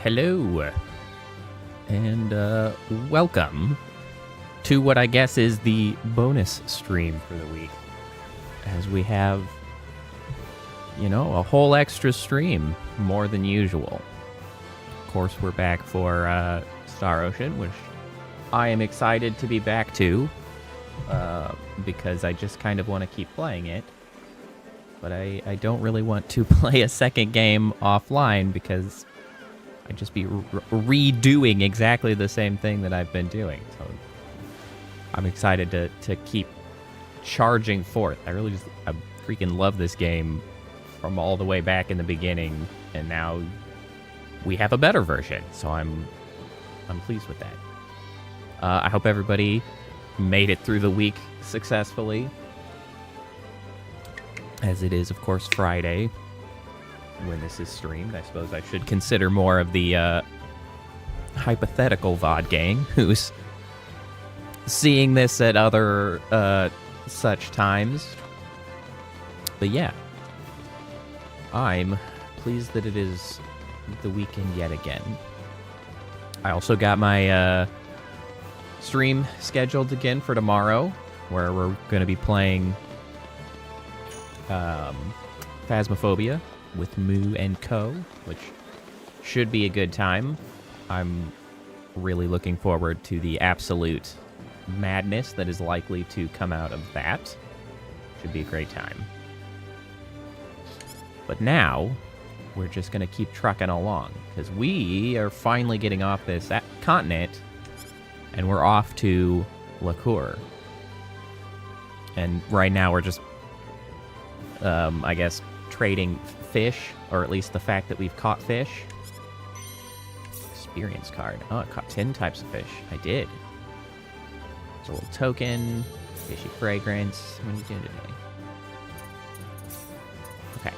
Hello, and welcome to what I guess is the bonus stream for the week, as we have, you know, a whole extra stream, more than usual. Of course, we're back for Star Ocean, which I am excited to be back to, because I just kind of want to keep playing it, but I don't really want to play a second game offline, because I'd just be redoing exactly the same thing that I've been doing. So I'm excited to keep charging forth. I freaking love this game from all the way back in the beginning, and now we have a better version. So I'm pleased with that. I hope everybody made it through the week successfully, as it is, of course, Friday when this is streamed. I suppose I should consider more of the hypothetical VOD gang who's seeing this at other such times. But yeah, I'm pleased that it is the weekend yet again. I also got my stream scheduled again for tomorrow, where we're going to be playing Phasmophobia with Moo and Co., which should be a good time. I'm really looking forward to the absolute madness that is likely to come out of that. Should be a great time. But now, we're just going to keep trucking along, because we are finally getting off this continent, and we're off to Lacour. And right now we're just, I guess, trading fish, or at least the fact that we've caught fish. Experience card. Oh, I caught 10 types of fish. I did. It's a little token. Fishy fragrance. What are you doing today? Okay.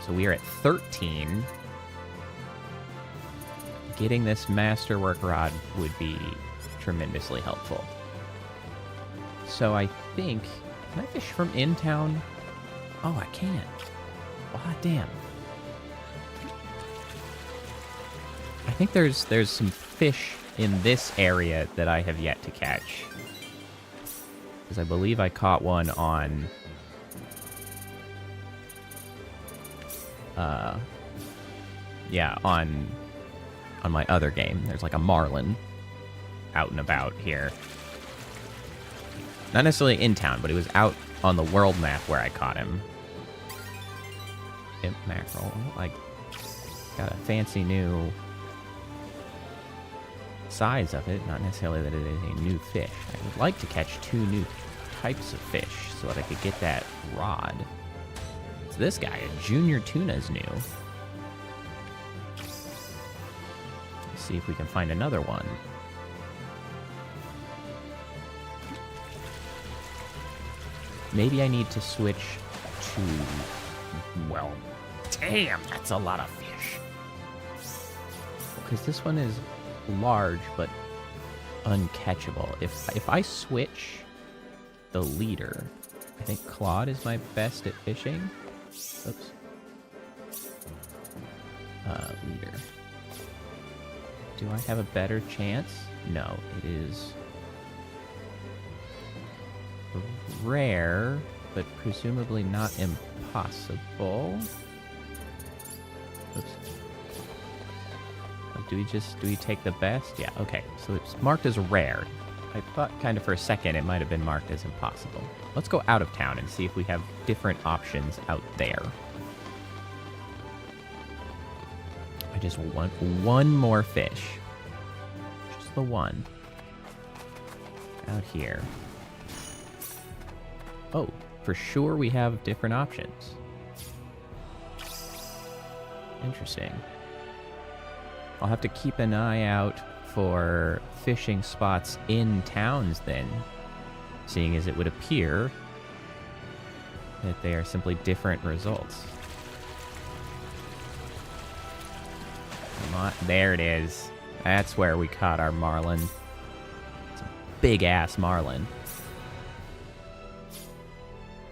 So we are at 13. Getting this masterwork rod would be tremendously helpful. So I think... Can I fish from in town? Oh, I can. Ah, damn. I think there's some fish in this area that I have yet to catch, because I believe I caught one on on my other game. There's like a marlin out and about here. Not necessarily in town, but it was out on the world map where I caught him. Imp mackerel. Like, got a fancy new size of it. Not necessarily that it is a new fish. I would like to catch 2 new types of fish so that I could get that rod. It's this guy, a junior tuna's new. Let's see if we can find another one. Maybe I need to switch to... Well, damn, that's a lot of fish. because this one is large but uncatchable. If I switch the leader, I think Claude is my best at fishing. Oops. Leader. Do I have a better chance? No, it is rare, but presumably not impossible. Oops. Do we take the best? Yeah, okay. So it's marked as rare. I thought kind of for a second it might have been marked as impossible. Let's go out of town and see if we have different options out there. I just want one more fish. Just the one. Out here. Oh, for sure we have different options. Interesting. I'll have to keep an eye out for fishing spots in towns then, seeing as it would appear that they are simply different results. Come on, there it is. That's where we caught our marlin. It's a big-ass marlin.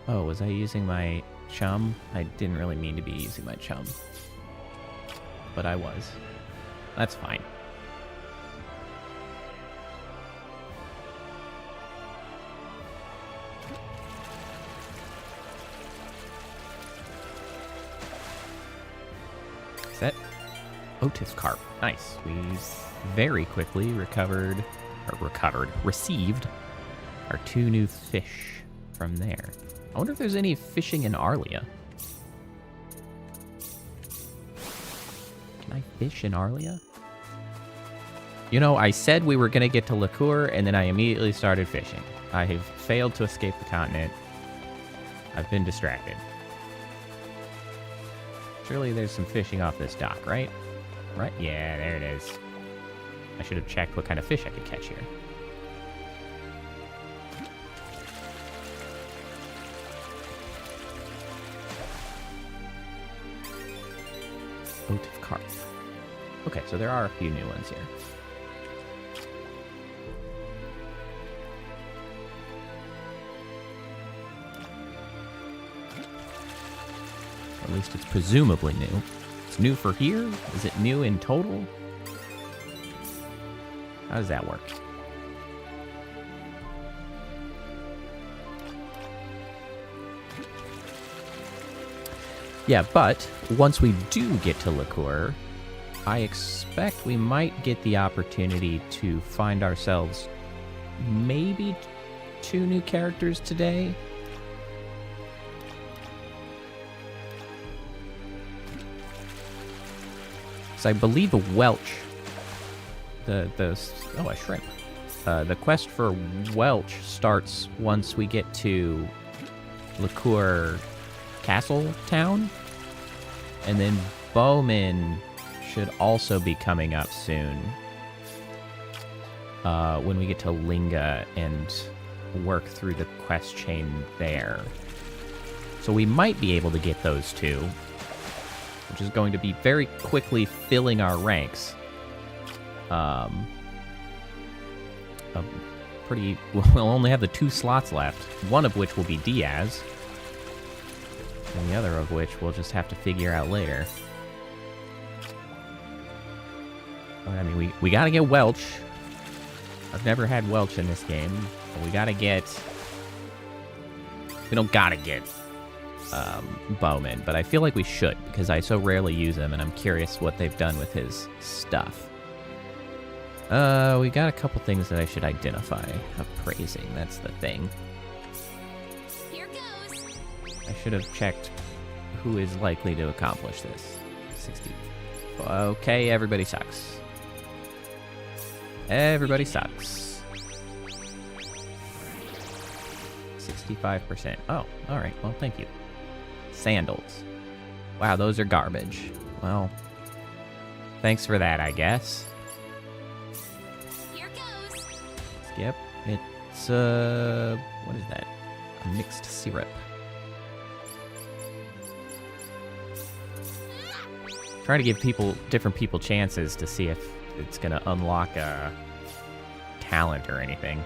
Oh, was I using my chum? I didn't really mean to be using my chum. But I was. That's fine. Set. Otis carp. Nice. We very quickly received our 2 new fish from there. I wonder if there's any fishing in Arlia. Can I fish in Arlia? You know, I said we were going to get to Lacour, and then I immediately started fishing. I have failed to escape the continent. I've been distracted. Surely there's some fishing off this dock, right? Right? Yeah, there it is. I should have checked what kind of fish I could catch here. Oat of carp. Okay, so there are a few new ones here. At least it's presumably new. It's new for here? Is it new in total? How does that work? Yeah, but once we do get to Lacour, I expect we might get the opportunity to find ourselves maybe 2 new characters today. So I believe a Welch, a shrimp. The quest for Welch starts once we get to Lacour Castle Town, and then Bowman should also be coming up soon. When we get to Linga and work through the quest chain there. So we might be able to get those 2. Which is going to be very quickly filling our ranks. We'll only have the 2 slots left, one of which will be Diaz, and the other of which we'll just have to figure out later. I mean, we gotta get Welch. I've never had Welch in this game, but we don't gotta get Bowman, but I feel like we should, because I so rarely use him, and I'm curious what they've done with his stuff. We got a couple things that I should identify. Appraising, that's the thing. Here goes. I should have checked who is likely to accomplish this. 60. Okay, everybody sucks. Everybody sucks. 65%. Oh, alright, well, thank you. Sandals. Wow, those are garbage. Well, thanks for that, I guess. Here goes. Skip. It's, what is that? A mixed syrup. Trying to give different people chances to see if it's going to unlock a talent or anything.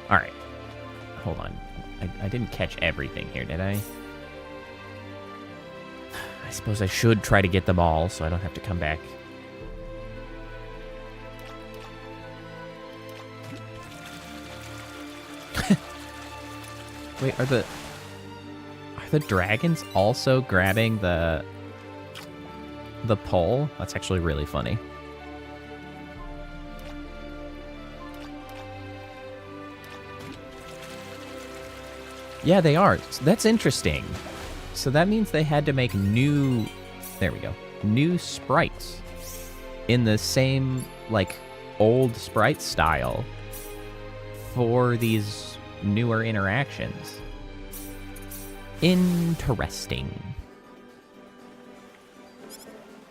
All right. Hold on. I didn't catch everything here, did I? I suppose I should try to get them all so I don't have to come back. Wait, are the dragons also grabbing the pole? That's actually really funny. Yeah, they are. So that's interesting. So that means they had to make new... There we go. New sprites. In the same, like, old sprite style. For these newer interactions. Interesting.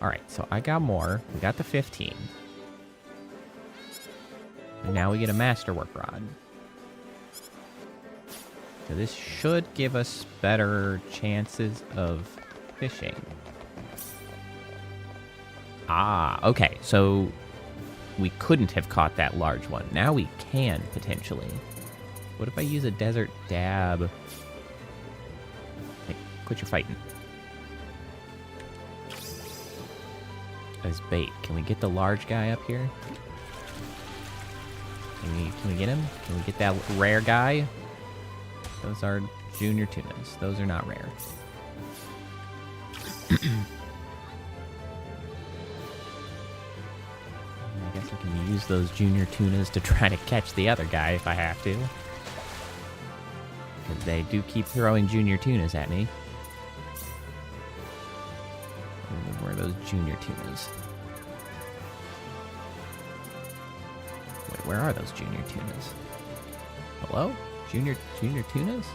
Alright, so I got more. We got the 15. And now we get a masterwork rod. So this should give us better chances of fishing. Ah, okay. So we couldn't have caught that large one. Now we can, potentially. What if I use a desert dab? Hey, quit your fighting. As bait. Can we get the large guy up here? Can we get him? Can we get that rare guy? Those are junior tunas. Those are not rare. I guess I can use those junior tunas to try to catch the other guy if I have to. Because they do keep throwing junior tunas at me. Where are those junior tunas? Wait, where are those junior tunas? Hello? Junior tunas?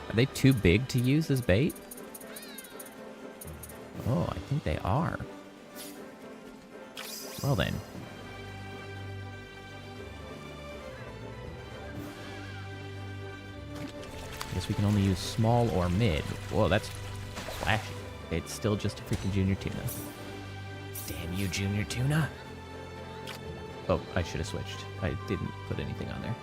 Are they too big to use as bait? Oh, I think they are. Well then. I guess we can only use small or mid. Whoa, that's flashy. It's still just a freaking junior tuna. Damn you, junior tuna. Oh, I should have switched. I didn't put anything on there.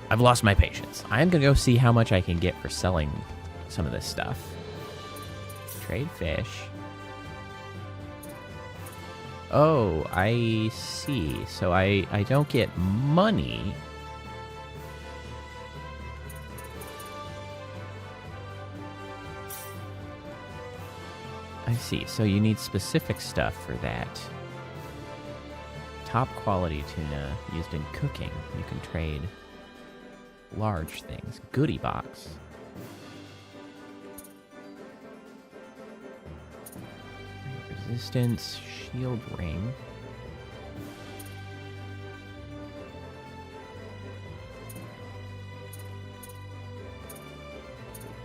I've lost my patience. I'm gonna go see how much I can get for selling some of this stuff. Trade fish. Oh, I see. So I don't get money. I see. So you need specific stuff for that. Top quality tuna used in cooking. You can trade large things. Goodie box. Resistance. Shield ring.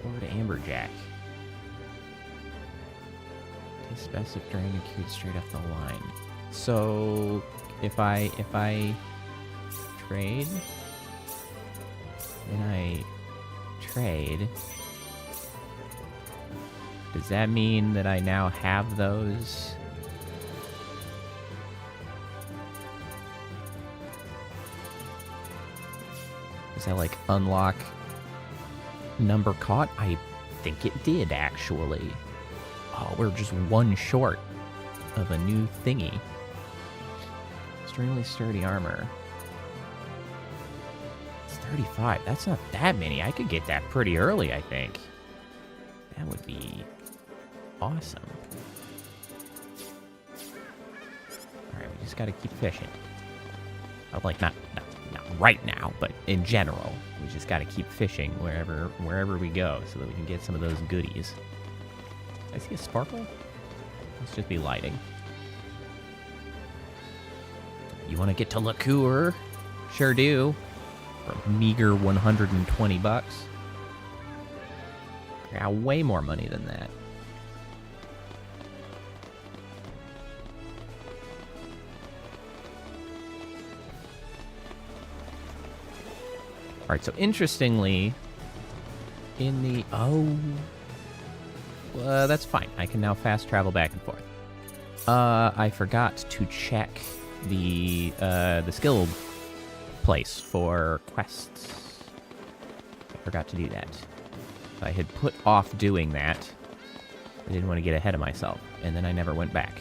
Over to Amberjack. Taste best if drained and cured straight off the line. So if I trade, then I trade. Does that mean that I now have those? Does that like unlock number caught? I think it did actually. Oh, we're just one short of a new thingy. Extremely sturdy armor. It's 35. That's not that many. I could get that pretty early, I think. That would be awesome. Alright, we just gotta keep fishing. Like, not right now, but in general. We just gotta keep fishing wherever we go so that we can get some of those goodies. I see a sparkle? Let's just be lighting. You want to get to Lacour? Sure do. For a meager 120 bucks. I got way more money than that. right, so interestingly, in the... Oh... that's fine. I can now fast travel back and forth. I forgot to check the skill place for quests. I forgot to do that. I had put off doing that. I didn't want to get ahead of myself, and then I never went back.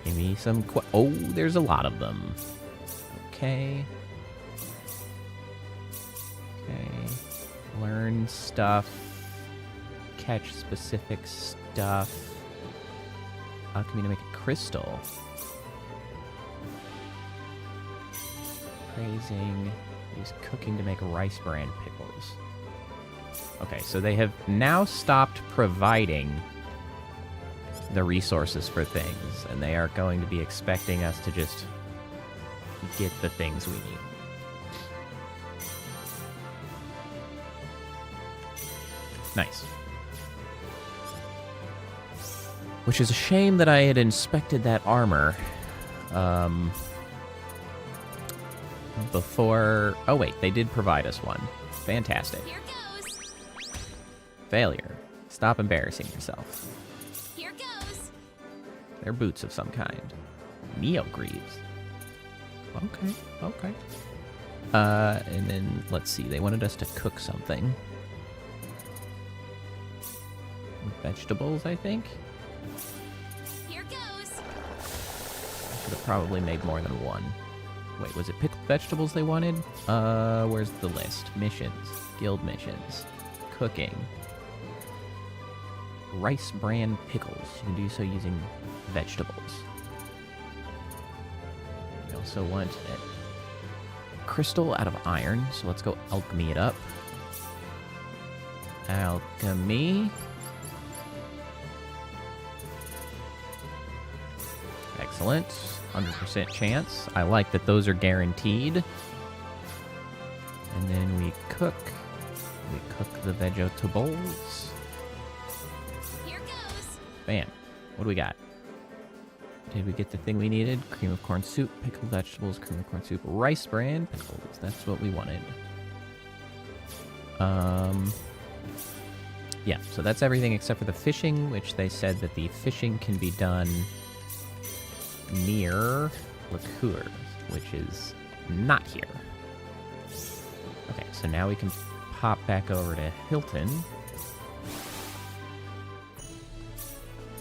Give me some oh, there's a lot of them. Okay. Okay. Learn stuff. Catch specific stuff. Alchemy to make a crystal. Praising. Use cooking to make rice bran pickles. Okay, so they have now stopped providing the resources for things, and they are going to be expecting us to just get the things we need. Nice. Which is a shame that I had inspected that armor before... Oh wait, they did provide us one. Fantastic. Here goes. Failure. Stop embarrassing yourself. Here goes. They're boots of some kind. Neogreaves. Okay, okay. And then, let's see, they wanted us to cook something. Vegetables, I think? Here goes. Should have probably made more than one. Wait, was it pickled vegetables they wanted? Where's the list? Missions. Guild missions. Cooking. Rice bran pickles. You can do so using vegetables. We also want a crystal out of iron, so let's go alchemy it up. Alchemy. Excellent. 100% chance. I like that those are guaranteed. And then we cook. We cook the vegetables. Here goes. Bam. What do we got? Did we get the thing we needed? Cream of corn soup, pickled vegetables, cream of corn soup, rice bran pickles. That's what we wanted. Yeah, so that's everything except for the fishing, which they said that the fishing can be done near Lacour, which is not here. Okay, so now we can pop back over to Hilton.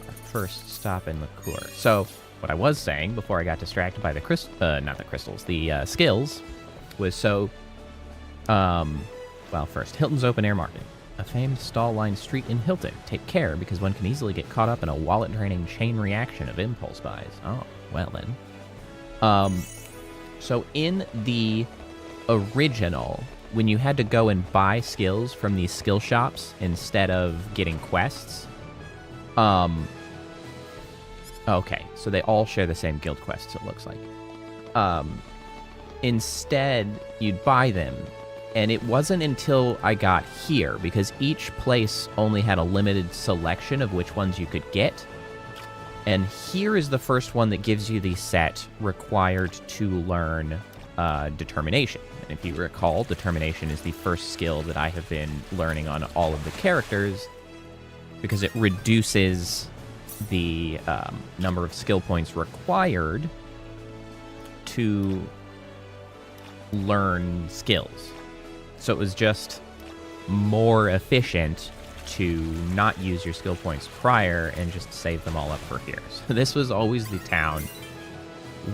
Our first stop in Lacour. So, what I was saying before I got distracted by the skills, was so, well, first, Hilton's Open Air Market. A famed stall-lined street in Hilton. Take care, because one can easily get caught up in a wallet-draining chain reaction of impulse buys. Oh, well then. So in the original, when you had to go and buy skills from these skill shops instead of getting quests, okay, so they all share the same guild quests, it looks like. Instead, you'd buy them, and it wasn't until I got here, because each place only had a limited selection of which ones you could get. And here is the first one that gives you the set required to learn Determination. And if you recall, Determination is the first skill that I have been learning on all of the characters, because it reduces the number of skill points required to learn skills. So it was just more efficient to not use your skill points prior and just save them all up for here. So this was always the town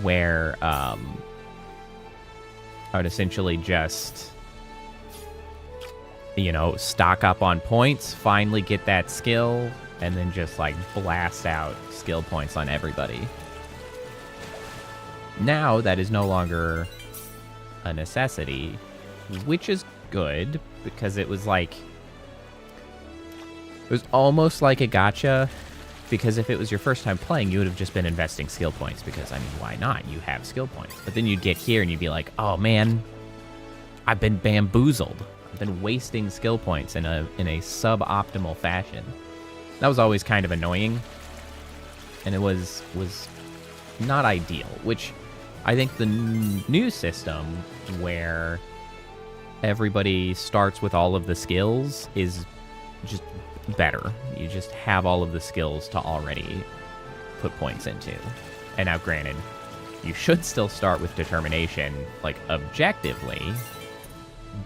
where I would essentially just, you know, stock up on points, finally get that skill, and then just like blast out skill points on everybody. Now that is no longer a necessity, which is good, because it was like, it was almost like a gacha, because if it was your first time playing, you would have just been investing skill points, because, I mean, why not? You have skill points. But then you'd get here and you'd be like, oh man, I've been bamboozled. I've been wasting skill points in a suboptimal fashion. That was always kind of annoying, and it was not ideal, which I think the new system where everybody starts with all of the skills is just better. You just have all of the skills to already put points into. And now, granted, you should still start with determination, like, objectively,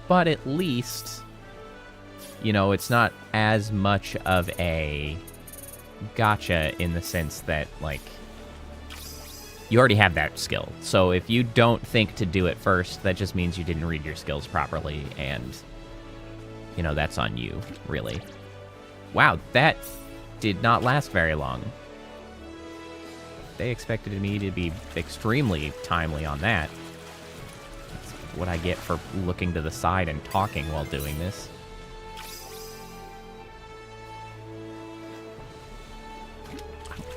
but at least, you know, it's not as much of a gotcha in the sense that, like, you already have that skill. So if you don't think to do it first, that just means you didn't read your skills properly, and, you know, that's on you, really. Wow, that did not last very long. They expected me to be extremely timely on that. That's what I get for looking to the side and talking while doing this.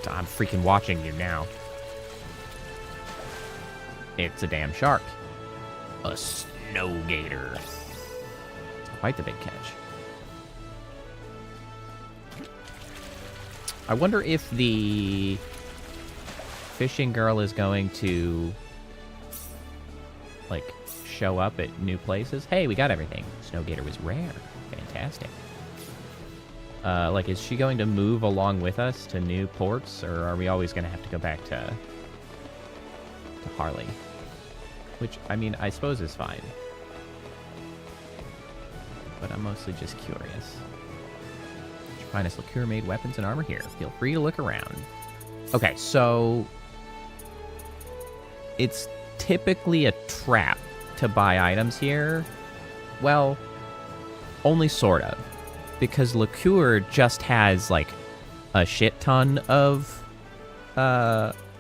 I'm freaking watching you now. It's a damn shark. A snow gator. Quite the big catch. I wonder if the fishing girl is going to, like, show up at new places. Hey, we got everything. Snow gator was rare. Fantastic. Like, is she going to move along with us to new ports, or are we always going to have to go back to Harley? Which, I mean, I suppose is fine. But I'm mostly just curious. Your finest Lacour made weapons and armor here. Feel free to look around. Okay, so it's typically a trap to buy items here. Well, only sort of. Because Lacour just has, like, a shit ton of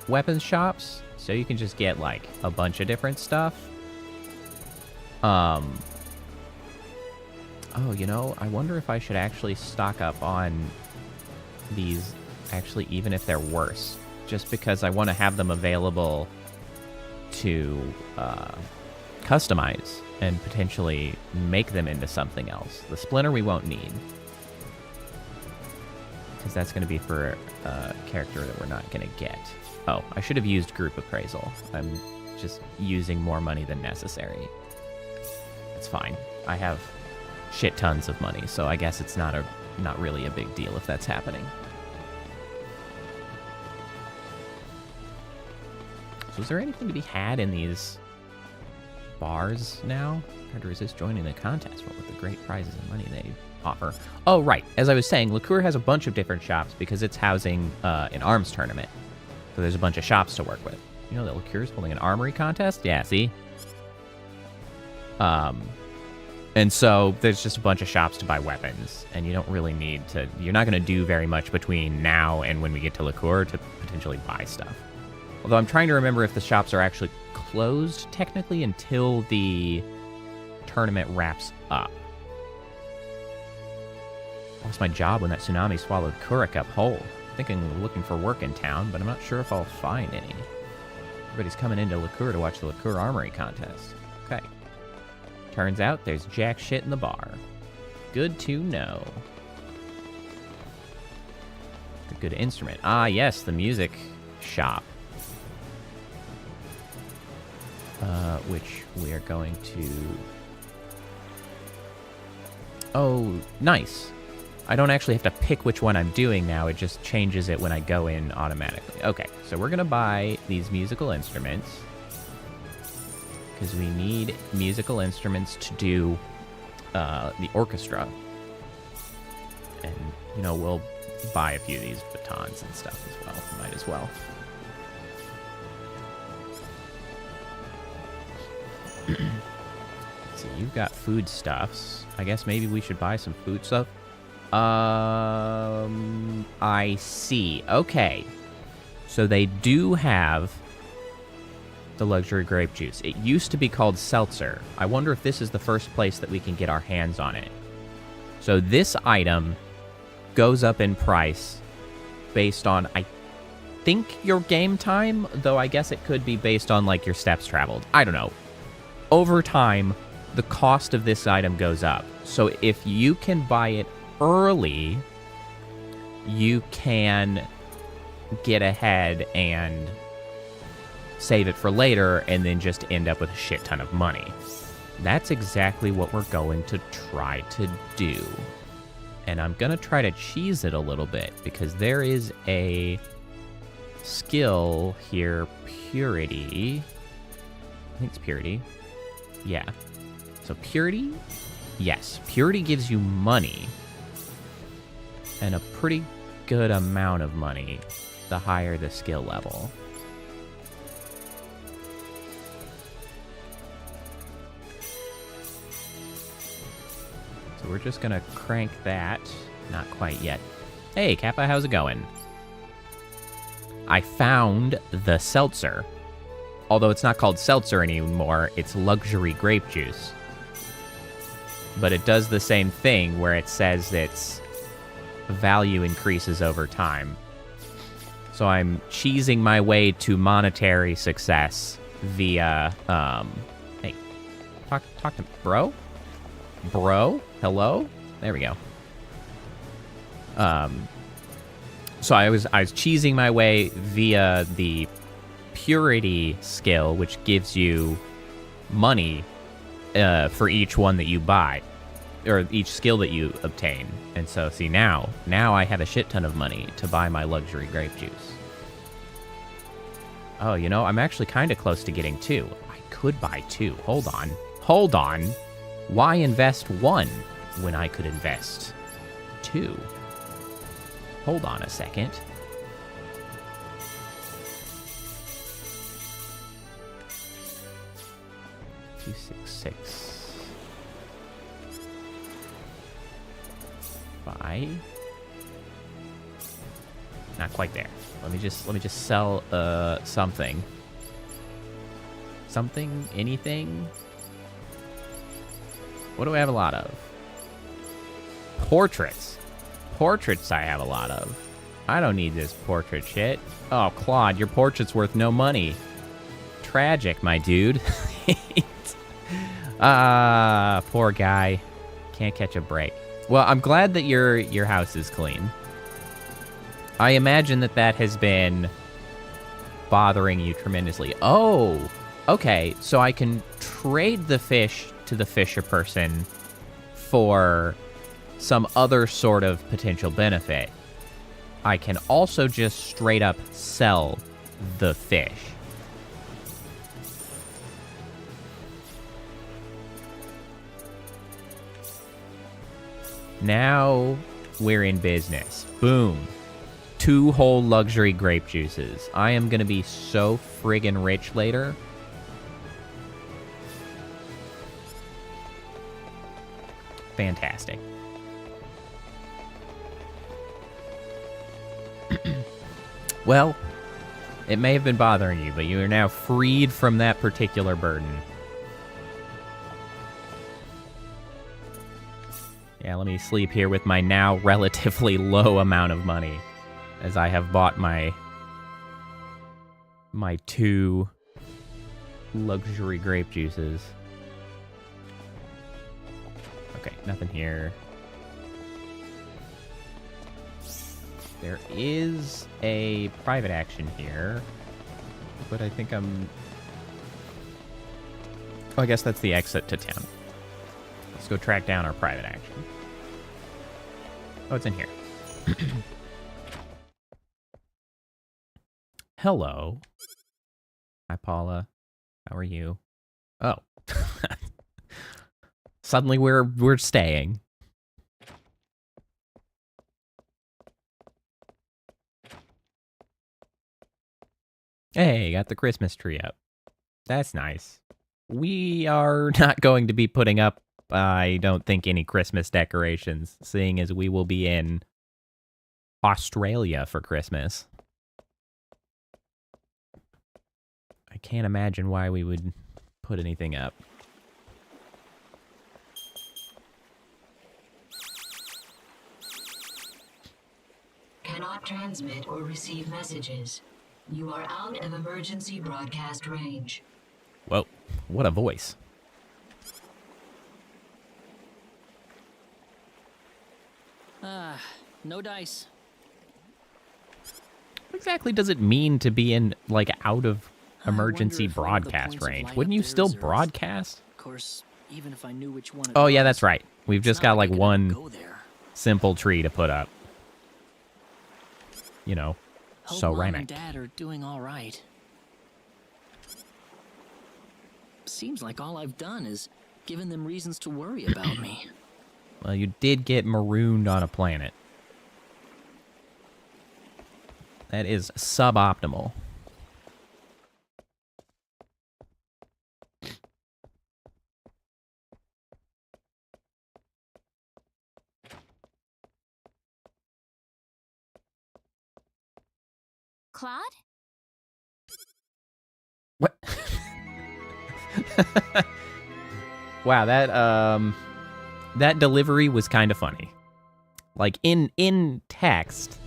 weapons shops. So you can just get, like, a bunch of different stuff. Oh, you know, I wonder if I should actually stock up on these, actually, even if they're worse. Just because I want to have them available to customize and potentially make them into something else. The splinter we won't need, because that's going to be for a character that we're not going to get. Oh, I should have used group appraisal. I'm just using more money than necessary. It's fine. I have shit tons of money, so I guess it's not really a big deal if that's happening. So is there anything to be had in these bars now? Hard to resist joining the contest. What with the great prizes and money they offer. Oh, right. As I was saying, Lacour has a bunch of different shops because it's housing an arms tournament. So there's a bunch of shops to work with. You know that Lacour's holding an armory contest? Yeah, see? And so there's just a bunch of shops to buy weapons, and you don't really need to... You're not going to do very much between now and when we get to Lacour to potentially buy stuff. Although I'm trying to remember if the shops are actually closed, technically, until the tournament wraps up. I lost my job when that tsunami swallowed Kuruk up whole. Thinking of looking for work in town, but I'm not sure if I'll find any. Everybody's coming into Lacour to watch the Lacour Armory contest. Okay. Turns out there's jack shit in the bar. Good to know. A good instrument. Ah, yes, the music shop. Which we are going to... Oh, nice. I don't actually have to pick which one I'm doing now. It just changes it when I go in automatically. Okay, so we're going to buy these musical instruments. Because we need musical instruments to do the orchestra. And, you know, we'll buy a few of these batons and stuff as well. Might as well. So you've got foodstuffs. I guess maybe we should buy some food stuff. I see. Okay. So they do have the luxury grape juice. It used to be called seltzer. I wonder if this is the first place that we can get our hands on it. So this item goes up in price based on, I think, your game time, though I guess it could be based on, like, your steps traveled. I don't know. Over time, the cost of this item goes up. So if you can buy it early, you can get ahead and save it for later and then just end up with a shit ton of money. That's exactly what we're going to try to do. And I'm going to try to cheese it a little bit because there is a skill here, purity. I think it's purity. Yeah. So purity? Yes. Purity gives you money. And a pretty good amount of money the higher the skill level. So we're just gonna crank that. Not quite yet. Hey, Kappa, how's it going? I found the seltzer. Although it's not called seltzer anymore, it's luxury grape juice. But it does the same thing where it says its value increases over time. So I'm cheesing my way to monetary success via, hey, talk to me, bro? Bro? Hello? There we go. So I was cheesing my way via the purity skill, which gives you money for each one that you buy, or each skill that you obtain. And so, see, now I have a shit ton of money to buy my luxury grape juice. Oh, you know, I'm actually kind of close to getting 2. I could buy 2. Hold on. Why invest 1 when I could invest 2? Hold on a second. $266. Buy. Not quite there. Let me just sell something. Something? Anything? What do I have a lot of? Portraits. Portraits I have a lot of. I don't need this portrait shit. Oh, Claude, your portrait's worth no money. Tragic, my dude. Poor guy. Can't catch a break. Well, I'm glad that your house is clean. I imagine that has been bothering you tremendously. Oh, okay. So I can trade the fish to the fisher person for some other sort of potential benefit. I can also just straight up sell the fish. Now we're in business. Boom. 2 whole luxury grape juices. I am going to be so friggin' rich later. Fantastic. Well, it may have been bothering you, but you are now freed from that particular burden. Yeah, let me sleep here with my now relatively low amount of money, as I have bought my 2 luxury grape juices. Okay, nothing here. There is a private action here, but I think I'm... Oh, I guess that's the exit to town. Let's go track down our private action. Oh, it's in here. Hello. Hi, Paula. How are you? Oh. Suddenly we're staying. Hey, got the Christmas tree up. That's nice. We are not going to be putting up, I don't think, any Christmas decorations, seeing as we will be in Australia for Christmas. I can't imagine why we would put anything up. Cannot transmit or receive messages. You are out of emergency broadcast range. Whoa, what a voice. No dice. What exactly does it mean to be in, like, out of I emergency wonder if one of the broadcast points of range? light Wouldn't up you there still is Earth. broadcast? Of course, even if I knew which one. Oh, yeah, that's right. We've It's just not got, like, I could one go there. simple tree to put up. You know, Hope so Mom rhyming. and Dad are doing all right. Seems like all I've done is given them reasons to worry about me. Well, you did get marooned on a planet. That is suboptimal. Claude? What? Wow, that delivery was kind of funny. Like in text,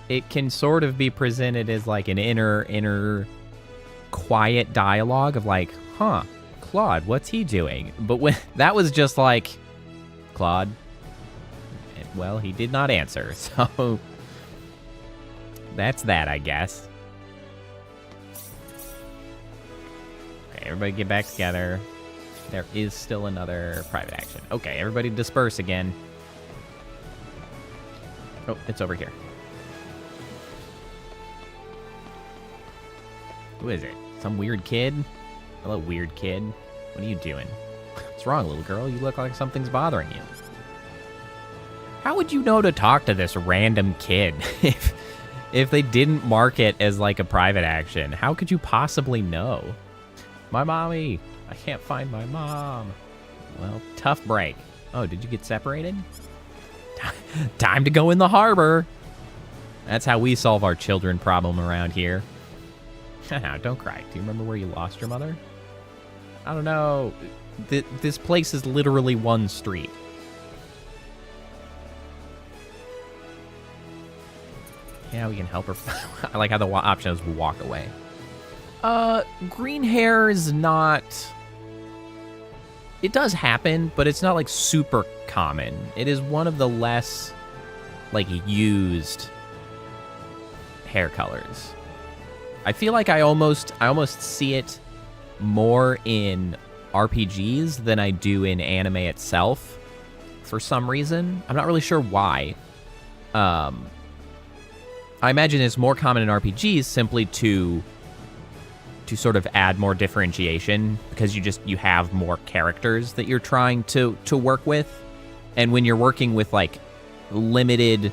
it can sort of be presented as like an inner quiet dialogue of like, huh, Claude, what's he doing? But when that was just like, Claude, well, he did not answer, so that's that, I guess. Okay, everybody get back together. There is still another private action. Okay, everybody disperse again. Oh, it's over here. Who is it? Some weird kid? Hello, weird kid. What are you doing? What's wrong, little girl? You look like something's bothering you. How would you know to talk to this random kid if they didn't mark it as like a private action? How could you possibly know? My mommy. I can't find my mom. Well, tough break. Oh, did you get separated? Time to go in the harbor. That's how we solve our children problem around here. Don't cry. Do you remember where you lost your mother? I don't know. This place is literally one street. Yeah, we can help her. I like how the option is walk away. Green hair is not... It does happen, but it's not, like, super common. It is one of the less, like, used hair colors. I feel like I almost see it more in RPGs than I do in anime itself, for some reason. I'm not really sure why. I imagine it's more common in RPGs simply to sort of add more differentiation, because you have more characters that you're trying to work with. And when you're working with like limited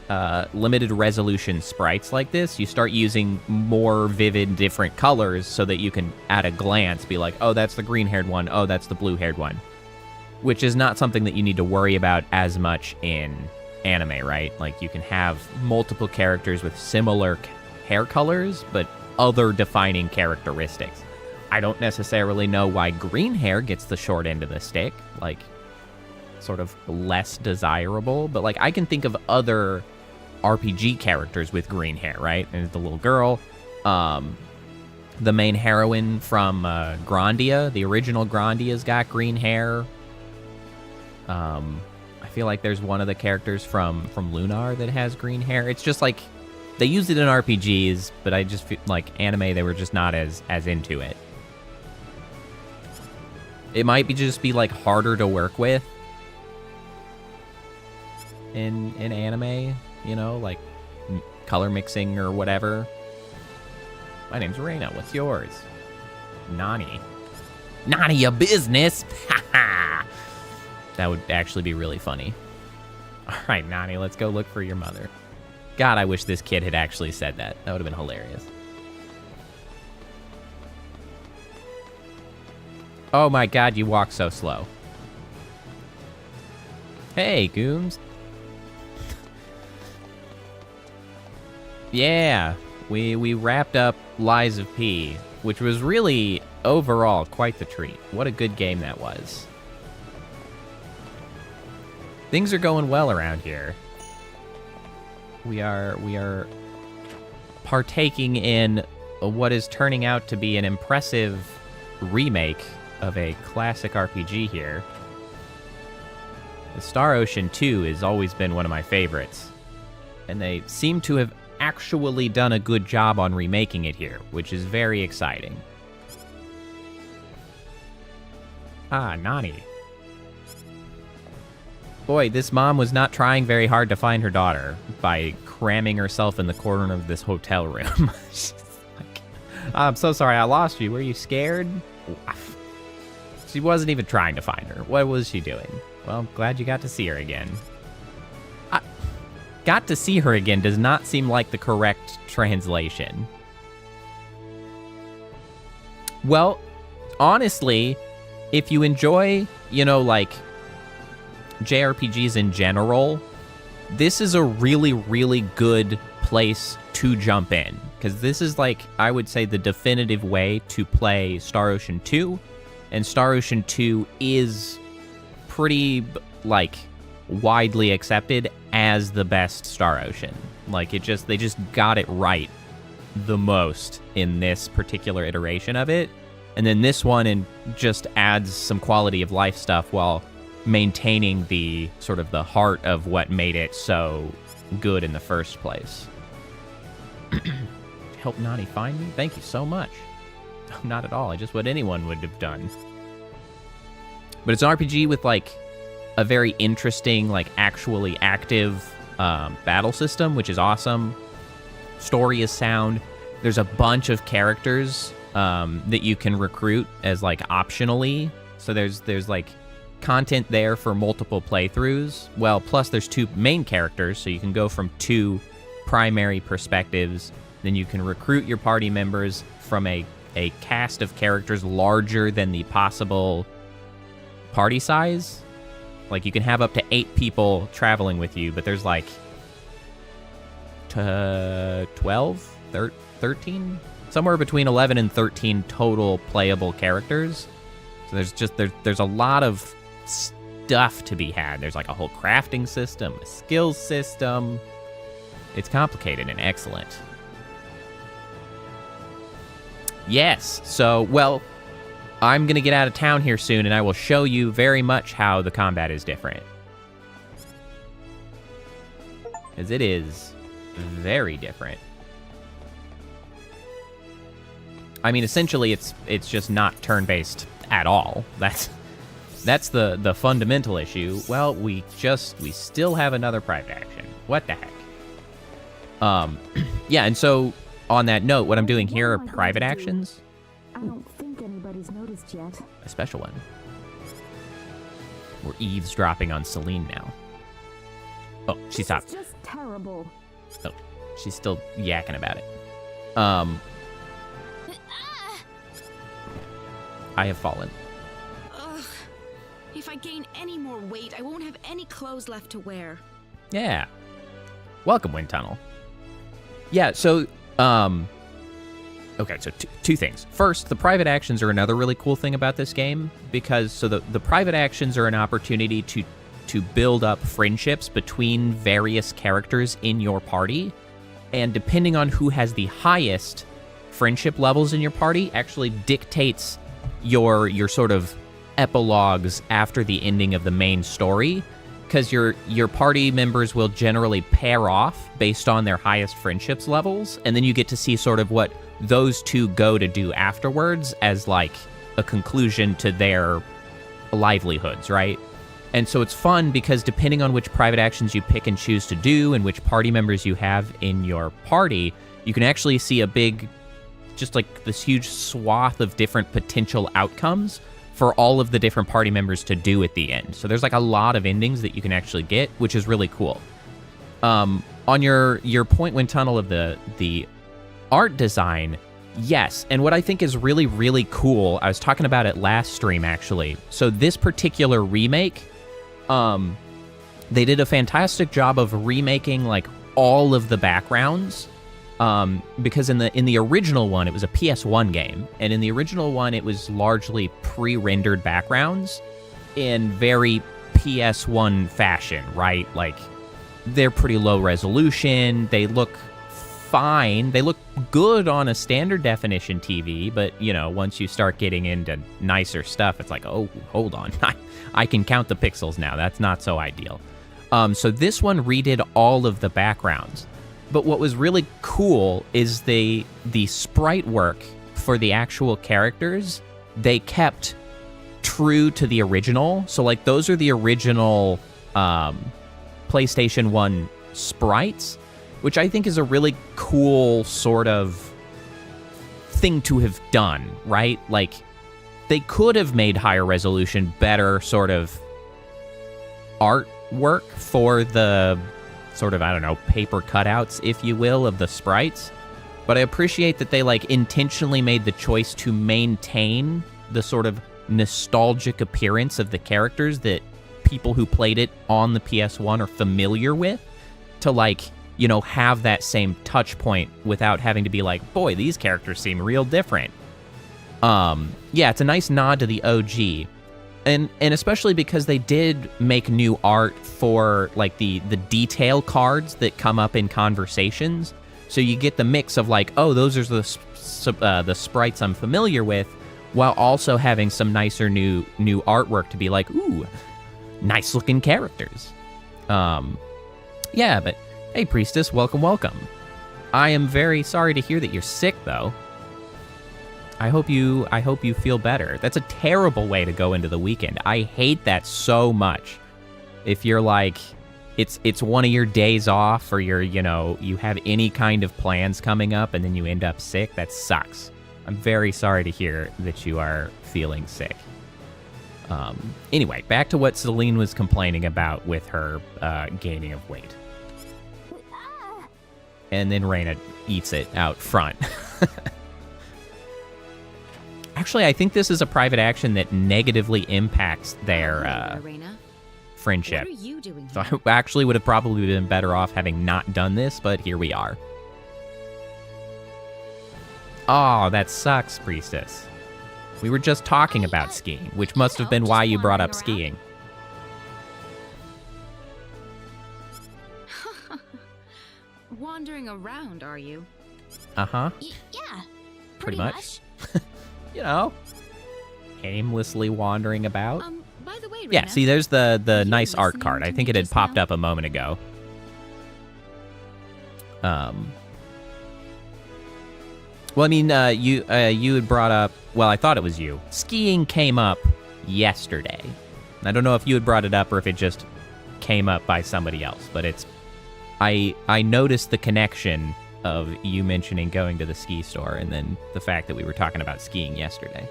resolution sprites like this, you start using more vivid different colors so that you can at a glance be like, oh, that's the green-haired one, oh, that's the blue-haired one, which is not something that you need to worry about as much in anime, right? Like, you can have multiple characters with similar hair colors, but other defining characteristics. I don't necessarily know why green hair gets the short end of the stick, like, sort of less desirable, but, like, I can think of other RPG characters with green hair, right? And the little girl, the main heroine from Grandia, the original Grandia's got green hair. I feel like there's one of the characters from Lunar that has green hair. It's just like, they used it in RPGs, but I just feel like anime, they were just not as into it. It might just be like harder to work with in anime, you know, like color mixing or whatever. My name's Reina. What's yours? Nani. Nani, your business. That would actually be really funny. All right, Nani, let's go look for your mother. God, I wish this kid had actually said that. That would have been hilarious. Oh my God, you walk so slow. Hey, Gooms. Yeah, we wrapped up Lies of P, which was really, overall, quite the treat. What a good game that was. Things are going well around here. We are partaking in what is turning out to be an impressive remake of a classic RPG here. The Star Ocean 2 has always been one of my favorites, and they seem to have actually done a good job on remaking it here, which is very exciting. Ah, Nani. Boy, this mom was not trying very hard to find her daughter by cramming herself in the corner of this hotel room. She's like, I'm so sorry I lost you. Were you scared? She wasn't even trying to find her. What was she doing? Well, glad you got to see her again. Got to see her again does not seem like the correct translation. Well, honestly, if you enjoy, like, JRPGs in general, this is a really, really good place to jump in. Because this is, like, I would say the definitive way to play Star Ocean 2. And Star Ocean 2 is pretty, like, widely accepted as the best Star Ocean. Like, they just got it right the most in this particular iteration of it. And then this one just adds some quality of life stuff while maintaining the sort of the heart of what made it so good in the first place. Help Nani find me? Thank you so much. Not at all. Just what anyone would have done. But it's an RPG with, like, a very interesting, like, actually active battle system, which is awesome. Story is sound. There's a bunch of characters that you can recruit as, like, optionally. So there's like content there for multiple playthroughs. Well, plus there's 2 main characters, so you can go from 2 primary perspectives. Then you can recruit your party members from a cast of characters larger than the possible party size. Like, you can have up to 8 people traveling with you, but there's like 12, 13? Somewhere between 11 and 13 total playable characters. So there's a lot of stuff to be had. There's like a whole crafting system, a skills system. It's complicated and excellent. Yes, so, well, I'm going to get out of town here soon, and I will show you very much how the combat is different. Because it is very different. I mean, essentially, it's just not turn-based at all. That's the fundamental issue. Well, we still have another private action. What the heck? Yeah, and so on that note, what I'm doing here are private actions. I don't think anybody's noticed yet. A special one. We're eavesdropping on Celine now. Oh, she stopped. It's just terrible. Oh, she's still yakking about it. I have fallen. Ugh. If I gain any more weight, I won't have any clothes left to wear. Yeah. Welcome, Wind Tunnel. Yeah, so, okay, so 2 things. First, the private actions are another really cool thing about this game, because, so the private actions are an opportunity to build up friendships between various characters in your party, and depending on who has the highest friendship levels in your party actually dictates your sort of epilogues after the ending of the main story, because your party members will generally pair off based on their highest friendships levels, and then you get to see sort of what those 2 go to do afterwards as like a conclusion to their livelihoods, right? And so it's fun because depending on which private actions you pick and choose to do and which party members you have in your party, you can actually see a big, just like this huge swath of different potential outcomes for all of the different party members to do at the end. So there's like a lot of endings that you can actually get, which is really cool. On your point, Wind Tunnel, of the art design, yes. And what I think is really, really cool, I was talking about it last stream, actually. So this particular remake, they did a fantastic job of remaking like all of the backgrounds. Because in the original one, it was a PS1 game, and in the original one, it was largely pre-rendered backgrounds in very PS1 fashion, right? Like, they're pretty low resolution, they look fine, they look good on a standard definition TV, but, once you start getting into nicer stuff, it's like, oh, hold on, I can count the pixels now, that's not so ideal. So this one redid all of the backgrounds. But what was really cool is the sprite work for the actual characters, they kept true to the original. So, like, those are the original PlayStation 1 sprites, which I think is a really cool sort of thing to have done, right? Like, they could have made higher resolution, better sort of artwork for the sort of, I don't know, paper cutouts, if you will, of the sprites. But I appreciate that they, like, intentionally made the choice to maintain the sort of nostalgic appearance of the characters that people who played it on the PS1 are familiar with, to, like, you know, have that same touch point without having to be like, boy, these characters seem real different. Yeah, it's a nice nod to the OG. And especially because they did make new art for, like, the detail cards that come up in conversations. So you get the mix of, like, oh, those are the sprites I'm familiar with, while also having some nicer new artwork to be like, ooh, nice looking characters. Yeah, but hey, Priestess, welcome. I am very sorry to hear that you're sick, though. I hope you feel better. That's a terrible way to go into the weekend. I hate that so much. If you're like, it's one of your days off, or you're, you know, you have any kind of plans coming up and then you end up sick, that sucks. I'm very sorry to hear that you are feeling sick. Anyway, back to what Celine was complaining about with her gaining of weight. And then Reyna eats it out front. Actually, I think this is a private action that negatively impacts their friendship. What are you doing So here? I actually would have probably been better off having not done this, but here we are. Oh, that sucks, Priestess. We were just talking about skiing, which must have been why you brought up skiing. Wandering around, are you? Uh-huh. Yeah. Pretty much. You know, aimlessly wandering about. By the way, Yeah, Reyna, see, there's the were you nice art listening card. to I me think it had just popped now? up a moment ago. Well, I mean, you had brought up, well, I thought it was you. Skiing came up yesterday. I don't know if you had brought it up or if it just came up by somebody else, but it's, I noticed the connection of you mentioning going to the ski store and then the fact that we were talking about skiing yesterday.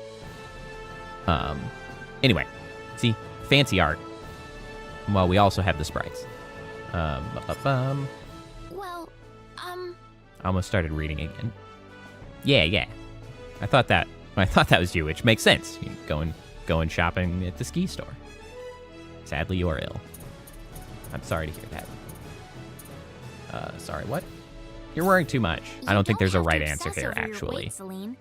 Anyway, see, fancy art. Well, we also have the sprites. Well, I almost started reading again. Yeah. I thought that was you, which makes sense. You going shopping at the ski store. Sadly, you are ill. I'm sorry to hear that. Sorry, what? You're wearing too much. I don't think there's a right answer here, actually. Celine.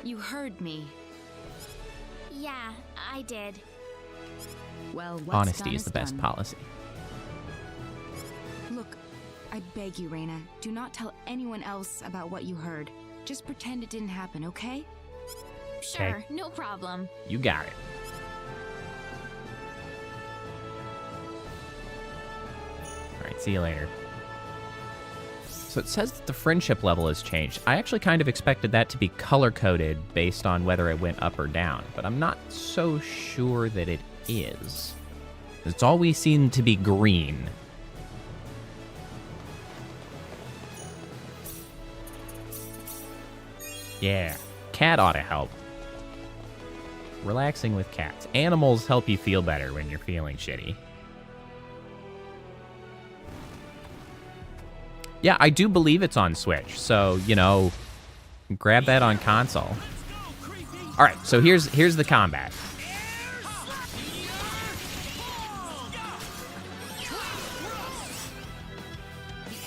You heard me. Yeah, I did. Well, what's Honesty done is the best done. policy. Look, I beg you, Reyna, do not tell anyone else about what you heard. Just pretend it didn't happen, okay? Sure, no problem. You got it. All right, see you later. So it says that the friendship level has changed. I actually kind of expected that to be color-coded based on whether it went up or down, but I'm not so sure that it is. It's always seemed to be green. Yeah, cat ought to help. Relaxing with cats. Animals help you feel better when you're feeling shitty. Yeah, I do believe it's on Switch, so, you know, grab that on console. All right, so here's the combat.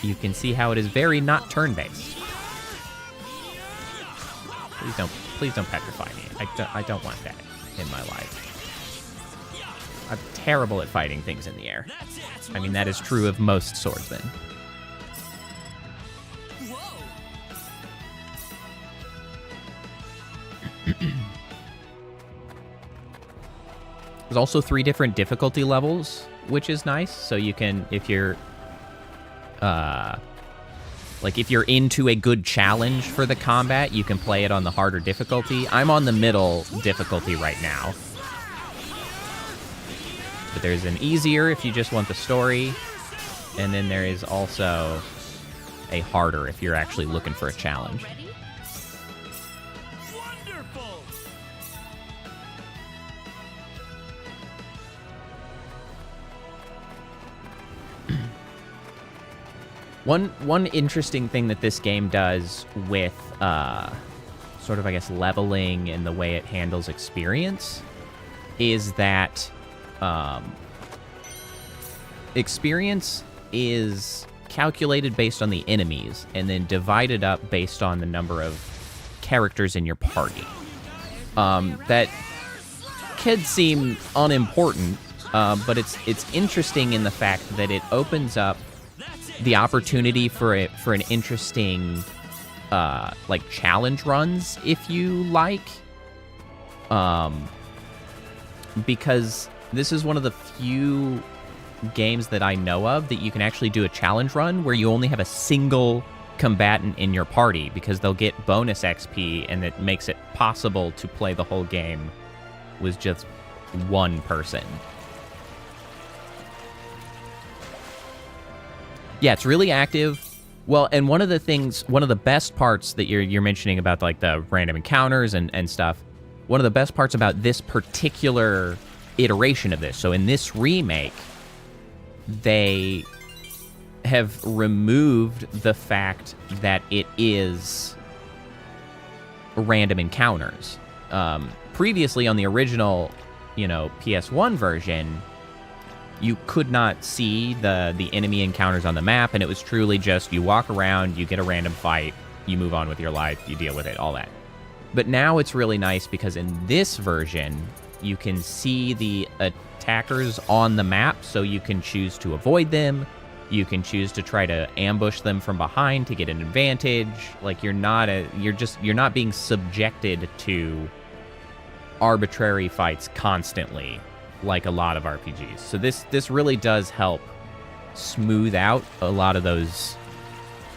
You can see how it is very not turn-based. Please don't petrify me. I don't want that in my life. I'm terrible at fighting things in the air. I mean, that is true of most swordsmen. There's also 3 different difficulty levels, which is nice. So you can, if you're, Like, if you're into a good challenge for the combat, you can play it on the harder difficulty. I'm on the middle difficulty right now. But there's an easier if you just want the story. And then there is also a harder if you're actually looking for a challenge. One interesting thing that this game does with sort of, I guess, leveling and the way it handles experience is that experience is calculated based on the enemies and then divided up based on the number of characters in your party. That could seem unimportant, but it's interesting in the fact that it opens up the opportunity for an interesting like challenge runs, if you like, because this is one of the few games that I know of that you can actually do a challenge run where you only have a single combatant in your party, because they'll get bonus XP and it makes it possible to play the whole game with just one person. Yeah, it's really active. Well, and one of the best parts that you're mentioning about, like, the random encounters and stuff, one of the best parts about this particular iteration of this, so in this remake, they have removed the fact that it is random encounters. Previously, on the original, PS1 version, you could not see the enemy encounters on the map, and it was truly just you walk around, you get a random fight, you move on with your life, you deal with it, all that. But now it's really nice because in this version, you can see the attackers on the map, so you can choose to avoid them, you can choose to try to ambush them from behind to get an advantage. Like, you're not being subjected to arbitrary fights constantly, like a lot of RPGs. So this really does help smooth out a lot of those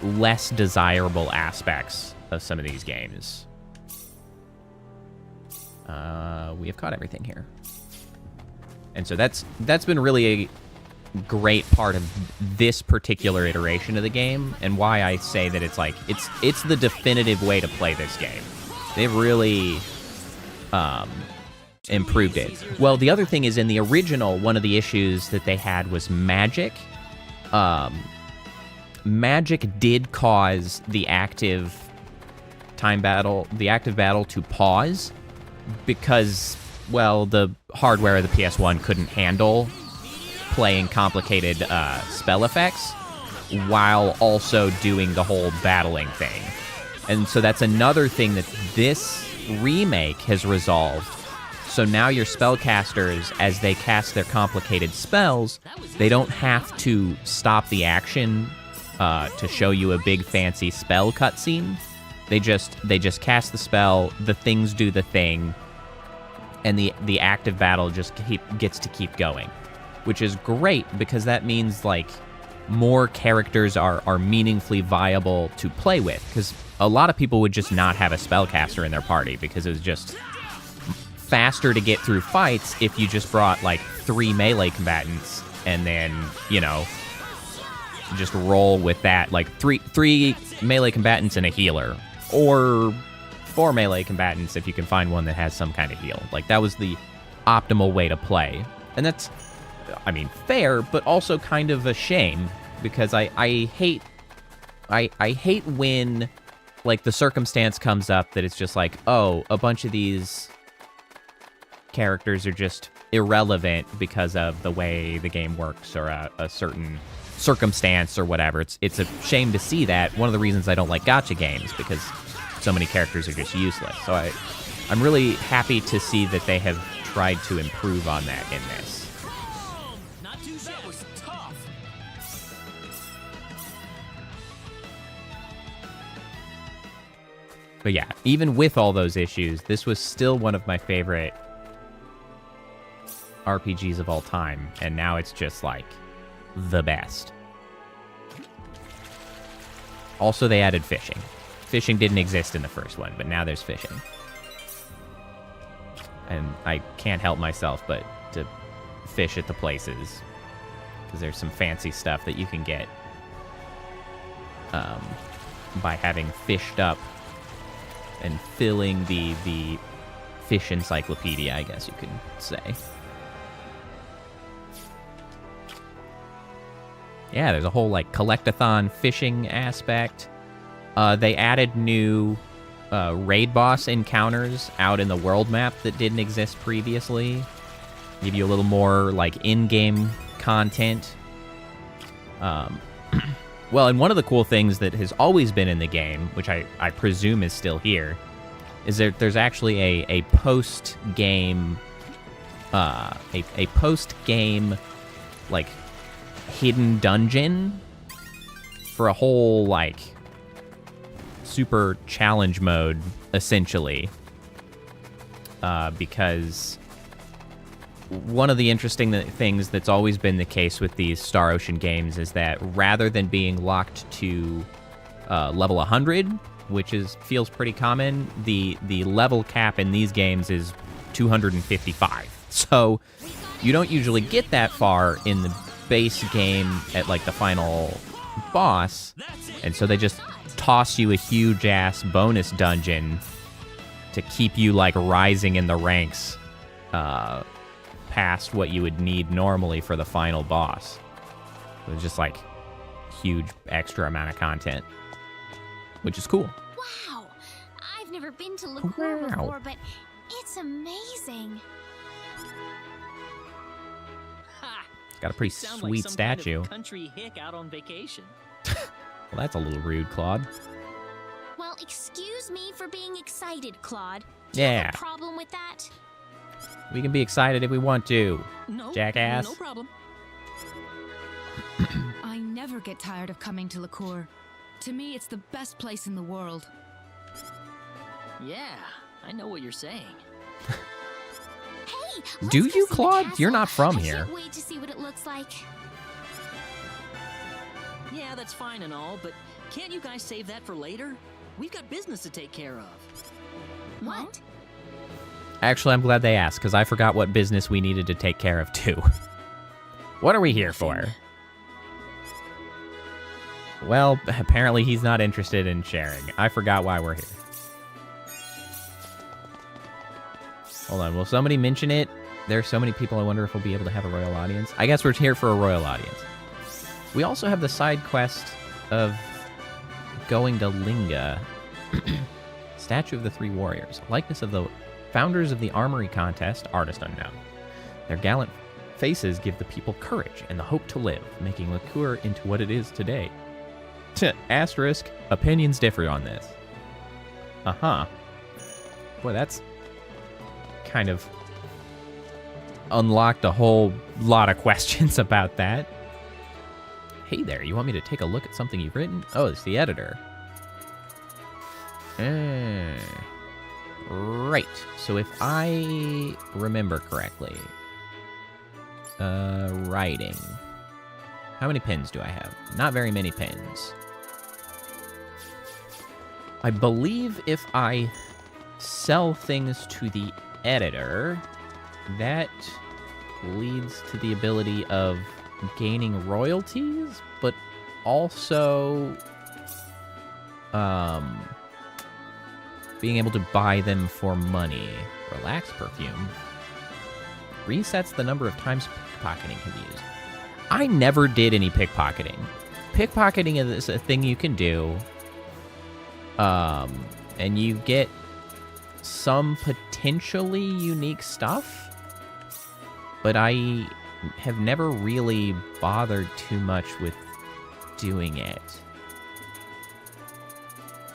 less desirable aspects of some of these games. We have caught everything here. And so that's been really a great part of this particular iteration of the game, and why I say that it's like it's the definitive way to play this game. They've really improved it. Well, the other thing is, in the original, one of the issues that they had was magic. Magic did cause the active battle to pause because, well, the hardware of the PS1 couldn't handle playing complicated spell effects while also doing the whole battling thing. And so that's another thing that this remake has resolved. So now your spellcasters, as they cast their complicated spells, they don't have to stop the action to show you a big fancy spell cutscene. They just cast the spell, the things do the thing, and the active battle just gets to keep going, which is great because that means, like, more characters are meaningfully viable to play with, because a lot of people would just not have a spellcaster in their party because it was just faster to get through fights if you just brought, like, 3 melee combatants and then, just roll with that, like, three melee combatants and a healer, or 4 melee combatants if you can find one that has some kind of heal. Like, that was the optimal way to play. And that's, I mean, fair, but also kind of a shame, because I hate when, like, the circumstance comes up that it's just like, oh, a bunch of these characters are just irrelevant because of the way the game works or a certain circumstance or whatever. It's a shame to see that. One of the reasons I don't like gacha games, because so many characters are just useless. So I'm really happy to see that they have tried to improve on that in this. That was tough. But yeah, even with all those issues, this was still one of my favorite RPGs of all time, and now it's just, like, the best. Also, they added fishing. Fishing didn't exist in the first one, but now there's fishing. And I can't help myself but to fish at the places, because there's some fancy stuff that you can get by having fished up and filling the fish encyclopedia, I guess you could say. Yeah, there's a whole, like, collect-a-thon fishing aspect. They added new raid boss encounters out in the world map that didn't exist previously. Give you a little more, like, in-game content. Well, and one of the cool things that has always been in the game, which I presume is still here, is there's actually a post-game, a post-game, like, hidden dungeon for a whole, like, super challenge mode, essentially. Because one of the interesting things that's always been the case with these Star Ocean games is that rather than being locked to level 100, which feels pretty common, the level cap in these games is 255. So you don't usually get that far in the base game at, like, the final boss, and so they just toss you a huge-ass bonus dungeon to keep you, like, rising in the ranks past what you would need normally for the final boss. It was just, like, huge extra amount of content, which is cool. Wow! I've never been to Lacour before, but it's amazing. It's got a pretty Sound sweet like some statue. Kind of country hick out on vacation. Well, that's a little rude, Claude. Well, excuse me for being excited, Claude. Do you Yeah. have a problem with that? We can be excited if we want to, No, jackass. no problem. I never get tired of coming to Lacour. To me, it's the best place in the world. Yeah, I know what you're saying. Hey, Do let's go you, see the Claude? castle. You're not from I here. can't wait to see what it looks like. Yeah, that's fine and all, but can't you guys save that for later? We've got business to take care of. What? Actually, I'm glad they asked, because I forgot what business we needed to take care of, too. What are we here for? Well, apparently he's not interested in sharing. I forgot why we're here. Hold on, will somebody mention it? There are so many people, I wonder if we'll be able to have a royal audience. I guess we're here for a royal audience. We also have the side quest of going to Linga. Statue of the Three Warriors. Likeness of the founders of the armory contest, artist unknown. Their gallant faces give the people courage and the hope to live, making Lacour into what it is today. Asterisk, opinions differ on this. Uh-huh. Boy, that's kind of unlocked a whole lot of questions about that. Hey there, you want me to take a look at something you've written? Oh, it's the editor. Right. So if I remember correctly, writing. How many pens do I have? Not very many pens. I believe if I sell things to the editor, that leads to the ability of gaining royalties, but also being able to buy them for money. Relax perfume. Resets the number of times pickpocketing can be used. I never did any pickpocketing. Pickpocketing is a thing you can do, and you get some potentially unique stuff, but I have never really bothered too much with doing it.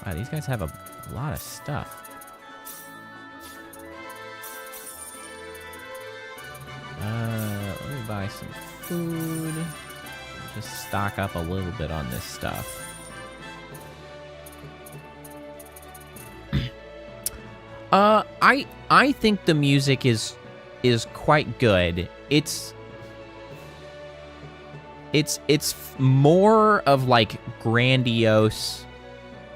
Wow, these guys have a lot of stuff. Let me buy some food. Just stock up a little bit on this stuff. I think the music is quite good. It's more of like grandiose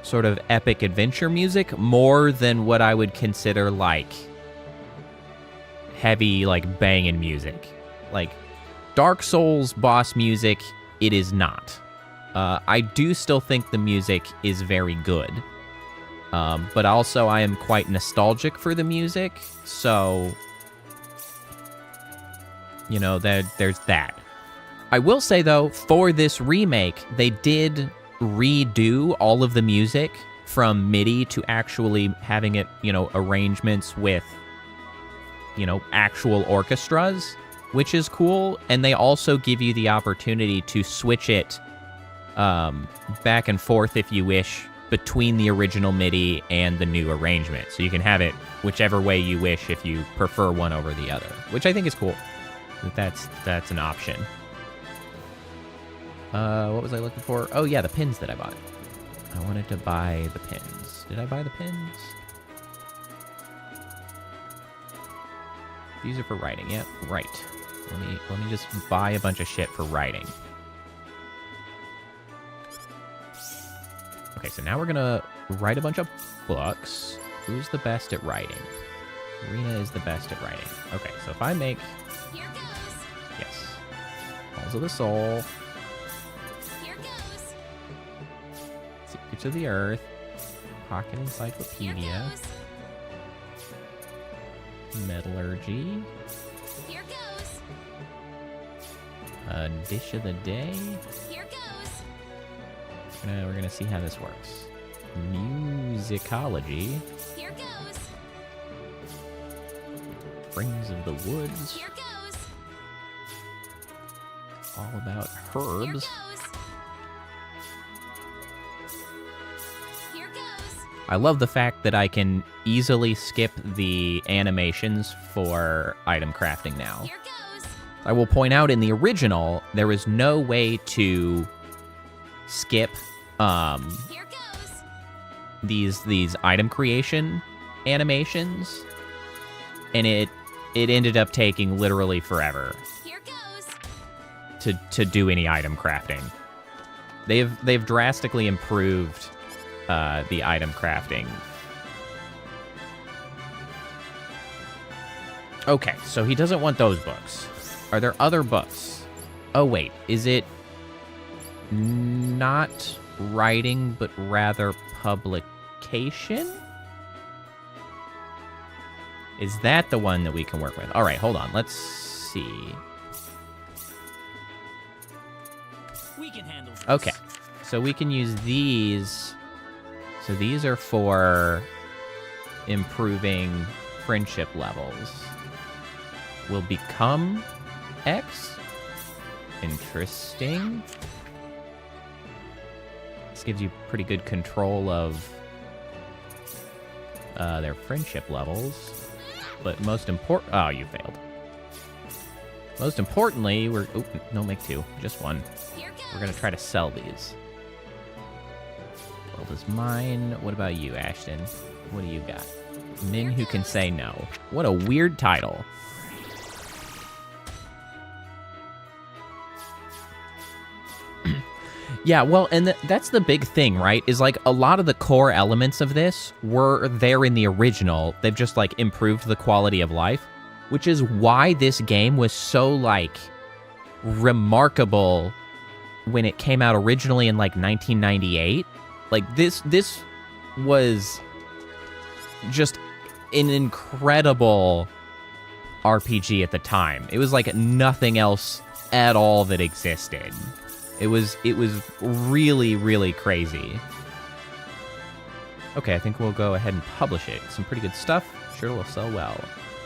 sort of epic adventure music more than what I would consider like heavy like banging music. Like Dark Souls boss music, it is not. I do still think the music is very good. But also I am quite nostalgic for the music, so you know, there's that. I will say though, for this remake, they did redo all of the music from MIDI to actually having it, you know, arrangements with, you know, actual orchestras, which is cool. And they also give you the opportunity to switch it back and forth if you wish between the original MIDI and the new arrangement. So you can have it whichever way you wish if you prefer one over the other, which I think is cool. That's an option. What was I looking for? Oh yeah, the pins that I bought. I wanted to buy the pins. Did I buy the pins? These are for writing. Yeah, right. Let me just buy a bunch of shit for writing. Okay, so now we're gonna write a bunch of books. Who's the best at writing? Rena is the best at writing. Okay, so if I make... Here goes. Yes. Balls of the Soul. Here goes. Secrets of the Earth. Pocket Here Encyclopedia. goes. Metallurgy. Here goes. Dish of the Day. Here goes. We're gonna see how this works. Musicology. Here goes. Springs of the Woods. Here goes. All about Here herbs. goes. Here goes. I love the fact that I can easily skip the animations for item crafting now. Here goes. I will point out in the original, there was no way to skip Here goes. these item creation animations, and it ended up taking literally forever Here goes. to do any item crafting. They've drastically improved the item crafting. Okay, so he doesn't want those books. Are there other books? Oh wait, is it not writing but rather publication? Is that the one that we can work with? All right, hold on. Let's see. We can handle this. Okay, so we can use these. So these are for improving friendship levels. Will become X. Interesting. This gives you pretty good control of their friendship levels. But most important... Oh, you failed. Most importantly, we're... Oh, no, make two. Just one. Here goes. We're going to try to sell these. World is mine. What about you, Ashton? What do you got? Men who can say no. What a weird title. Yeah, well, and that's the big thing, right? Is like a lot of the core elements of this were there in the original. They've just like improved the quality of life, which is why this game was so like remarkable when it came out originally in like 1998. Like this was just an incredible RPG at the time. It was like nothing else at all that existed. It was really, really crazy. Okay, I think we'll go ahead and publish it. Some pretty good stuff. Sure will sell well.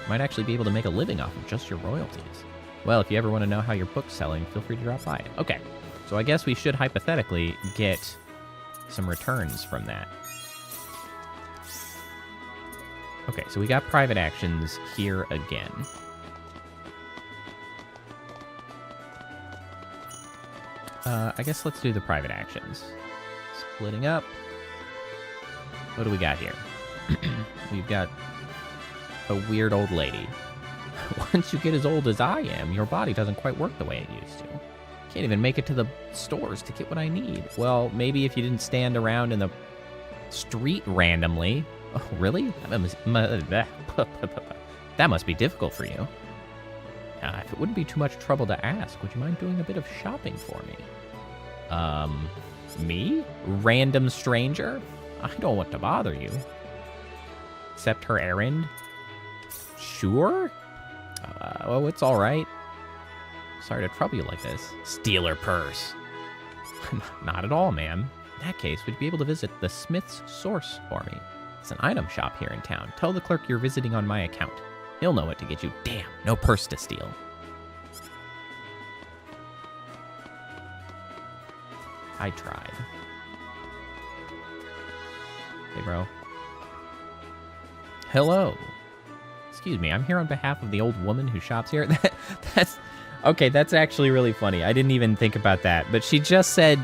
Might actually be able to make a living off of just your royalties. Well, if you ever want to know how your book's selling, feel free to drop by it. Okay, so I guess we should hypothetically get some returns from that. Okay, so we got private actions here again. I guess let's do the private actions. Splitting up. What do we got here? We've got a weird old lady. Once you get as old as I am, your body doesn't quite work the way it used to. Can't even make it to the stores to get what I need. Well, maybe if you didn't stand around in the street randomly. Oh, really? That must be difficult for you. If it wouldn't be too much trouble to ask, would you mind doing a bit of shopping for me? Me? Random stranger? I don't want to bother you. Accept her errand? Sure? Well, it's alright. Sorry to trouble you like this. Steal her purse. Not at all, ma'am. In that case, would you be able to visit the Smith's Source for me? It's an item shop here in town. Tell the clerk you're visiting on my account. He'll know what to get you. Damn, no purse to steal. I tried. Hey, bro. Hello. Excuse me, I'm here on behalf of the old woman who shops here. That's actually really funny. I didn't even think about that. But she just said,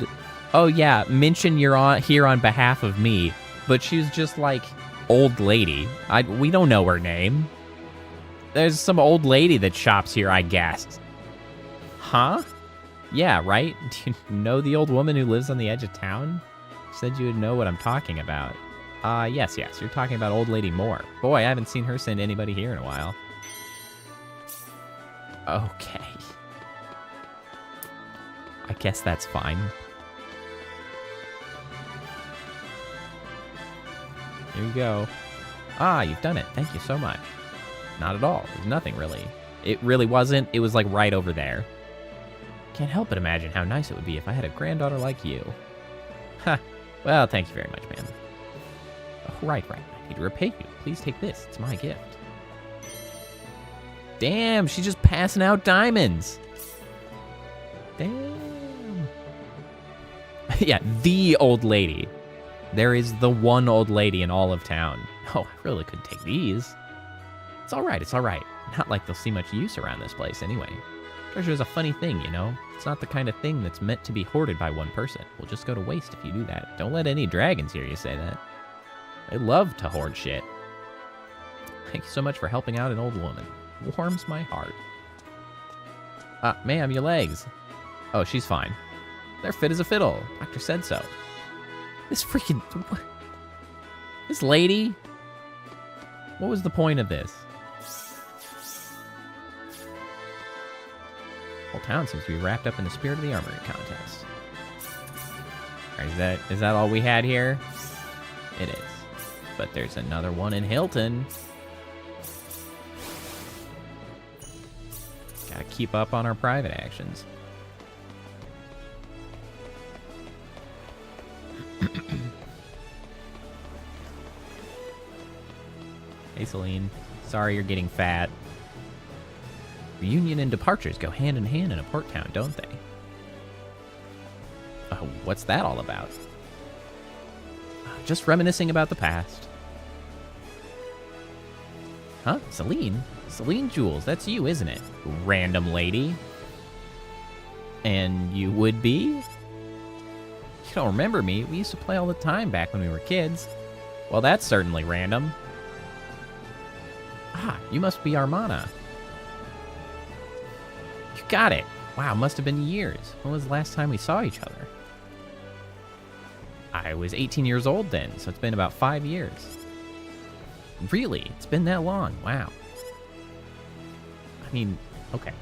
oh yeah, mention you're here on behalf of me. But she was just like, old lady. We don't know her name. There's some old lady that shops here, I guess. Huh? Yeah, right? Do you know the old woman who lives on the edge of town? Said you would know what I'm talking about. Yes, you're talking about old lady Moore. Boy, I haven't seen her send anybody here in a while. Okay. I guess that's fine. Here you go. Ah, you've done it. Thank you so much. Not at all. There's nothing, really. It really wasn't. It was, like, right over there. Can't help but imagine how nice it would be if I had a granddaughter like you. Ha. Well, thank you very much, ma'am. Oh, right. I need to repay you. Please take this. It's my gift. Damn, she's just passing out diamonds. Damn. Yeah, the old lady. There is the one old lady in all of town. Oh, I really couldn't take these. It's all right. Not like they'll see much use around this place anyway. Treasure is a funny thing, you know? It's not the kind of thing that's meant to be hoarded by one person. We'll just go to waste if you do that. Don't let any dragons hear you say that. They love to hoard shit. Thank you so much for helping out an old woman. Warms my heart. Ma'am, your legs. Oh, she's fine. They're fit as a fiddle. Doctor said so. This freaking... This lady? What was the point of this? Whole town seems to be wrapped up in the spirit of the armory contest. Right, is that all we had here? It is. But there's another one in Hilton. Gotta keep up on our private actions. Hey, Celine. Sorry you're getting fat. Reunion and departures go hand in hand in a port town, don't they? Oh, what's that all about? Just reminiscing about the past. Huh? Celine? Celine Jules, that's you, isn't it? Random lady. And you would be? You don't remember me. We used to play all the time back when we were kids. Well, that's certainly random. Ah, you must be Armana. You got it. Wow, must have been years. When was the last time we saw each other? I was 18 years old then, so it's been about 5 years. Really? It's been that long? Wow. I mean, okay.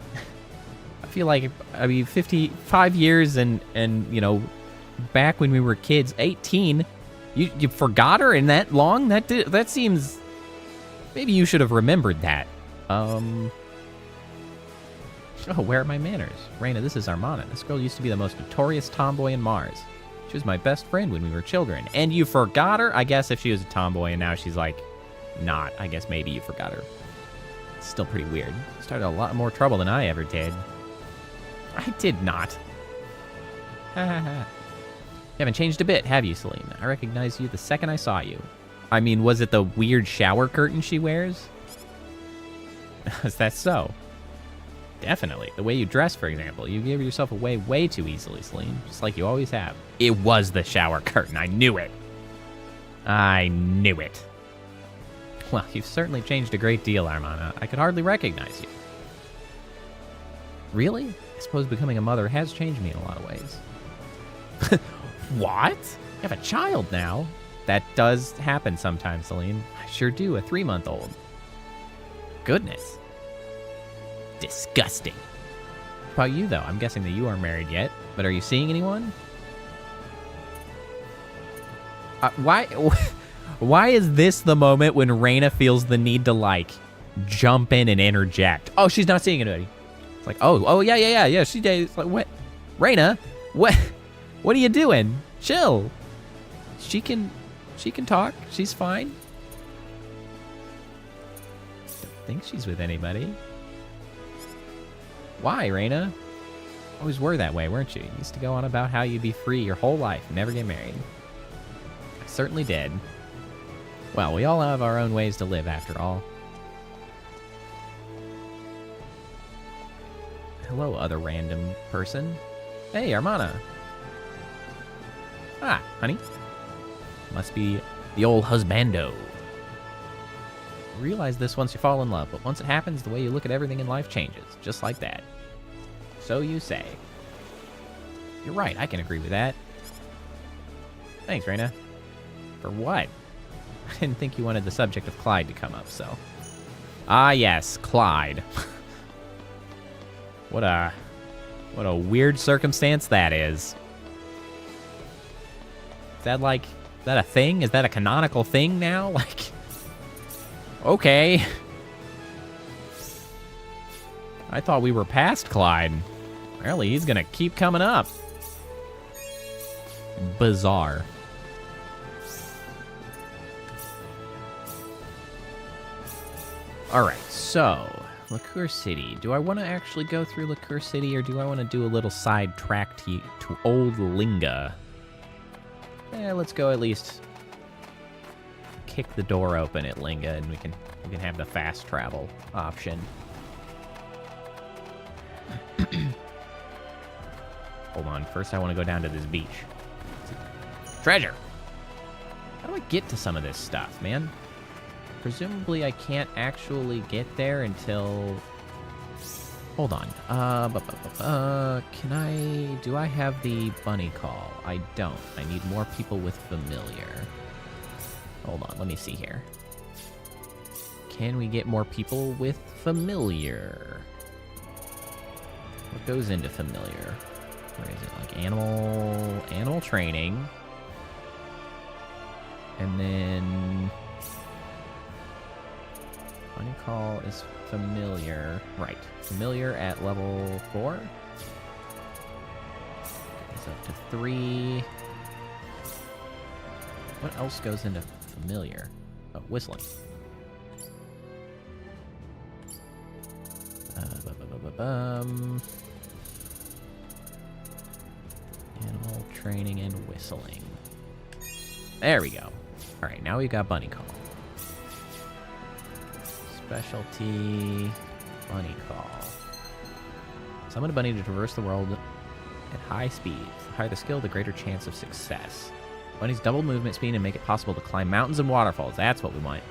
I feel like, 55 years and you know, back when we were kids, 18, you forgot her in that long? That seems... Maybe you should have remembered that. Oh, where are my manners? Raina, this is Armana. This girl used to be the most notorious tomboy in Mars. She was my best friend when we were children. And you forgot her? I guess if she was a tomboy and now she's like, not. I guess maybe you forgot her. It's still pretty weird. Started a lot more trouble than I ever did. I did not. Ha ha ha. You haven't changed a bit, have you, Celine? I recognized you the second I saw you. I mean, was it the weird shower curtain she wears? Is that so? Definitely. The way you dress, for example. You give yourself away way too easily, Celine. Just like you always have. It was the shower curtain. I knew it. I knew it. Well, you've certainly changed a great deal, Armana. I could hardly recognize you. Really? I suppose becoming a mother has changed me in a lot of ways. What? You have a child now? That does happen sometimes, Celine. I sure do, a 3-month-old. Goodness. Disgusting. How about you, though? I'm guessing that you aren't married yet, but are you seeing anyone? Why is this the moment when Raina feels the need to, like, jump in and interject? Oh, she's not seeing anybody. It's like, oh, yeah, she did. It's like, what? Raina, what are you doing? Chill. She can talk. She's fine. Don't think she's with anybody. Why, Raina? Always were that way, weren't you? You used to go on about how you'd be free your whole life and never get married. I certainly did. Well, we all have our own ways to live, after all. Hello, other random person. Hey, Armana. Ah, honey. Must be the old husbando. Realize this once you fall in love, but once it happens, the way you look at everything in life changes. Just like that. So you say. You're right, I can agree with that. Thanks, Raina. For what? I didn't think you wanted the subject of Clyde to come up, so... Ah, yes, Clyde. What a weird circumstance that is. Is that a thing? Is that a canonical thing now? Like... Okay. I thought we were past Clyde. Apparently he's gonna keep coming up. Bizarre. Alright, so... Lacour City. Do I want to actually go through Lacour City, or do I want to do a little side track to Old Linga? Let's go at least... kick the door open at Linga, and we can have the fast travel option. Hold on, first I want to go down to this beach. Treasure! How do I get to some of this stuff, man? Presumably I can't actually get there until... Hold on. Do I have the bunny call? I don't. I need more people with familiar. Hold on, let me see here. Can we get more people with familiar? What goes into familiar? Where is it? Like animal training. And then bunny call is familiar. Right. Familiar at level 4. It's up to 3. What else goes into familiar? Oh, whistling. Animal training and whistling. There we go. Alright, now we've got bunny call. Specialty bunny call. Summon a bunny to traverse the world at high speeds. The higher the skill, the greater chance of success. Bunnies double movement speed and make it possible to climb mountains and waterfalls. That's what we want.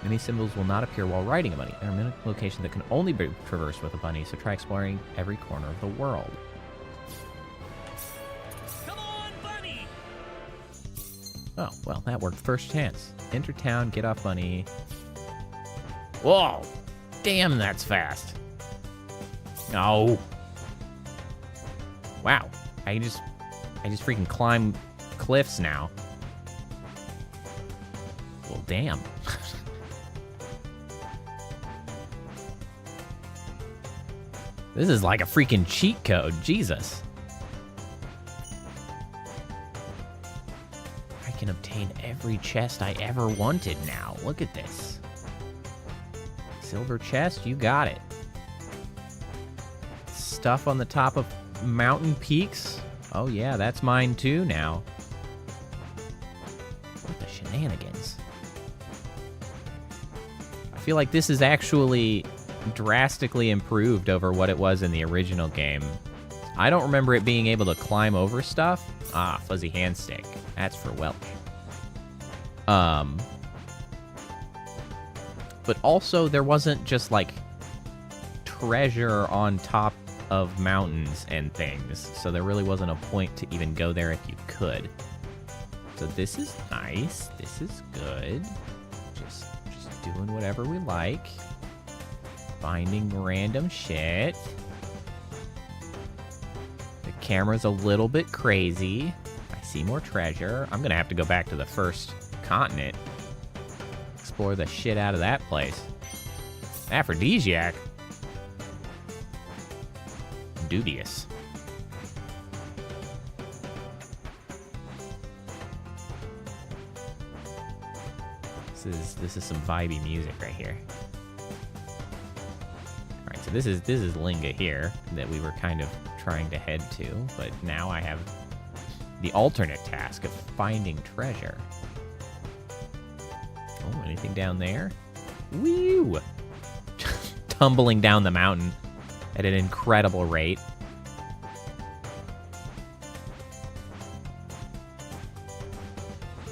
Many symbols will not appear while riding a bunny. There are many locations that can only be traversed with a bunny, so try exploring every corner of the world. Come on, bunny! Oh, well, that worked first chance. Enter town, get off bunny. Whoa! Damn, that's fast. No. Wow. I just freaking climb cliffs now. Well, damn. This is like a freaking cheat code. Jesus. I can obtain every chest I ever wanted now. Look at this. Silver chest, you got it. Stuff on the top of mountain peaks. Oh yeah, that's mine too now. What the shenanigans? I feel like this is actually drastically improved over what it was in the original game. I don't remember it being able to climb over stuff. Ah, fuzzy hand stick. That's for Welch. But also there wasn't just like treasure on top of mountains and things, so there really wasn't a point to even go there if you could. So this is nice. This is good. Just doing whatever we like. Finding random shit. The camera's a little bit crazy. I see more treasure. I'm gonna have to go back to the first continent. Explore the shit out of that place. Aphrodisiac? Dubious. This is some vibey music right here. Alright, so this is Linga here that we were kind of trying to head to, but now I have the alternate task of finding treasure. Oh, anything down there? Woo! Tumbling down the mountain at an incredible rate.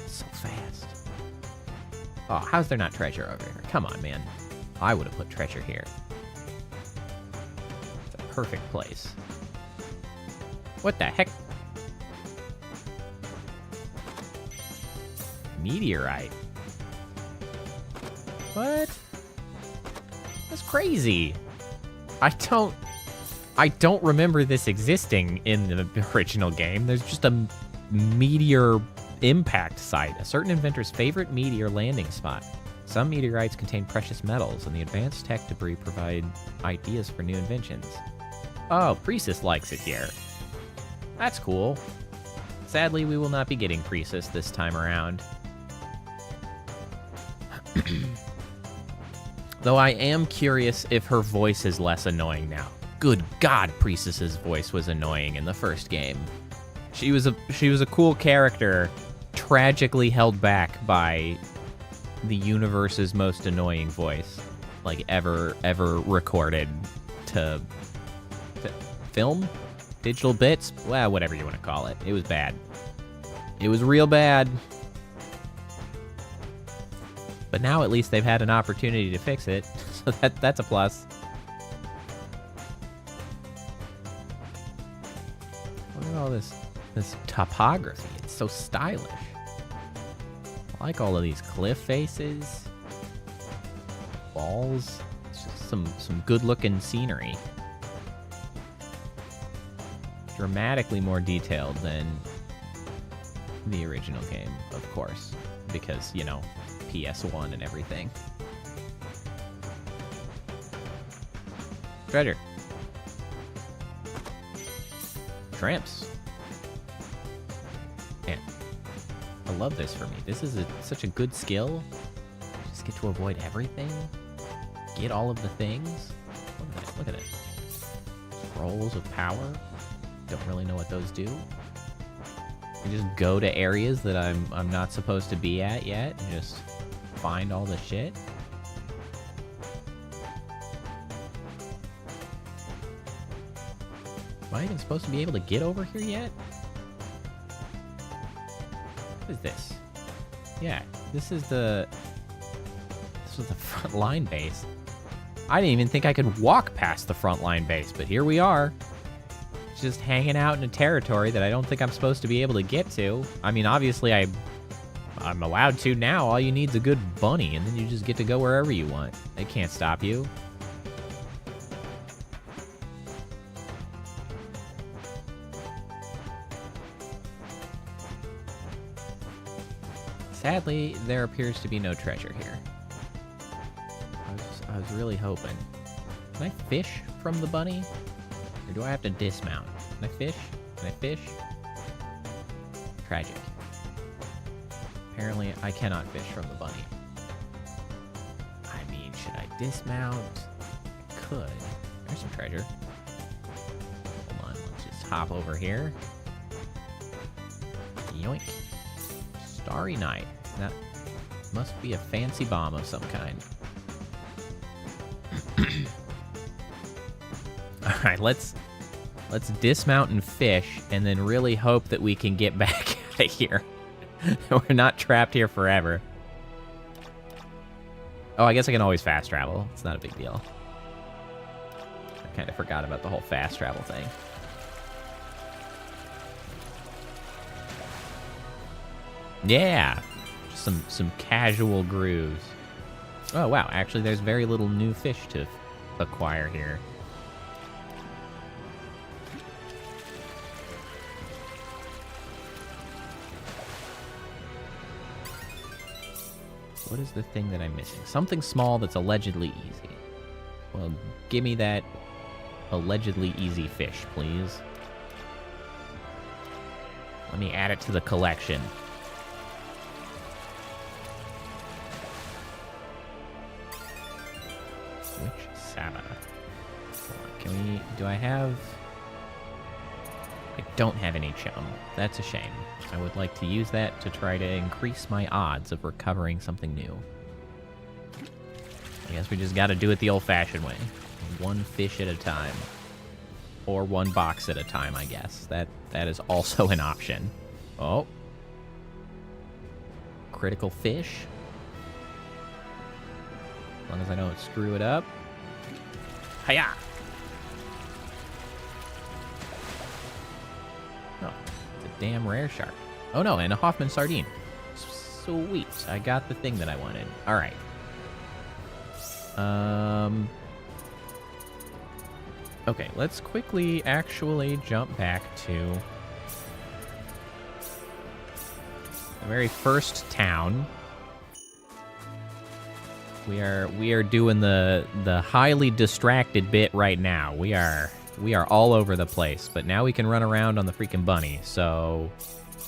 So fast. Oh, how's there not treasure over here? Come on, man. I would have put treasure here. It's a perfect place. What the heck? Meteorite. What? That's crazy. I don't remember this existing in the original game. There's just a meteor impact site, a certain inventor's favorite meteor landing spot. Some meteorites contain precious metals, and the advanced tech debris provide ideas for new inventions. Oh, Priestess likes it here. That's cool. Sadly, we will not be getting Priestess this time around. Though I am curious if her voice is less annoying now. Good God, Priestess's voice was annoying in the first game. She was a cool character, tragically held back by the universe's most annoying voice, like ever recorded to film, digital bits, well, whatever you want to call it. It was bad. It was real bad. But now at least they've had an opportunity to fix it, so that's a plus. Look at all this topography. It's so stylish. I like all of these cliff faces, walls. It's just some good-looking scenery. Dramatically more detailed than the original game, of course, because, you know, PS1 and everything. Treasure. Tramps. Man, I love this for me. This is such a good skill. Just get to avoid everything. Get all of the things. Look at it. Look at it. Scrolls of power. Don't really know what those do. You just go to areas that I'm not supposed to be at yet and just find all the shit. Am I even supposed to be able to get over here yet? What is this? Yeah, this is the front line base. I didn't even think I could walk past the front line base, but here we are. Just hanging out in a territory that I don't think I'm supposed to be able to get to. I mean, obviously I'm allowed to now. All you need is a good bunny, and then you just get to go wherever you want. They can't stop you. Sadly, there appears to be no treasure here. I was really hoping. Can I fish from the bunny? Or do I have to dismount? Can I fish? Can I fish? Tragic. Apparently, I cannot fish from the bunny. I mean, should I dismount? I could. There's some treasure. Hold on, let's just hop over here. Yoink. Starry Night. That must be a fancy bomb of some kind. Alright, let's dismount and fish, and then really hope that we can get back out of here. We're not trapped here forever. Oh, I guess I can always fast travel. It's not a big deal. I kind of forgot about the whole fast travel thing. Yeah, some casual grooves. Oh wow, actually there's very little new fish to acquire here. What is the thing that I'm missing? Something small that's allegedly easy. Well, give me that allegedly easy fish, please. Let me add it to the collection. Which Saba? Can we... Do I have... I don't have any chum. That's a shame. I would like to use that to try to increase my odds of recovering something new. I guess we just gotta do it the old-fashioned way. One fish at a time. Or one box at a time, I guess. That is also an option. Oh. Critical fish. As long as I don't screw it up. Hiya! Oh, it's a damn rare shark. Oh no, and a Hoffman sardine. Sweet. I got the thing that I wanted. Alright. Okay, let's quickly actually jump back to the very first town. We are doing the highly distracted bit right now. We are all over the place, but now we can run around on the freaking bunny. So,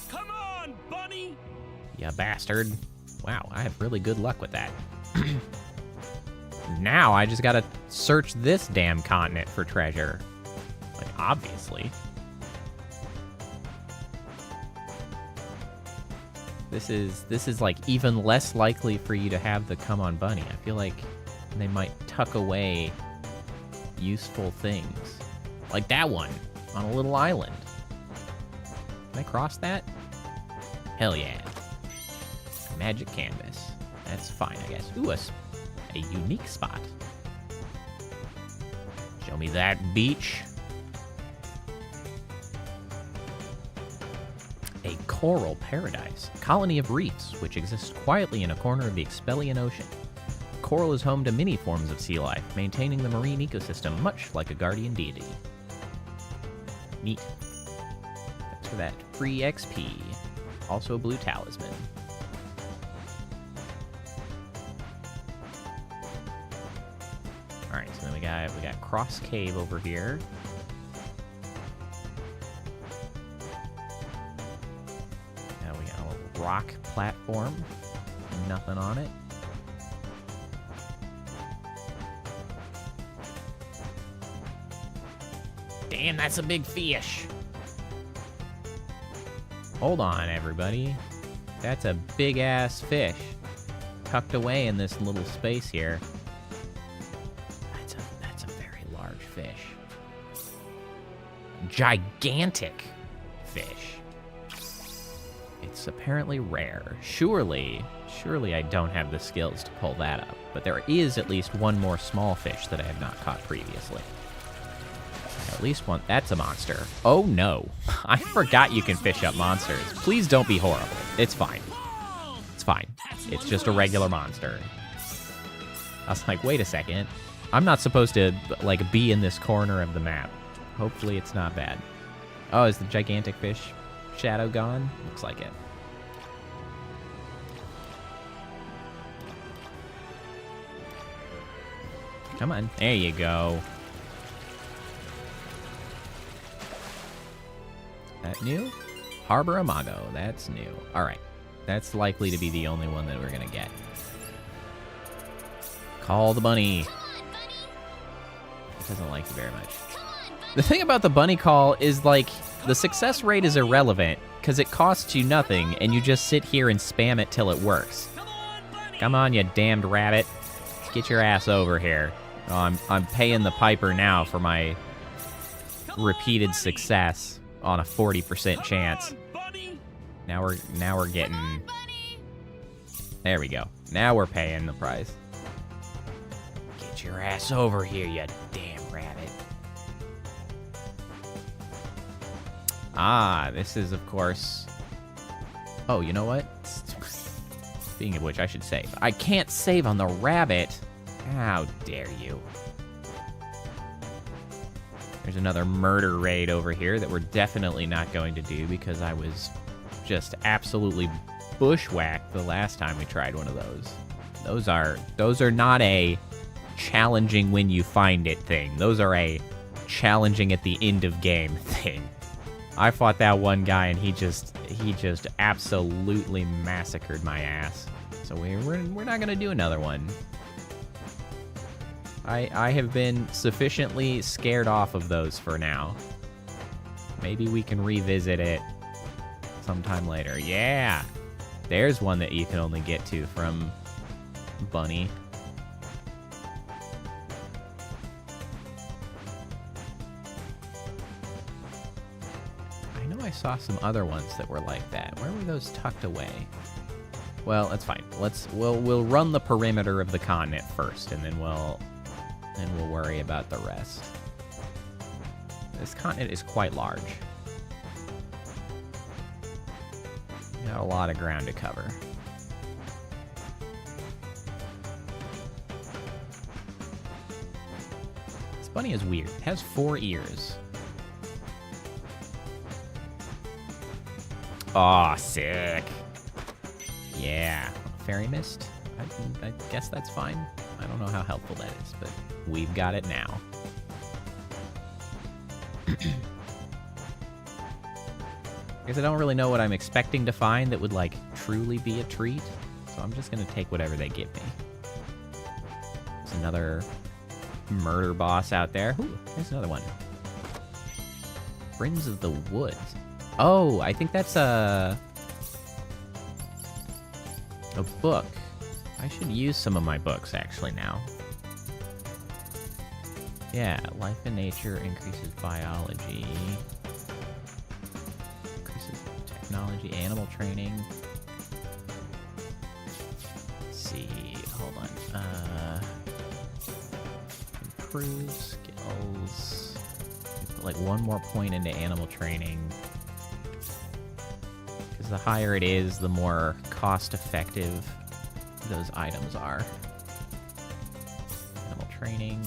Come on, bunny! ya bastard! Wow, I have really good luck with that. Now I just gotta search this damn continent for treasure. Like, obviously. This is like even less likely for you to have the come on bunny. I feel like they might tuck away useful things. Like that one on a little island. Can I cross that? Hell yeah. Magic canvas. That's fine, I guess. Ooh, a unique spot. Show me that beach. A coral paradise, a colony of reefs which exists quietly in a corner of the Expellian Ocean. Coral is home to many forms of sea life, maintaining the marine ecosystem much like a guardian deity. Neat. Thanks for that free XP. Also a blue talisman. Alright, so then we got Cross Cave over here. Now we got a little rock platform. Nothing on it. Damn, that's a big fish. Hold on, everybody. That's a big-ass fish. Tucked away in this little space here. That's a very large fish. Gigantic fish. It's apparently rare. Surely I don't have the skills to pull that up. But there is at least one more small fish that I have not caught previously. At least one. That's a monster. Oh no. I forgot you can fish up monsters. Please don't be horrible. It's fine. It's fine. It's just a regular monster. I was like, wait a second. I'm not supposed to, like, be in this corner of the map. Hopefully it's not bad. Oh, is the gigantic fish shadow gone? Looks like it. Come on. There you go. That new? Harbor Imago. That's new. Alright. That's likely to be the only one that we're gonna get. Call the bunny. Come on, bunny. It doesn't like you very much. The thing about the bunny call is, like, the success rate is irrelevant because it costs you nothing and you just sit here and spam it till it works. Come on, you damned rabbit. Get your ass over here. Oh, I'm paying the piper now for my repeated success on a 40% chance. Now we're getting... There we go. Now we're paying the price. Get your ass over here, you damn rabbit. Ah, this is, of course, Oh, you know what? Speaking of which, I should save. I can't save on the rabbit. How dare you. There's another murder raid over here that we're definitely not going to do because I was just absolutely bushwhacked the last time we tried one of those. Those are not a challenging when you find it thing. Those are a challenging at the end of game thing. I fought that one guy and he just absolutely massacred my ass. So we're not gonna do another one. I have been sufficiently scared off of those for now. Maybe we can revisit it sometime later. Yeah! There's one that you can only get to from Bunny. I know I saw some other ones that were like that. Where were those tucked away? Well, that's fine. We'll run the perimeter of the continent first, and then we'll worry about the rest. This continent is quite large. Got a lot of ground to cover. This bunny is weird. It has 4 ears. Aw, sick. Yeah. Fairy mist? I guess that's fine. I don't know how helpful that is, but we've got it now. I guess I don't really know what I'm expecting to find that would, like, truly be a treat, so I'm just gonna take whatever they give me. There's another murder boss out there. Ooh, there's another one. Friends of the Woods. Oh, I think that's a book. I should use some of my books, actually, now. Yeah, life in nature increases biology. Increases technology, animal training. Let's see, hold on. Improve skills. Put like 1 more point into animal training. Because the higher it is, the more cost-effective those items are. Animal training.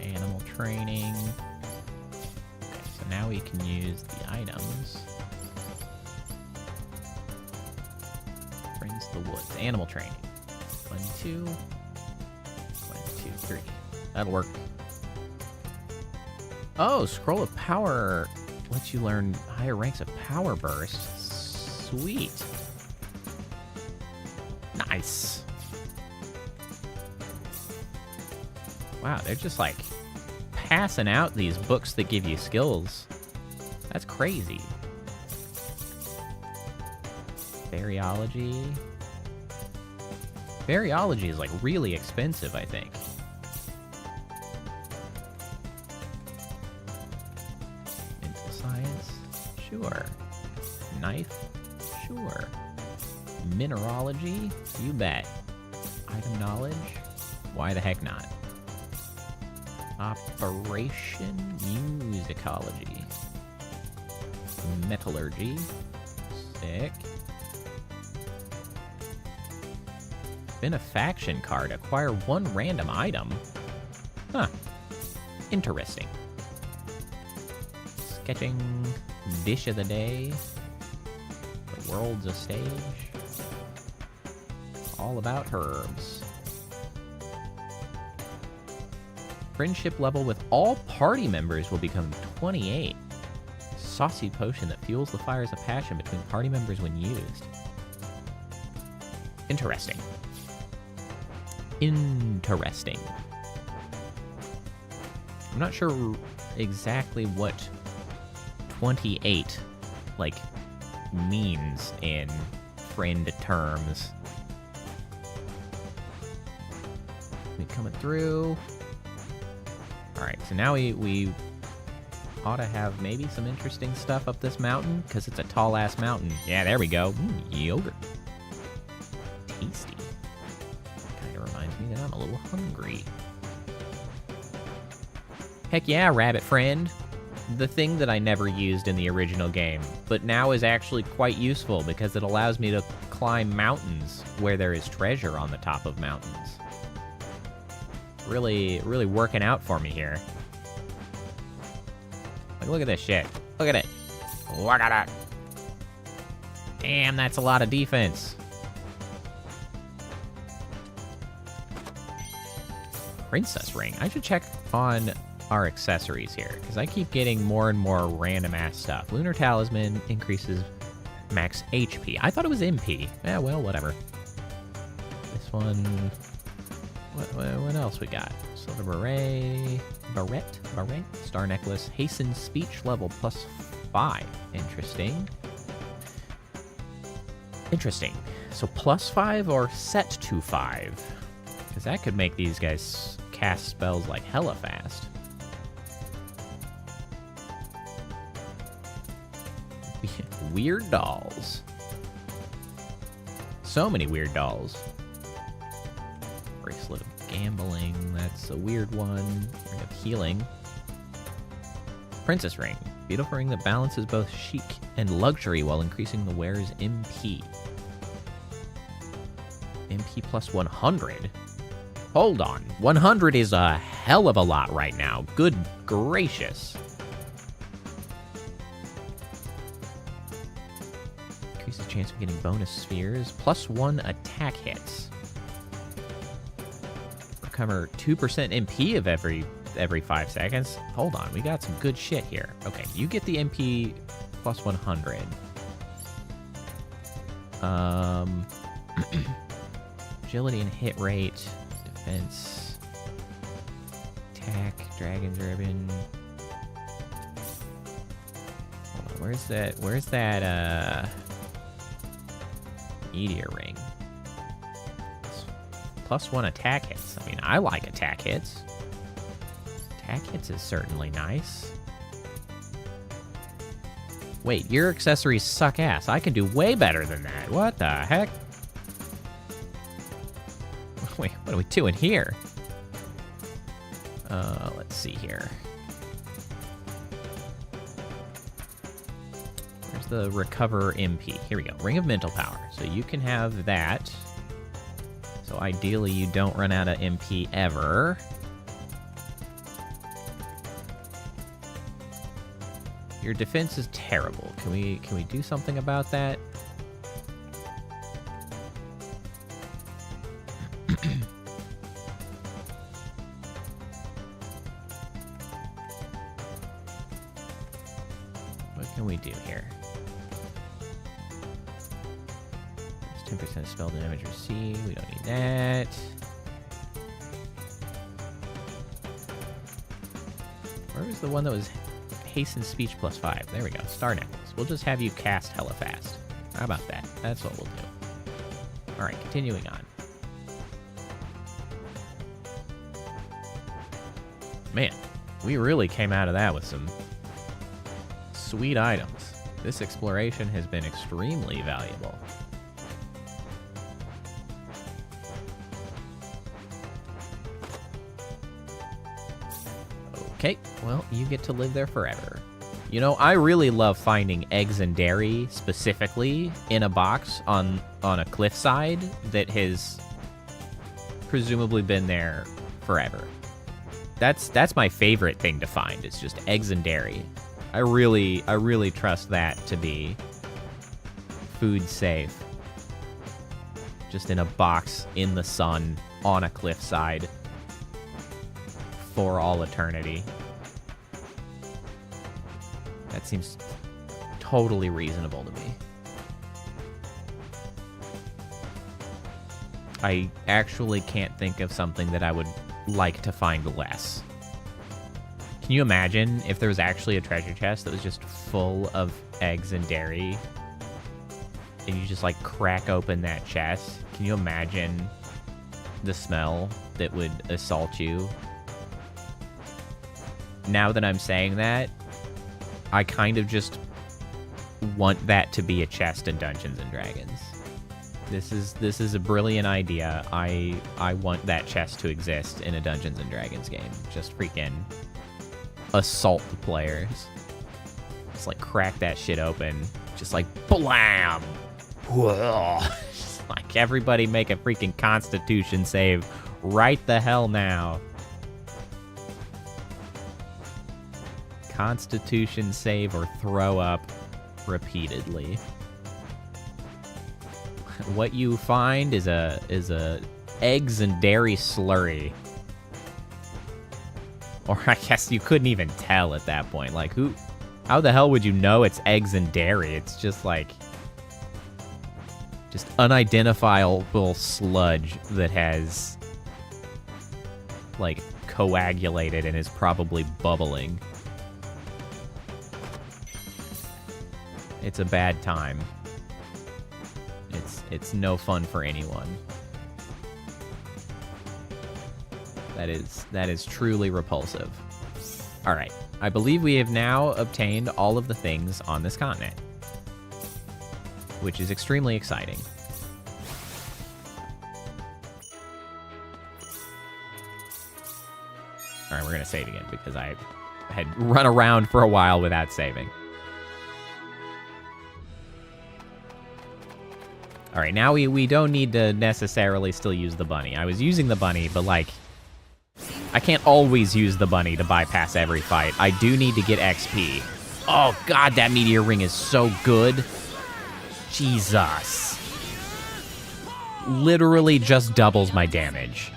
Animal training. Okay, so now we can use the items. Friends of the Woods. Animal training. 1, 2. 1, 2, 3. That'll work. Oh, Scroll of Power lets you learn higher ranks of Power Burst. Sweet. Nice. Wow, they're just like passing out these books that give you skills. That's crazy. Bariology. Bariology is like really expensive, I think. Mental science? Sure. Knife? Sure. Mineralogy? You bet. Item knowledge? Why the heck not? Operation musicology. Metallurgy. Sick. Benefaction card. Acquire 1 random item. Huh. Interesting. Sketching. Dish of the day. The world's a stage. All about herbs. Friendship level with all party members will become 28. Saucy potion that fuels the fires of passion between party members when used. Interesting. Interesting. I'm not sure exactly what 28, like, means in friend terms. We coming through. Alright, so now we ought to have maybe some interesting stuff up this mountain, because it's a tall-ass mountain. Yeah, there we go. Yogurt. Tasty. Kind of reminds me that I'm a little hungry. Heck yeah, rabbit friend. the thing that I never used in the original game, but now is actually quite useful because it allows me to climb mountains where there is treasure on the top of mountains. Really, really working out for me here. Like, look at this shit. Look at it. Look at it. Damn, that's a lot of defense. Princess ring. I should check on our accessories here, because I keep getting more and more random-ass stuff. Lunar Talisman increases max HP. I thought it was MP. Yeah, well, whatever. This one... What else we got? Silver Beret... Barret? Star Necklace. Hasten Speech level plus 5. Interesting. Interesting. So plus 5 or set to 5? Because that could make these guys cast spells like hella fast. Weird dolls. So many weird dolls. Bracelet of Gambling. That's a weird one. Ring of Healing. Princess Ring. Beautiful ring that balances both chic and luxury while increasing the wearer's MP. MP plus 100? Hold on. 100 is a hell of a lot right now. Good gracious. Increases chance of getting bonus spheres. Plus 1 attack hits. Recover 2% MP of every 5 seconds. Hold on. We got some good shit here. Okay, you get the MP plus 100. Agility and hit rate. Defense, attack, Dragon's Ribbon. Hold on, where's that, Meteor Ring? Plus 1 attack hits. I mean, I like attack hits. Attack hits is certainly nice. Wait, your accessories suck ass. I can do way better than that. What the heck? Wait, what are we doing here? Let's see here. Where's the recover MP? Here we go. Ring of Mental Power. So you can have that. So ideally you don't run out of MP ever. Your defense is terrible. Can we do something about that? What can we do here? There's 10% spell damage received. We don't need that. Where was the one that was hasten speech plus 5? There we go. Star Necklace. We'll just have you cast hella fast. How about that? That's what we'll do. Alright, continuing on. Man, we really came out of that with some sweet items. This exploration has been extremely valuable. Okay, well, you get to live there forever. You know, I really love finding eggs and dairy, specifically, in a box on a cliffside that has presumably been there forever. That's my favorite thing to find. It's just eggs and dairy. I really trust that to be food safe. Just in a box in the sun on a cliffside for all eternity. That seems totally reasonable to me. I actually can't think of something that I would like to find less. Can you imagine if there was actually a treasure chest that was just full of eggs and dairy, and you just like crack open that chest? Can you imagine the smell that would assault you? Now that I'm saying that, I kind of just want that to be a chest in Dungeons and Dragons. This is a brilliant idea. I want that chest to exist in a Dungeons and Dragons game. Just freaking assault the players. Just like crack that shit open. Just like blam! Whoa. Just like everybody make a freaking Constitution save right the hell now. Constitution save or throw up repeatedly. What you find is a eggs and dairy slurry. Or I guess you couldn't even tell at that point. Like, how the hell would you know it's eggs and dairy? It's just like, just unidentifiable sludge that has, like, coagulated and is probably bubbling. It's a bad time. It's no fun for anyone. That is truly repulsive. All right, I believe we have now obtained all of the things on this continent, which is extremely exciting. All right, we're gonna save again because I had run around for a while without saving. All right, now we don't need to necessarily still use the bunny. I was using the bunny, but like, I can't always use the bunny to bypass every fight. I do need to get XP. Oh god, that meteor ring is so good. Jesus. Literally just doubles my damage.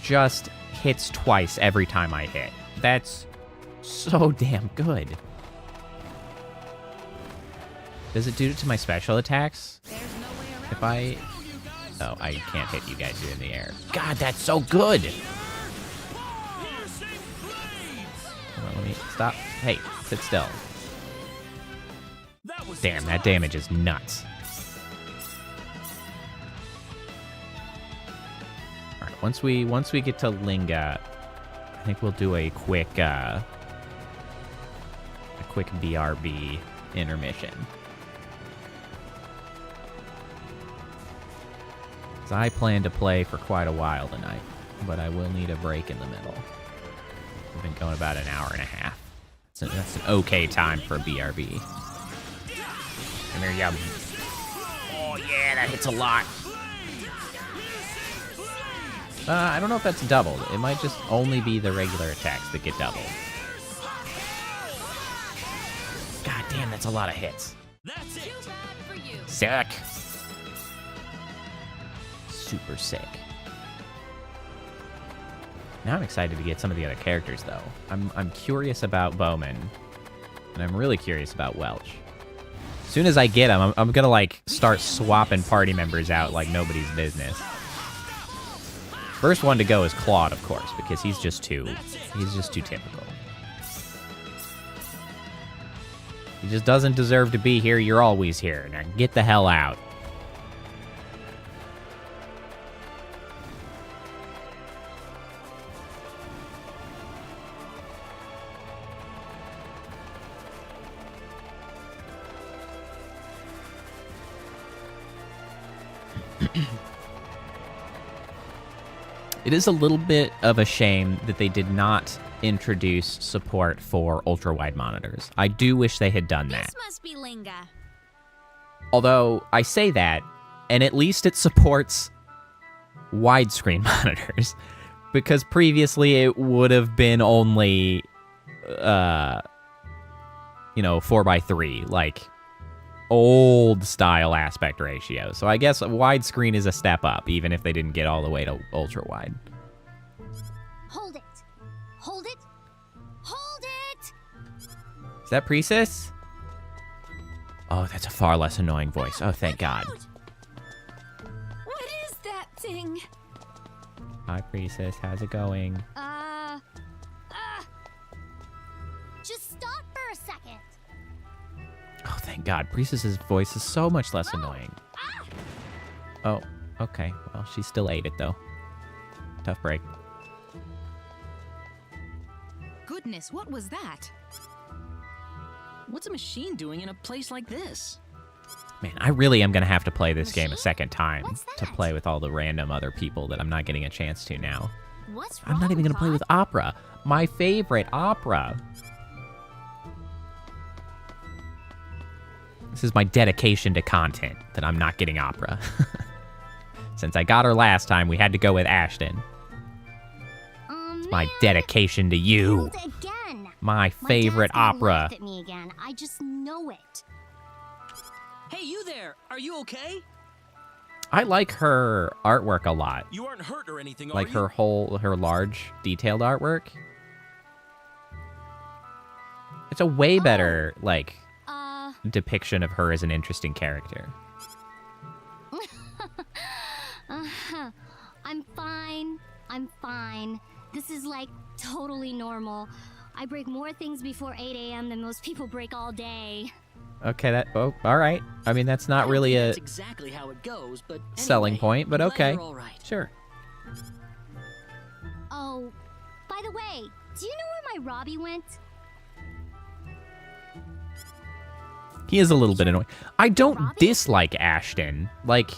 Just hits twice every time I hit. That's so damn good. Does it do it to my special attacks? If I... Oh, I can't hit you guys in the air. God, that's so good! Hold on, let me... Stop. Hey, sit still. Damn, that damage is nuts. Alright, once we get to Linga, I think we'll do a quick BRB intermission. I plan to play for quite a while tonight, but I will need a break in the middle. We've been going about an hour and a half. That's an okay time for a BRB. Come here, yeah. Oh yeah, that hits a lot. I don't know if that's doubled. It might just only be the regular attacks that get doubled. God damn, that's a lot of hits. That's it. Sick. Super sick. Now I'm excited to get some of the other characters, though. I'm curious about Bowman, and I'm really curious about Welch. As soon as I get him, I'm gonna like start swapping party members out like nobody's business. First one to go is Claude, of course, because he's just too typical. He just doesn't deserve to be here. You're always here. Now get the hell out. It is a little bit of a shame that they did not introduce support for ultra-wide monitors. I do wish they had done that. This must be Linga. Although, I say that, and at least it supports widescreen monitors. Because previously it would have been only, 4:3, like, old-style aspect ratio. So I guess widescreen is a step up, even if they didn't get all the way to ultra-wide. Hold it. Hold it. Hold it! Is that Priestess? Oh, that's a far less annoying voice. Oh, thank God. What is that thing? Hi, Priestess. How's it going? Just stop for a second. Oh, thank God. Priestess's voice is so much less annoying. Oh, okay. Well, she still ate it, though. Tough break. Goodness, what was that? What's a machine doing in a place like this? Man, I really am going to have to play this game a second time What's to that? play with all the random other people that I'm not getting a chance to now. What's wrong, I'm not even going to play with Rod? opera. My favorite opera. This is my dedication to content, that I'm not getting opera. Since I got her last time, we had to go with Ashton. It's my dedication to you. Failed again. My favorite Dad's gonna opera. laugh at me again. I just know it. Hey, you there! Are you okay? I like her artwork a lot. You aren't hurt or anything, Like are you? her large, detailed artwork. It's a way better, like, depiction of her as an interesting character. I'm fine. I'm fine. This is like totally normal. I break more things before 8 a.m. than most people break all day. Okay, all right. I mean, that's I not don't really think a that's exactly how it goes, but selling anyway, point, but I'm glad okay. you're all right. Sure. Oh, by the way, do you know where my Robbie went? He is a little bit annoying. I don't Robbie? dislike Ashton. Like,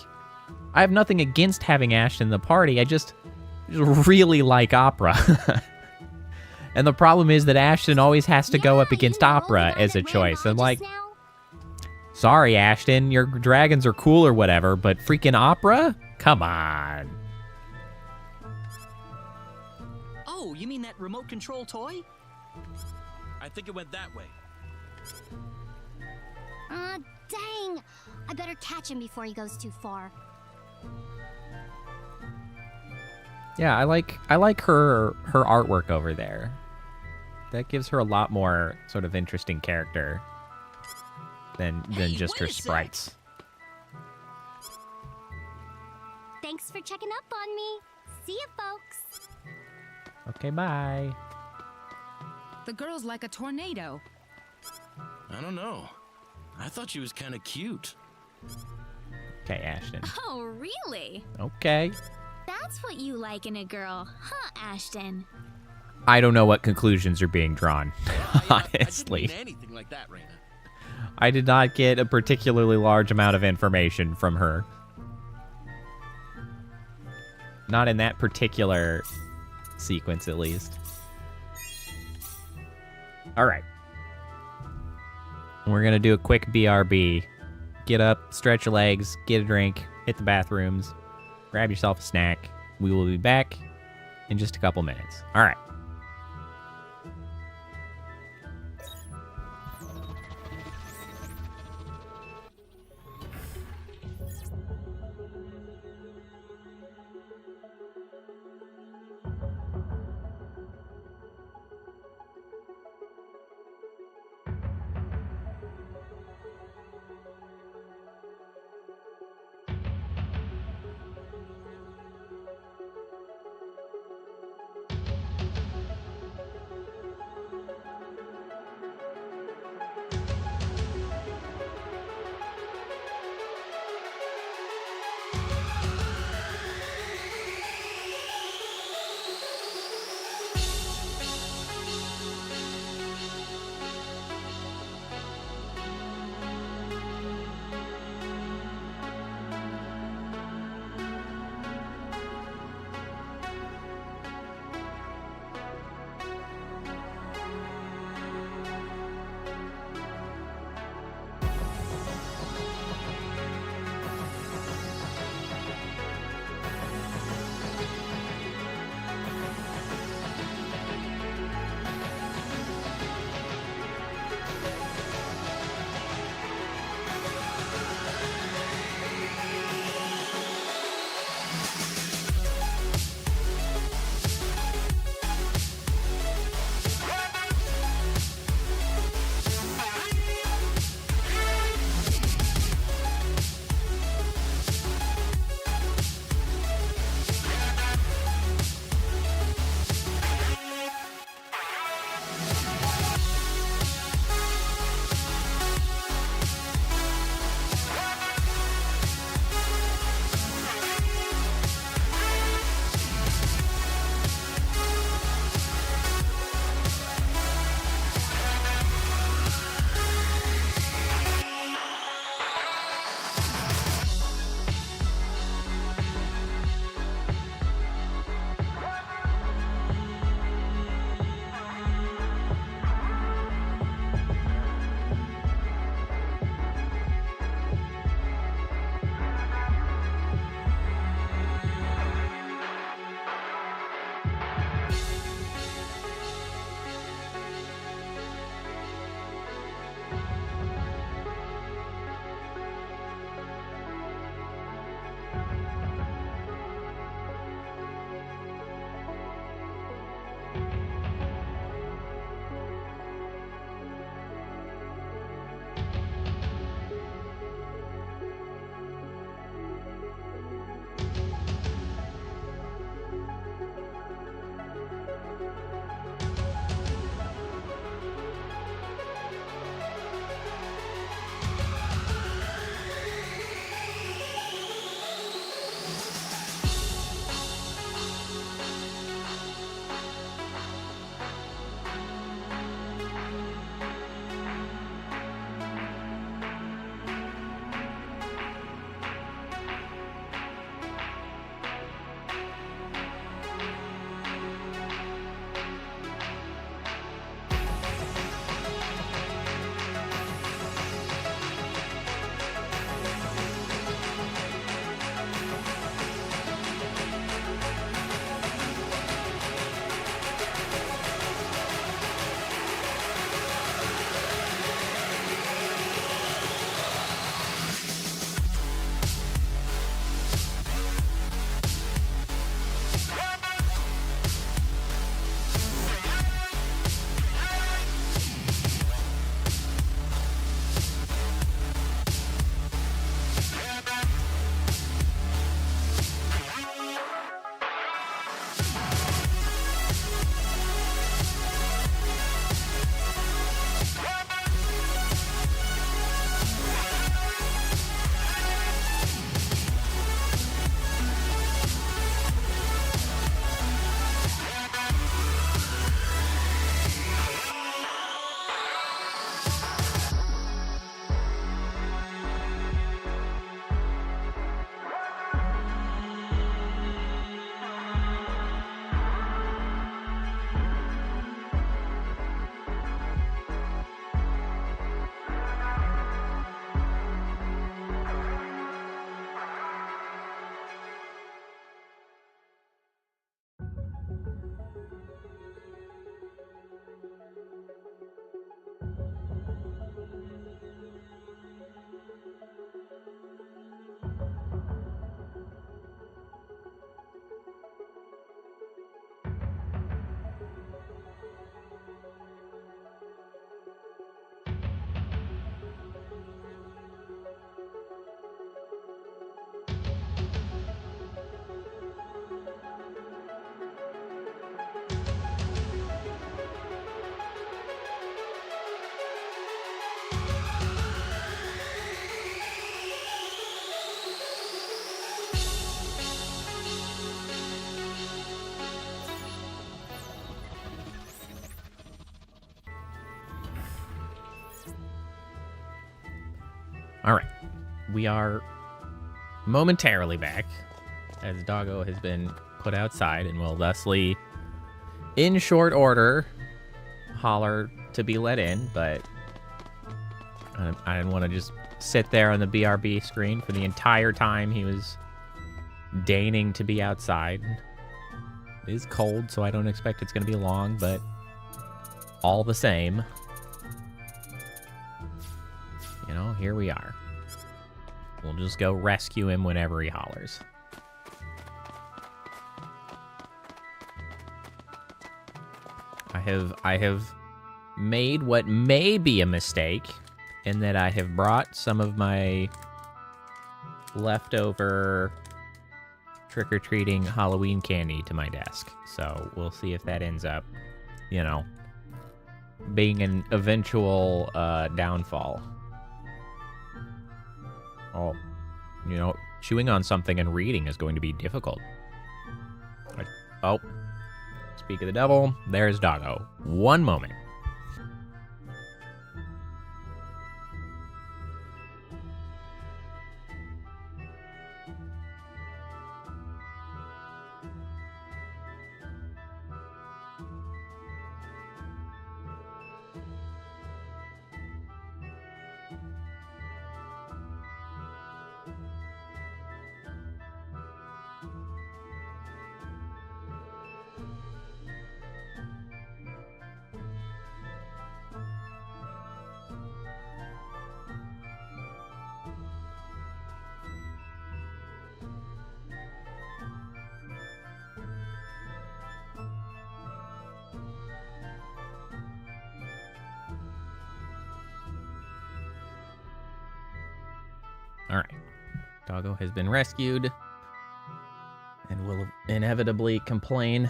I have nothing against having Ashton in the party. I just really like opera. And the problem is that Ashton always has to go up against opera as a choice. I'm like, sorry, Ashton, your dragons are cool or whatever, but freaking opera? Come on. Oh, you mean that remote control toy? I think it went that way. Dang! I better catch him before he goes too far. Yeah, I like her artwork over there. That gives her a lot more sort of interesting character than Hey, just wait her a sec. sprites. Thanks for checking up on me. See ya, folks. Okay, bye. The girl's like a tornado. I don't know. I thought she was kind of cute. Okay, Ashton. Oh, really? Okay. That's what you like in a girl, huh, Ashton? I don't know what conclusions are being drawn, I didn't honestly. mean anything like that, Raina. I did not get a particularly large amount of information from her. Not in that particular sequence, at least. All right. We're going to do a quick BRB. Get up, stretch your legs, get a drink, hit the bathrooms, grab yourself a snack. We will be back in just a couple minutes. All right. we are momentarily back, as Doggo has been put outside and will thusly, in short order, holler to be let in, but I didn't want to just sit there on the BRB screen for the entire time he was deigning to be outside. It is cold, so I don't expect it's going to be long, but all the same, you know, here we are. We'll just go rescue him whenever he hollers. I have made what may be a mistake in that I have brought some of my leftover trick-or-treating Halloween candy to my desk. So we'll see if that ends up, you know, being an eventual downfall. Oh, you know, chewing on something and reading is going to be difficult. Oh, speak of the devil, there's Doggo. One moment. Alright. Doggo has been rescued and will inevitably complain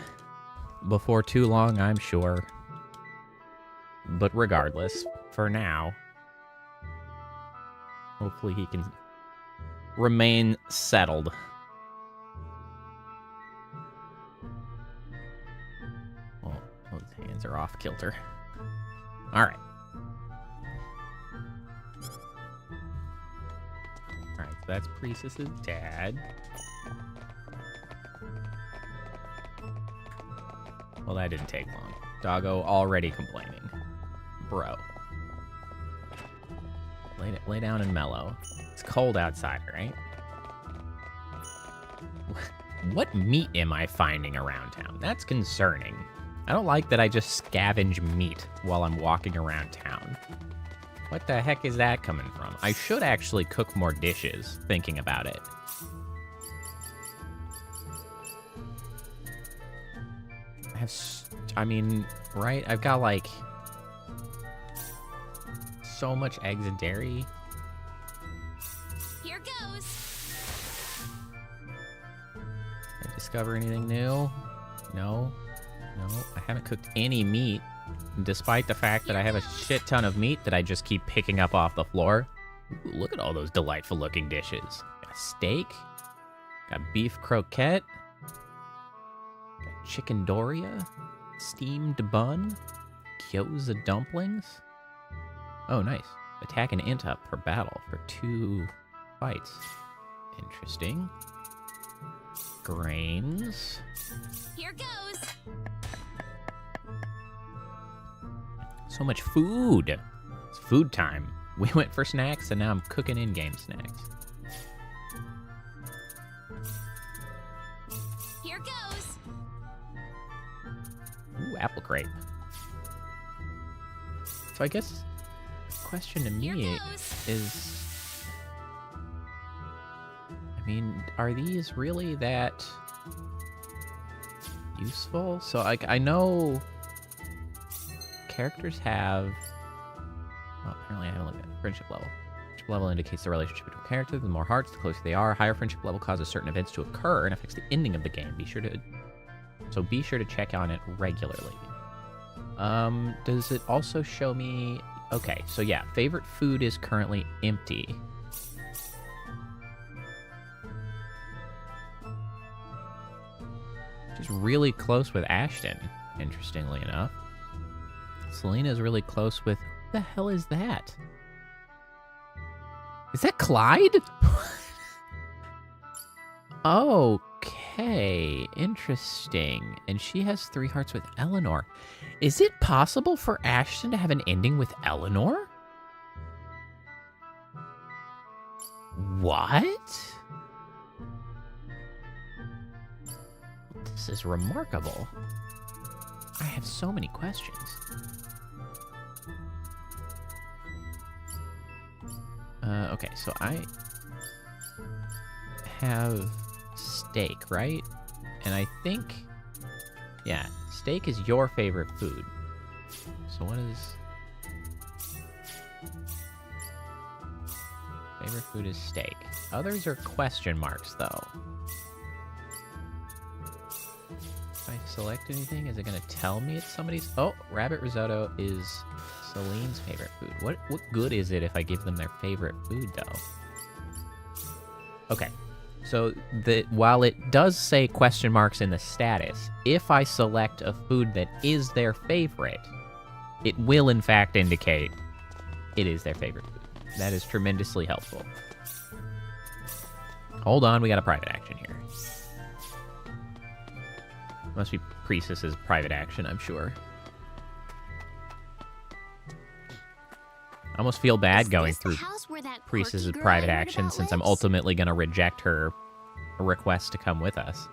before too long, I'm sure. But regardless, for now, hopefully he can remain settled. Oh, his hands are off kilter. Alright. Alright, so that's Priestess's dad. Well, that didn't take long. Doggo already complaining. Bro. Lay down and mellow. It's cold outside, right? What meat am I finding around town? That's concerning. I don't like that I just scavenge meat while I'm walking around town. What the heck is that coming from? I should actually cook more dishes, thinking about it. I mean, right? I've got, like, so much eggs and dairy. Here goes. Did I discover anything new? No. I haven't cooked any meat, despite the fact that I have a shit ton of meat that I just keep picking up off the floor. Ooh, look at all those delightful looking dishes. Got steak. Got beef croquette. Got chicken doria. Steamed bun. Gyoza dumplings. Oh, nice. Attack an int up per battle for 2 fights. Interesting. Grains. Here goes. So much food. It's food time. We went for snacks, and now I'm cooking in-game snacks. Here goes. Ooh, apple crepe. So I guess the question to me is, I mean, are these really that useful? So, like, I know characters have, well, apparently I haven't looked at friendship level. Friendship level indicates the relationship between characters. The more hearts, the closer they are. Higher friendship level causes certain events to occur and affects the ending of the game. Be sure to check on it regularly. Does it also show me? Okay, so yeah, favorite food is currently empty. She's really close with Ashton, interestingly enough. Selena's really close with... What the hell is that? Is that Clyde? Okay, interesting. And she has 3 hearts with Eleanor. Is it possible for Ashton to have an ending with Eleanor? What? This is remarkable. I have so many questions. Okay, so I have steak, right? And I think, yeah, steak is your favorite food. So what is... Favorite food is steak. Others are question marks, though. If I select anything, is it going to tell me it's somebody's... Oh, rabbit risotto is Celine's favorite food. What good is it if I give them their favorite food, though? Okay. So while it does say question marks in the status, if I select a food that is their favorite, it will in fact indicate it is their favorite food. That is tremendously helpful. Hold on, we got a private action here. Must be Priestess's private action, I'm sure. I almost feel bad going through Priestess's private action since I'm ultimately going to reject her request to come with us.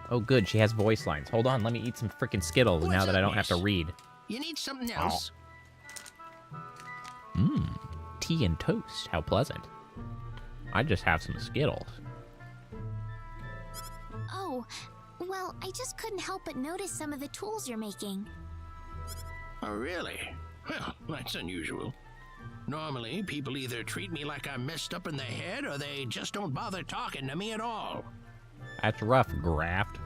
Oh, good, she has voice lines. Hold on, let me eat some freaking Skittles now that I don't have to read. You need something else? Mmm, tea and toast. How pleasant. I'd just have some Skittles. Oh, well, I just couldn't help but notice some of the tools you're making. Oh, really? Well, that's unusual. Normally, people either treat me like I'm messed up in the head, or they just don't bother talking to me at all. That's rough, Graft.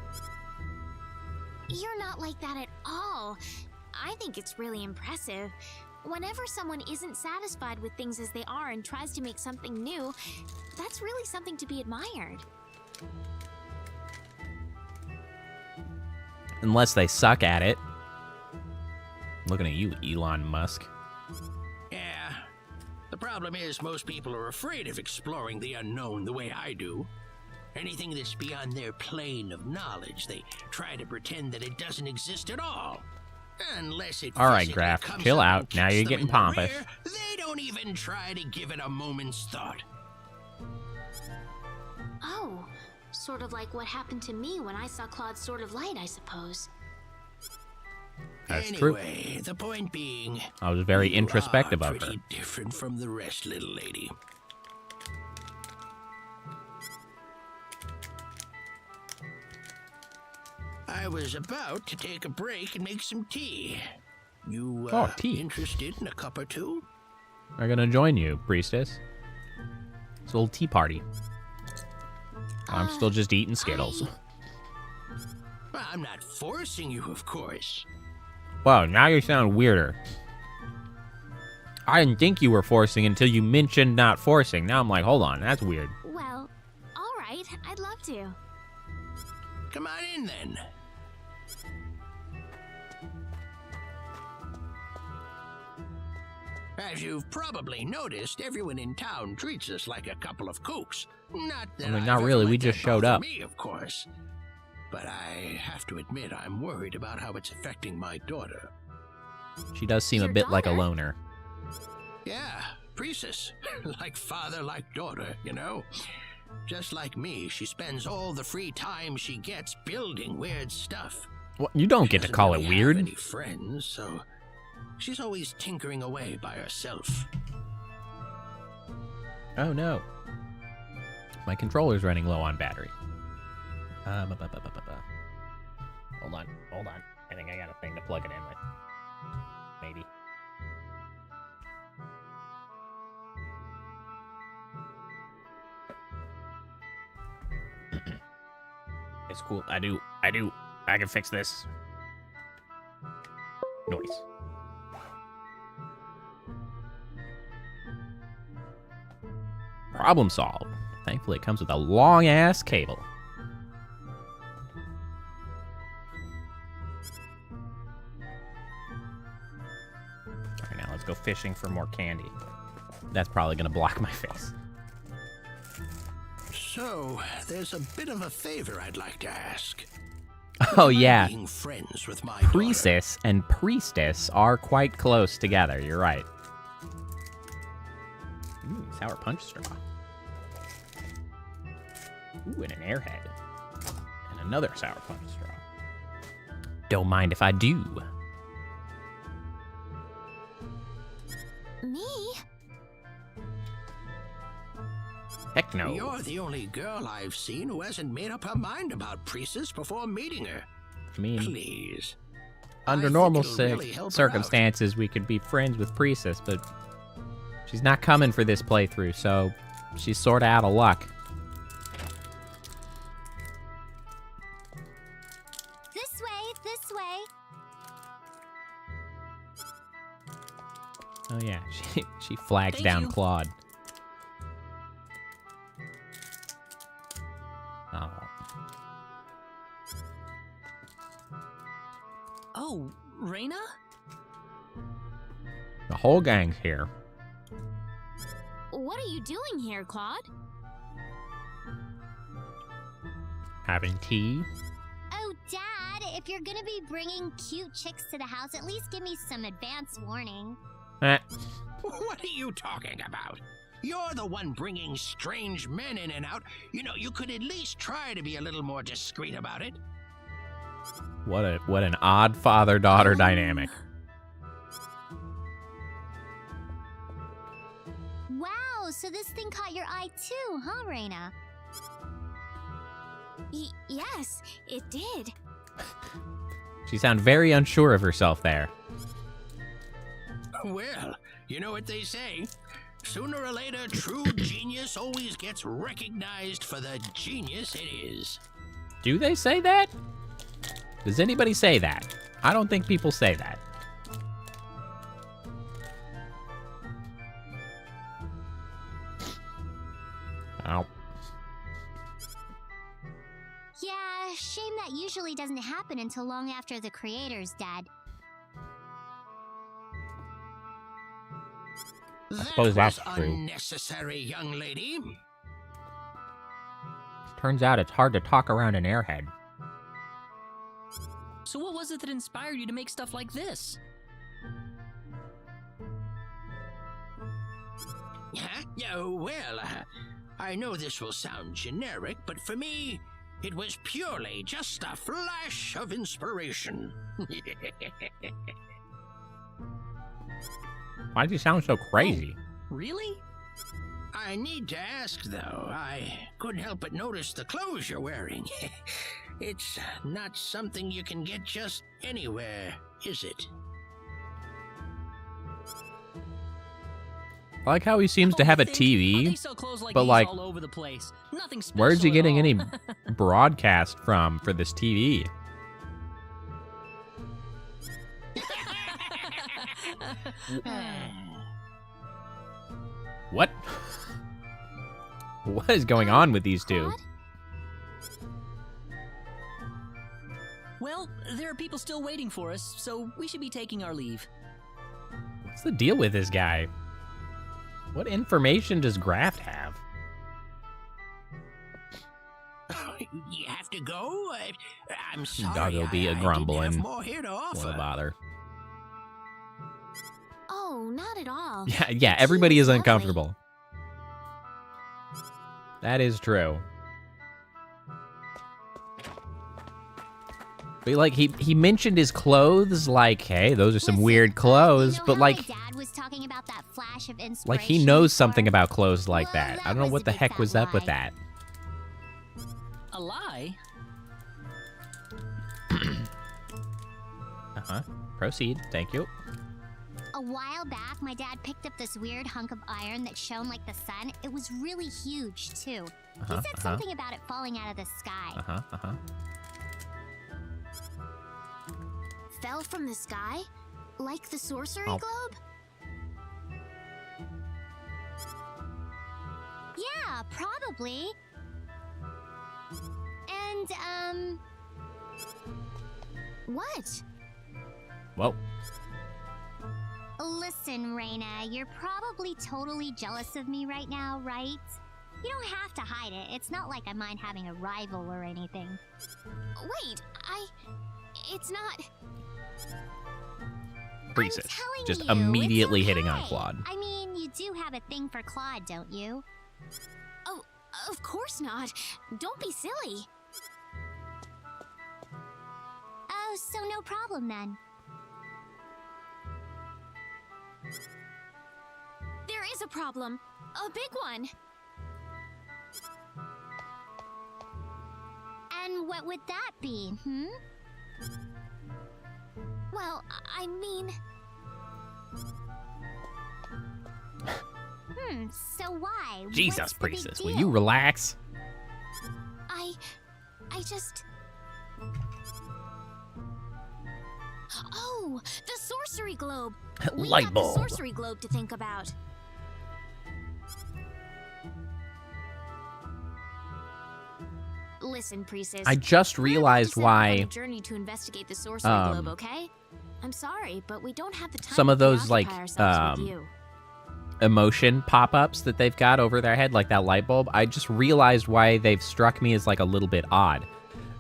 You're not like that at all. I think it's really impressive. Whenever someone isn't satisfied with things as they are and tries to make something new, that's really something to be admired. Unless they suck at it. Looking at you, Elon Musk. Yeah. The problem is most people are afraid of exploring the unknown the way I do. Anything that's beyond their plane of knowledge, they try to pretend that it doesn't exist at all. Unless it all right, Graf, chill out. Now you're getting pompous. Rear, they don't even try to give it a moment's thought. Oh, sort of like what happened to me when I saw Claude's Sword of Light, I suppose. That's true. Anyway, the point being, I was very introspective of her. Pretty different from the rest, little lady. I was about to take a break and make some tea. You, tea. interested in a cup or two? I'm gonna join you, Priestess. It's a little tea party. I'm still just eating Skittles. I'm not forcing you, of course. Wow, now you sound weirder. I didn't think you were forcing until you mentioned not forcing. Now I'm like, hold on, that's weird. Well, all right, I'd love to. Come on in, then. As you've probably noticed, everyone in town treats us like a couple of kooks. Not that not really. We just showed up. Me, of course. But I have to admit, I'm worried about how it's affecting my daughter. She does seem a bit like a loner. Yeah, Priestess. Like father, like daughter, you know? Just like me, she spends all the free time she gets building weird stuff. Well, you don't get to call it weird. She doesn't really have any friends, so she's always tinkering away by herself. Oh no. My controller's running low on battery. Hold on. I think I got a thing to plug it in with. Maybe. It's cool. I do. I can fix this. Noise. Problem solved. Thankfully, it comes with a long-ass cable. Alright, now let's go fishing for more candy. that's probably gonna block my face. So, there's a bit of a favor I'd like to ask. Oh yeah, Being friends with my daughter. priestess and priestess are quite close together. You're right. Ooh, sour punch straw. Ooh, and an airhead. And another sour punch straw. Don't mind if I do. Me? Heck no. You're the only girl I've seen who hasn't made up her mind about Priestess before meeting her. I mean, Please. under I think normal it'll really help her circumstances, we could be friends with priestess, but she's not coming for this playthrough, so she's sort of out of luck. This way, this way. Oh yeah, she flags Thank down you. Claude. Oh. Oh, Reina? The whole gang's here. What are you doing here, Claude? Having tea. Oh, Dad, if you're gonna be bringing cute chicks to the house, at least give me some advance warning. Eh. What are you talking about? You're the one bringing strange men in and out. You know, you could at least try to be a little more discreet about it. What an odd father-daughter dynamic. Wow, so this thing caught your eye too, huh, Reina? Yes, it did. She sounded very unsure of herself there. Well, you know what they say. Sooner or later, true genius always gets recognized for the genius it is. Do they say that? Does anybody say that? I don't think people say that. Oh. Yeah, shame that usually doesn't happen until long after the creator's dead. suppose that's was true. Unnecessary, young lady. Turns out it's hard to talk around an airhead. So what was it that inspired you to make stuff like this? Huh? Yeah, well, I know this will sound generic, but for me, it was purely just a flash of inspiration. Why does he sound so crazy? Really? I need to ask, though. I couldn't help but notice the clothes you're wearing. It's not something you can get just anywhere, is it? I like how he seems to have a They TV, sell clothes like but these like, all over the place. Nothing special where's he at getting all. any broadcast from for this TV? What? What is going on with these two? Claude? Well, there are people still waiting for us, so we should be taking our leave. What's the deal with this guy? What information does Graft have? You have to go? I'm sorry. Dog'll be a I didn't grumbling. have more here to offer. What a bother. Oh, not at all. Yeah, everybody is uncomfortable. That is true. But like he mentioned his clothes, like, hey, those are some weird clothes, but like Dad was talking about that flash of inspiration. like he knows something about clothes like Well, that. that I don't know was what a the big heck fat was up with lie. that. A lie? Uh-huh. Proceed. Thank you. A while back, my dad picked up this weird hunk of iron that shone like the sun. It was really huge, too. Uh-huh, He said something about it falling out of the sky. Uh-huh, uh-huh. Fell from the sky? Like the sorcery Oh. globe? Yeah, probably. And, What? Whoa. listen. Listen, Reina, you're probably totally jealous of me right now, right? You don't have to hide it. It's not like I mind having a rival or anything. Wait, it's not... Priestess. I'm telling Just you, immediately it's hitting on okay. Claude. I mean, you do have a thing for Claude, don't you? Oh, of course not. Don't be silly. Oh, so no problem then. There is a problem. A big one. And what would that be, Well, I mean... So why? Jesus, What's the big Priestess, will deal? you relax? I just... Oh, the sorcery globe. We Light got bulb. the sorcery globe to think about. Listen, Priestess. I just we're about to realized set off on a why journey to investigate the sorcery globe, okay? I'm sorry, but we don't have the time some of to those, like, preoccupy ourselves with you. emotion pop-ups that they've got over their head, like that light bulb, I just realized why they've struck me as like a little bit odd.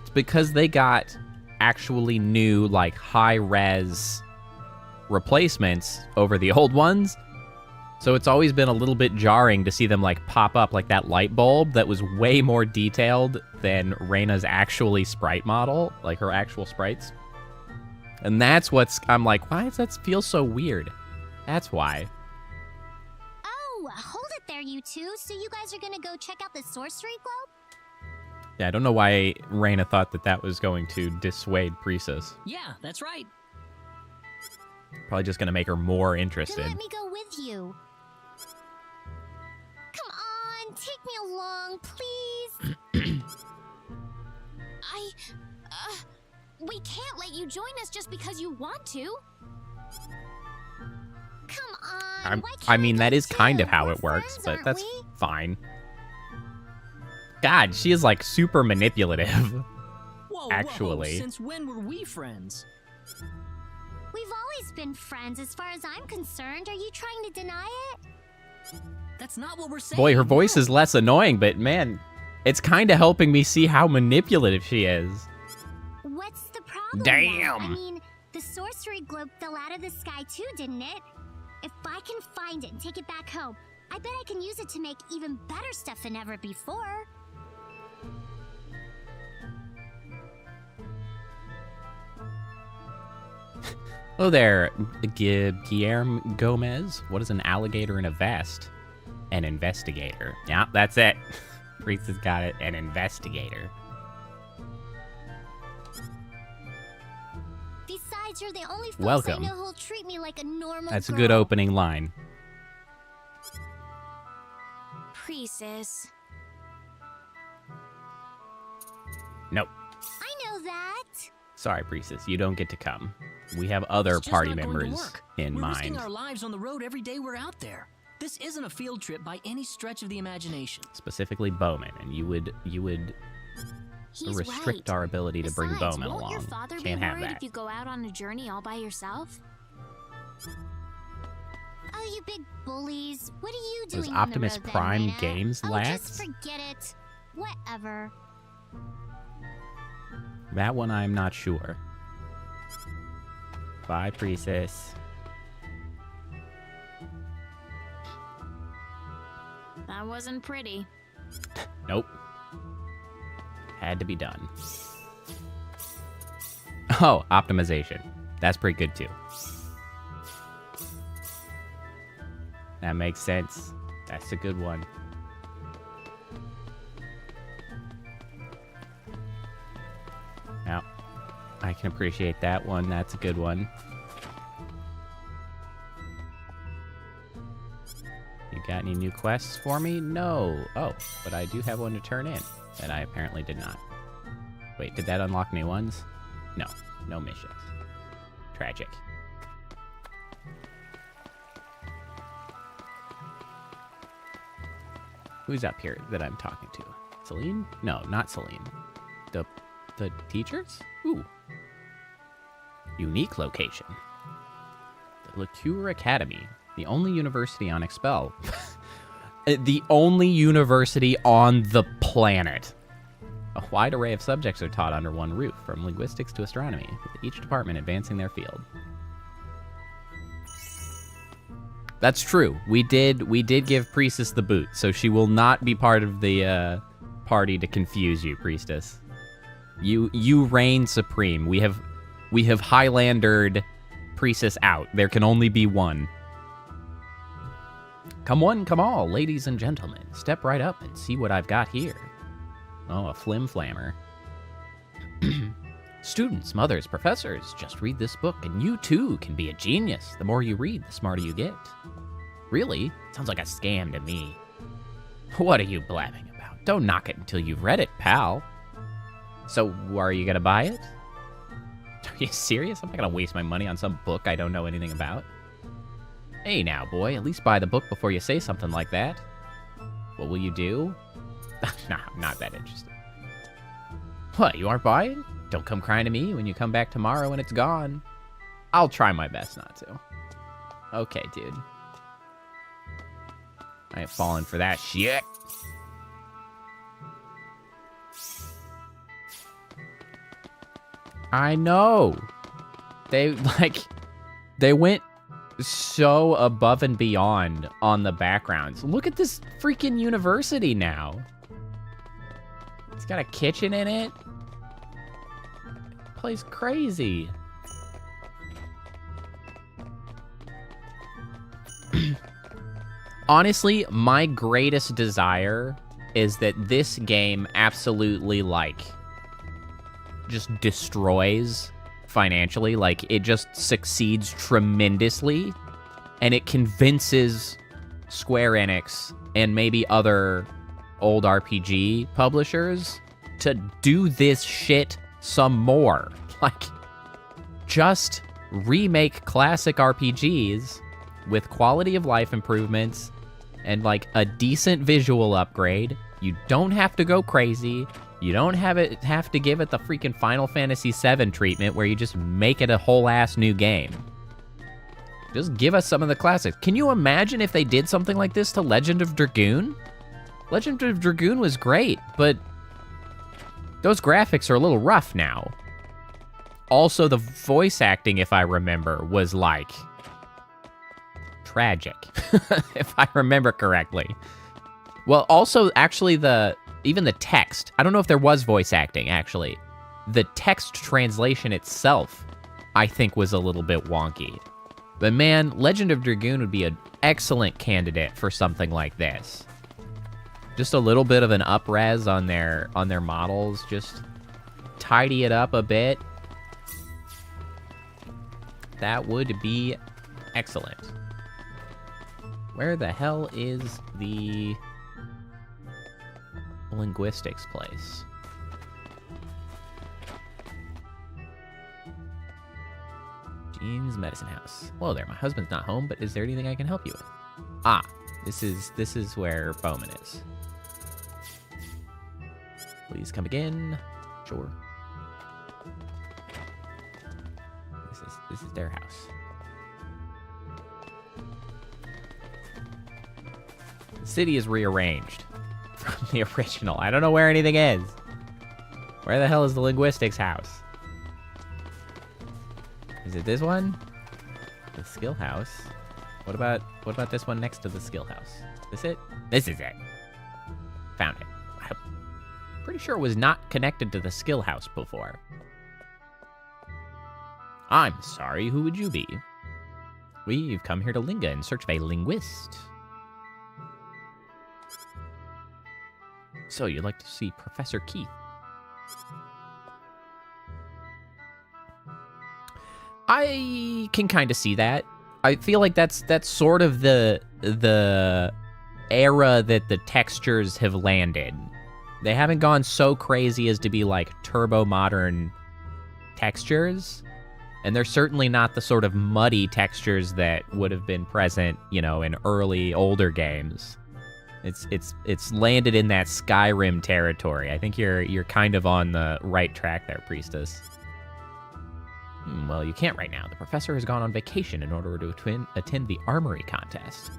It's because they got actually new, like, high-res replacements over the old ones. So it's always been a little bit jarring to see them, like, pop up like that light bulb that was way more detailed than Reina's actually sprite model, like her actual sprites. And that's what's, I'm like, why does that feel so weird? That's why. Oh, hold it there, you two. So you guys are gonna go check out the sorcery globe? Yeah, I don't know why Reina thought that that was going to dissuade Priestess. Yeah, that's right. Probably just going to make her more Then interested. let me go with you. Come on, take me along, please. We can't let you join us just because you want to. Come on. Why can't I mean, that go is kind of too? how We're it works, friends, but aren't that's we? fine. God, she is, like, super manipulative. Whoa, Actually. whoa, since when were we friends? We've always been friends as far as I'm concerned. Are you trying to deny it? That's not what we're saying. Boy, her voice No. is less annoying, but man, it's kind of helping me see how manipulative she is. What's the problem? Damn. Then? I mean, the sorcery globe fell out of the sky too, didn't it? If I can find it and take it back home, I bet I can use it to make even better stuff than ever before. Hello there, Guillermo Gomez. What is an alligator in a vest? An investigator. Yeah, that's it. Priest has got it. An investigator. Besides, you're the only folks Welcome. I know who'll treat me like a normal That's a girl. good opening line. Priestess. Nope. I know that. Sorry, Priestess. You don't get to come. We have other It's just party not going to members work. in we're mind. risking our lives on the road every day we're out there. This isn't a field trip by any stretch of the imagination. Specifically Bowman, and you would He's restrict right. our ability to bring Besides, Bowman won't along. your father Can't be have worried that. if you go out on a journey all by yourself? Oh, you big bullies. What are you Those doing Optimus on the road Prime then, Reina? games Oh, lax? just forget it. Whatever. That one I'm not sure. Bye, Priestess. That wasn't pretty. Nope. Had to be done. Oh, optimization. That's pretty good too. That makes sense. That's a good one. Now, I can appreciate that one. That's a good one. You got any new quests for me? No. Oh, but I do have one to turn in that I apparently did not. Wait, did that unlock new ones? No. No missions. Tragic. Who's up here that I'm talking to? Celine? No, not Celine. The teachers? Ooh. Unique location. The Lacour Academy, the only university on Expel. The only university on the planet. A wide array of subjects are taught under one roof, from linguistics to astronomy, with each department advancing their field. That's true. We did give Priestess the boot, so she will not be part of the party to confuse you, Priestess. You reign supreme. We have Highlandered Priestess out. There can only be one. Come one, come all, ladies and gentlemen. Step right up and see what I've got here. Oh, a flim-flammer. Students, mothers, professors, just read this book and you too can be a genius. The more you read, the smarter you get. Really? Sounds like a scam to me. What are you blabbing about? Don't knock it until you've read it, pal. So, are you gonna buy it? Are you serious? I'm not gonna waste my money on some book I don't know anything about. Hey now, boy, at least buy the book before you say something like that. What will you do? Nah, I'm not that interested. What, you aren't buying? Don't come crying to me when you come back tomorrow and it's gone. I'll try my best not to. Okay, dude. I ain't falling for that shit. I know. They went so above and beyond on the backgrounds. Look at this freaking university now. It's got a kitchen in it. Place crazy. Honestly, my greatest desire is that this game absolutely, like, just destroys financially. Like, it just succeeds tremendously, and it convinces Square Enix and maybe other old RPG publishers to do this shit some more. Like, just remake classic RPGs with quality of life improvements and, like, a decent visual upgrade. You don't have to go crazy. You don't have to give it the freaking Final Fantasy VII treatment where you just make it a whole ass new game. Just give us some of the classics. Can you imagine if they did something like this to Legend of Dragoon? Legend of Dragoon was great, but those graphics are a little rough now. Also, the voice acting, if I remember, was, like, tragic, if I remember correctly. Well, also, actually, even the text. I don't know if there was voice acting, actually. The text translation itself, I think, was a little bit wonky. But man, Legend of Dragoon would be an excellent candidate for something like this. Just a little bit of an up-res on their models. Just tidy it up a bit. That would be excellent. Where the hell is the linguistics place? Jean's Medicine House. Hello there, my husband's not home, but is there anything I can help you with? Ah, this is where Bowman is. Please come again. Sure. This is their house. The city is rearranged from the original. I don't know where anything is. Where the hell is the linguistics house? Is it this one? The skill house. What about this one next to the skill house? This it? This is it. Found it. I'm pretty sure it was not connected to the skill house before. I'm sorry, who would you be? We've come here to Linga in search of a linguist. So, you'd like to see Professor Keith? I can kind of see that. I feel like that's sort of the era that the textures have landed. They haven't gone so crazy as to be like turbo modern textures, and they're certainly not the sort of muddy textures that would have been present, you know, in early older games. It's landed in that Skyrim territory. I think you're kind of on the right track there, Priestess. Well, you can't right now. The professor has gone on vacation in order to attend the armory contest.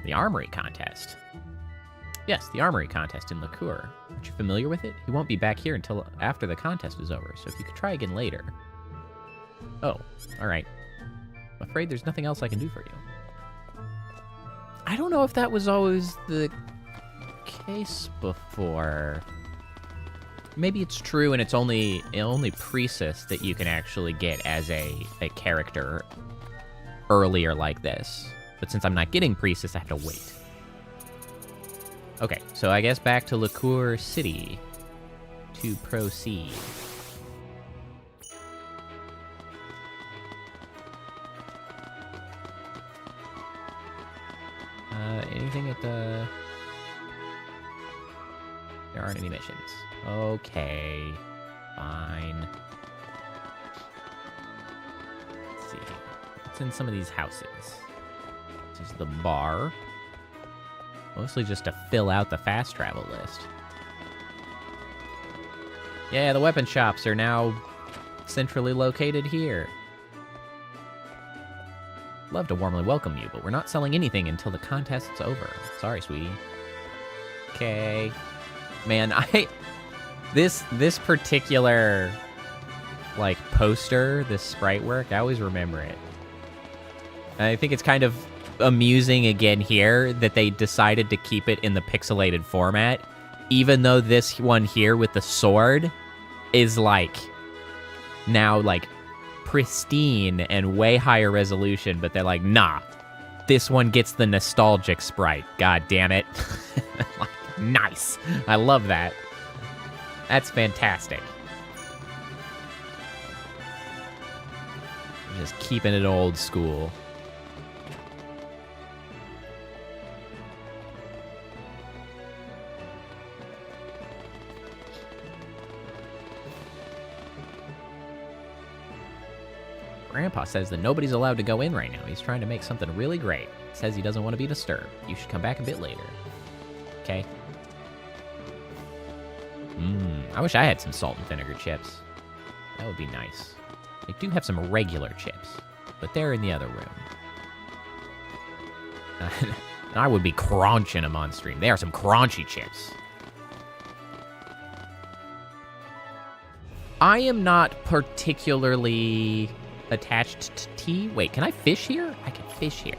The armory contest? Yes, the armory contest in Lacour. Aren't you familiar with it? He won't be back here until after the contest is over, so if you could try again later. Oh, alright. I'm afraid there's nothing else I can do for you. I don't know if that was always the case before. Maybe it's true and it's only Priestess that you can actually get as a character earlier like this. But since I'm not getting Priestess, I have to wait. Okay, so I guess back to Lacour City to proceed. Anything at the... There aren't any missions. Okay, fine. Let's see. What's in some of these houses? This is the bar. Mostly just to fill out the fast travel list. Yeah, the weapon shops are now centrally located here. Love to warmly welcome you, but we're not selling anything until the contest's over. Sorry, sweetie. Okay. Man, this particular, like, poster, this sprite work, I always remember it. And I think it's kind of amusing again here that they decided to keep it in the pixelated format, even though this one here with the sword is, like, now, like, pristine and way higher resolution, but they're like, nah, this one gets the nostalgic sprite. God damn it. Like, nice. I love that. That's fantastic. Just keeping it old school. Grandpa says that nobody's allowed to go in right now. He's trying to make something really great. Says he doesn't want to be disturbed. You should come back a bit later. Okay. I wish I had some salt and vinegar chips. That would be nice. I do have some regular chips, but they're in the other room. And I would be crunching them on stream. They are some crunchy chips. I am not particularly attached to tea. Wait, can I fish here? I can fish here.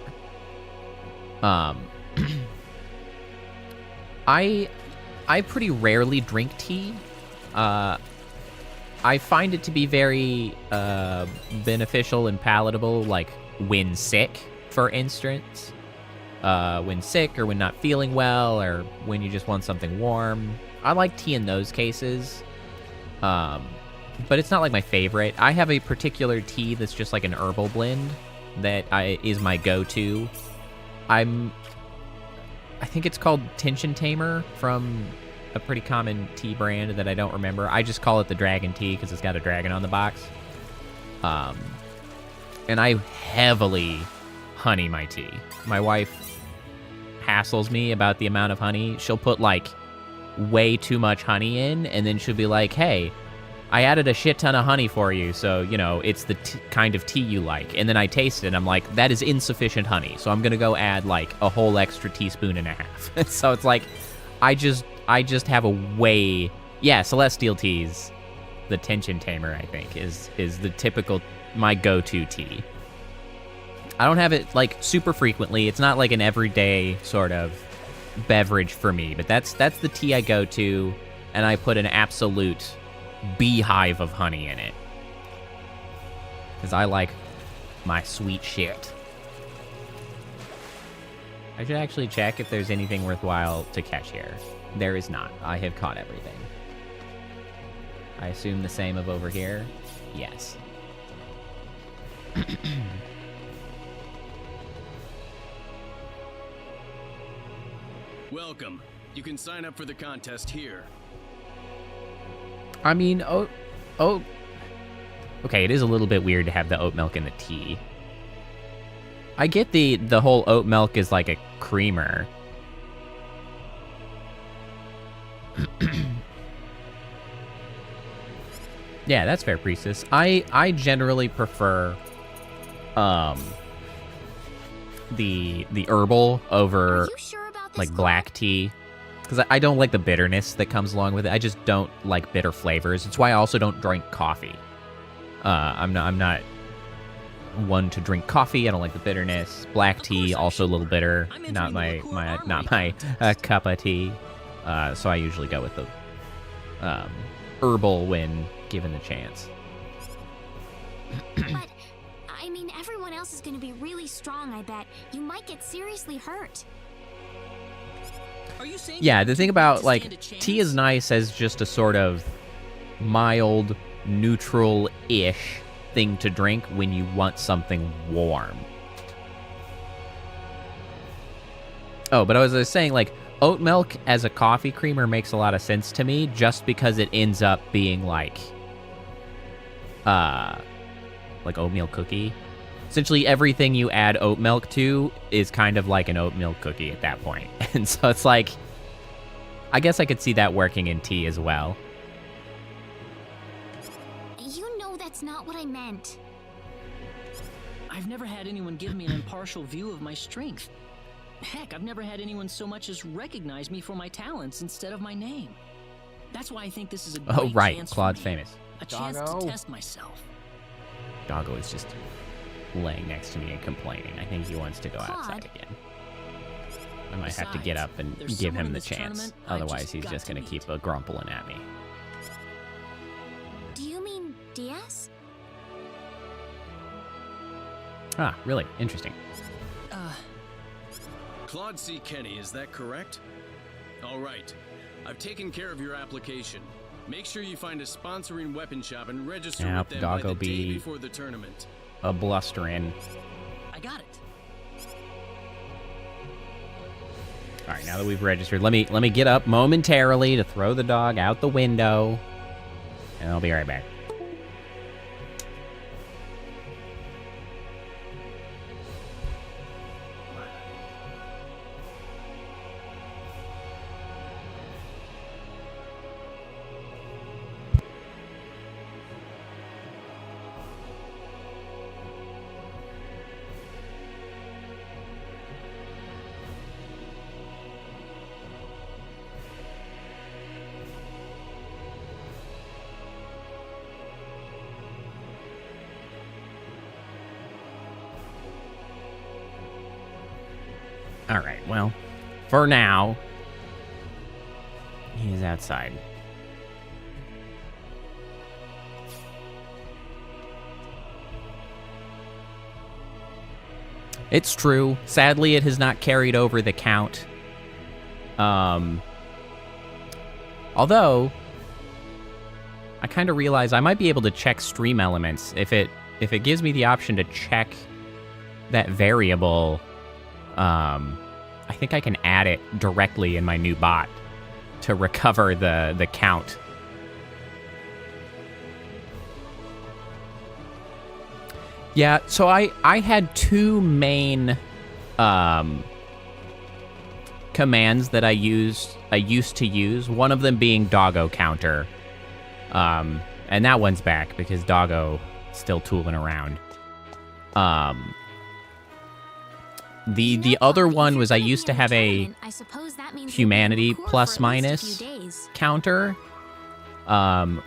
I pretty rarely drink tea. I find it to be very beneficial and palatable, like when sick, for instance. When sick or when not feeling well or when you just want something warm. I like tea in those cases. But it's not like my favorite. I have a particular tea that's just like an herbal blend that is my go-to. I think it's called Tension Tamer from a pretty common tea brand that I don't remember. I just call it the dragon tea because it's got a dragon on the box. And I heavily honey my tea. My wife hassles me about the amount of honey. She'll put like way too much honey in, and then she'll be like, hey, I added a shit ton of honey for you, so, you know, it's the kind of tea you like. And then I taste it, and I'm like, that is insufficient honey, so I'm gonna go add, like, a whole extra teaspoon and a half. So it's like, I just have a way... Yeah, Celestial Teas, the Tension Tamer, I think, is the typical, my go-to tea. I don't have it, like, super frequently. It's not, like, an everyday sort of beverage for me, but that's the tea I go to, and I put an absolute beehive of honey in it. Because I like my sweet shit. I should actually check if there's anything worthwhile to catch here. There is not. I have caught everything. I assume the same of over here? Yes. Welcome. You can sign up for the contest here. I mean, oh, okay, it is a little bit weird to have the oat milk in the tea. I get the whole oat milk is like a creamer. Yeah, that's fair, Priestess. I generally prefer the herbal over Are you sure about this, like Claude? black tea, because I don't like the bitterness that comes along with it. I just don't like bitter flavors. It's why I also don't drink coffee. I'm not one to drink coffee. I don't like the bitterness. Black tea also a little bitter. Not my cup of tea. So I usually go with the herbal when given the chance. But, I mean, everyone else is going to be really strong, I bet. You might get seriously hurt. Are you saying Yeah, you the thing want about, to like, stand a chance? tea is nice as just a sort of mild, neutral-ish thing to drink when you want something warm. Oh, but I was saying, like, oat milk as a coffee creamer makes a lot of sense to me just because it ends up being like oatmeal cookie. Essentially, everything you add oat milk to is kind of like an oat milk cookie at that point. And so it's like, I guess I could see that working in tea as well. You know that's not what I meant. I've never had anyone give me an impartial view of my strength. Heck, I've never had anyone so much as recognize me for my talents instead of my name. That's why I think this is a great Oh, right. chance Claude's for me. famous. A chance Doggo. to test myself. Doggo is just laying next to me and complaining. I think he wants to go outside again. I might have to get Besides, up and there's give someone him in the this chance. tournament I've Otherwise, just he's got just to going to meet. keep grumpling at me. Do you mean Diaz? Ah, really? Interesting. Claude C. Kenny, is that correct? All right. I've taken care of your application. Make sure you find a sponsoring weapon shop and register Yeah, with them by Doggo the day be- before the tournament. A blustering. I got it. All right, now that we've registered, let me get up momentarily to throw the dog out the window, and I'll be right back. All right, well, for now, he's outside. It's true. Sadly, it has not carried over the count. Although, I kind of realize I might be able to check stream elements if it gives me the option to check that variable. I think I can add it directly in my new bot to recover the count. Yeah, so I had two main commands that I used to use. One of them being doggo counter, and that one's back because doggo still tooling around. The other one was I used to have a I suppose that means humanity you'll be in Lacour plus for at least a minus few days. counter,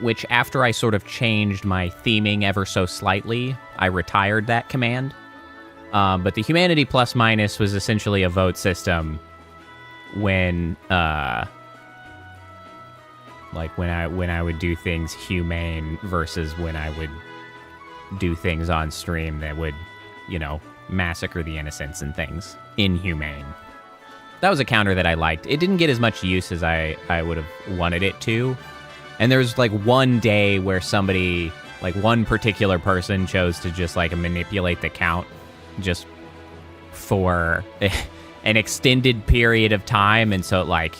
which after I sort of changed my theming ever so slightly, I retired that command. But the humanity plus minus was essentially a vote system when like when I would do things humane versus when I would do things on stream that would, you know, massacre the innocents and things. Inhumane. That was a counter that I liked. It didn't get as much use as I would have wanted it to. And there was like one day where somebody, like one particular person chose to just like manipulate the count just for an extended period of time. And so it like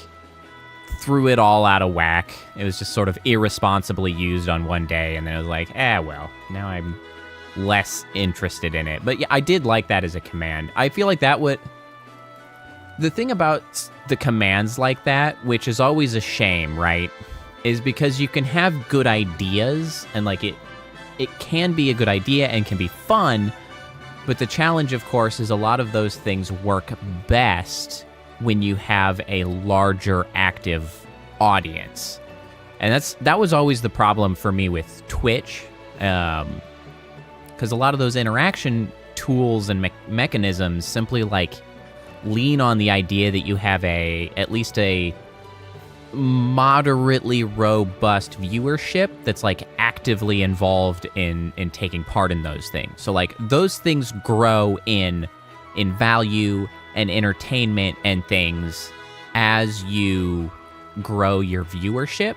threw it all out of whack. It was just sort of irresponsibly used on one day. And then it was like, well, now I'm less interested in it. But yeah, I did like that as a command. I feel like that would... The thing about the commands like that, which is always a shame, right, is because you can have good ideas, and like it can be a good idea and can be fun, but the challenge, of course, is a lot of those things work best when you have a larger active audience. And that was always the problem for me with Twitch, because a lot of those interaction tools and mechanisms simply like lean on the idea that you have at least a moderately robust viewership that's like actively involved in taking part in those things. So like those things grow in value and entertainment and things as you grow your viewership,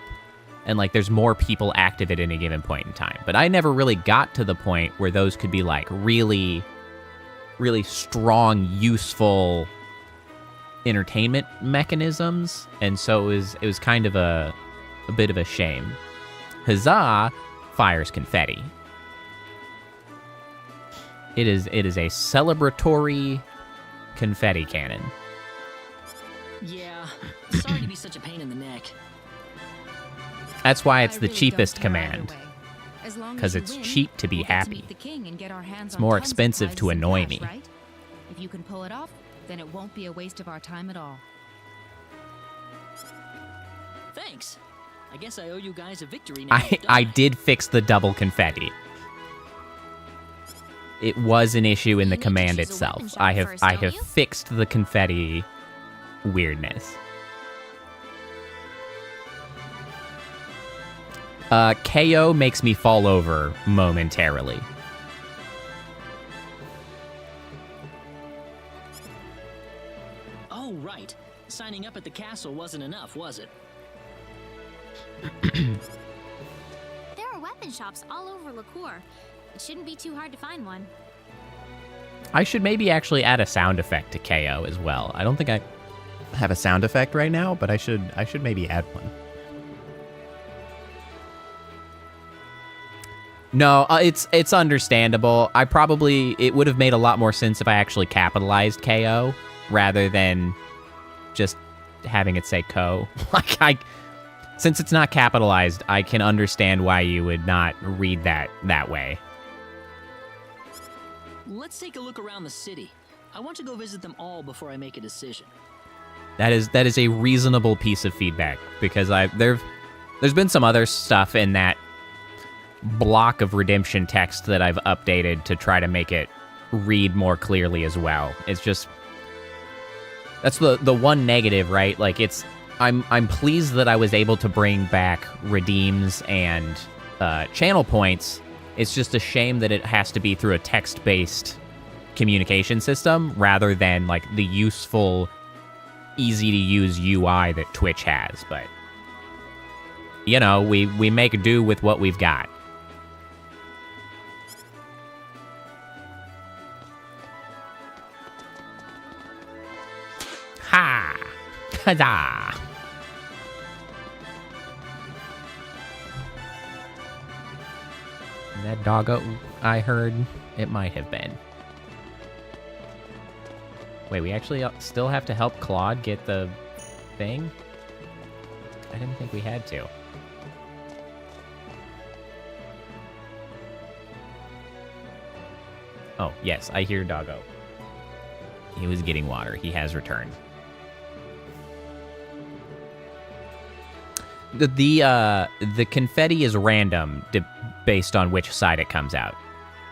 and like there's more people active at any given point in time. But I never really got to the point where those could be like really, really strong, useful entertainment mechanisms, and so it was kind of a bit of a shame. Huzzah fires confetti. It is a celebratory confetti cannon. Yeah, sorry to be such a pain in the neck. That's why it's the cheapest command, because it's cheap to be happy. It's more expensive to annoy me. If you can pull it off, then it won't be a waste of our time at all. Thanks. I guess I owe you guys a victory now. I did fix the double confetti. It was an issue in the command itself. I have fixed the confetti weirdness. KO makes me fall over momentarily. Oh, right. Signing up at the castle wasn't enough, was it? There are weapon shops all over Lacour. It shouldn't be too hard to find one. I should maybe actually add a sound effect to KO as well. I don't think I have a sound effect right now, but I should maybe add one. No, it's understandable. It would have made a lot more sense if I actually capitalized KO rather than just having it say ko. Since it's not capitalized, I can understand why you would not read that way. Let's take a look around the city. I want to go visit them all before I make a decision. That is a reasonable piece of feedback, because there's been some other stuff in that block of redemption text that I've updated to try to make it read more clearly as well. It's just, that's the one negative, right? Like I'm pleased that I was able to bring back redeems and channel points. It's just a shame that it has to be through a text-based communication system rather than like the useful, easy-to-use UI that Twitch has. But, you know, we make do with what we've got. Ha! Huzzah! That doggo I heard, it might have been. Wait, we actually still have to help Claude get the thing? I didn't think we had to. Oh, yes, I hear doggo. He was getting water. He has returned. The confetti is random based on which side it comes out.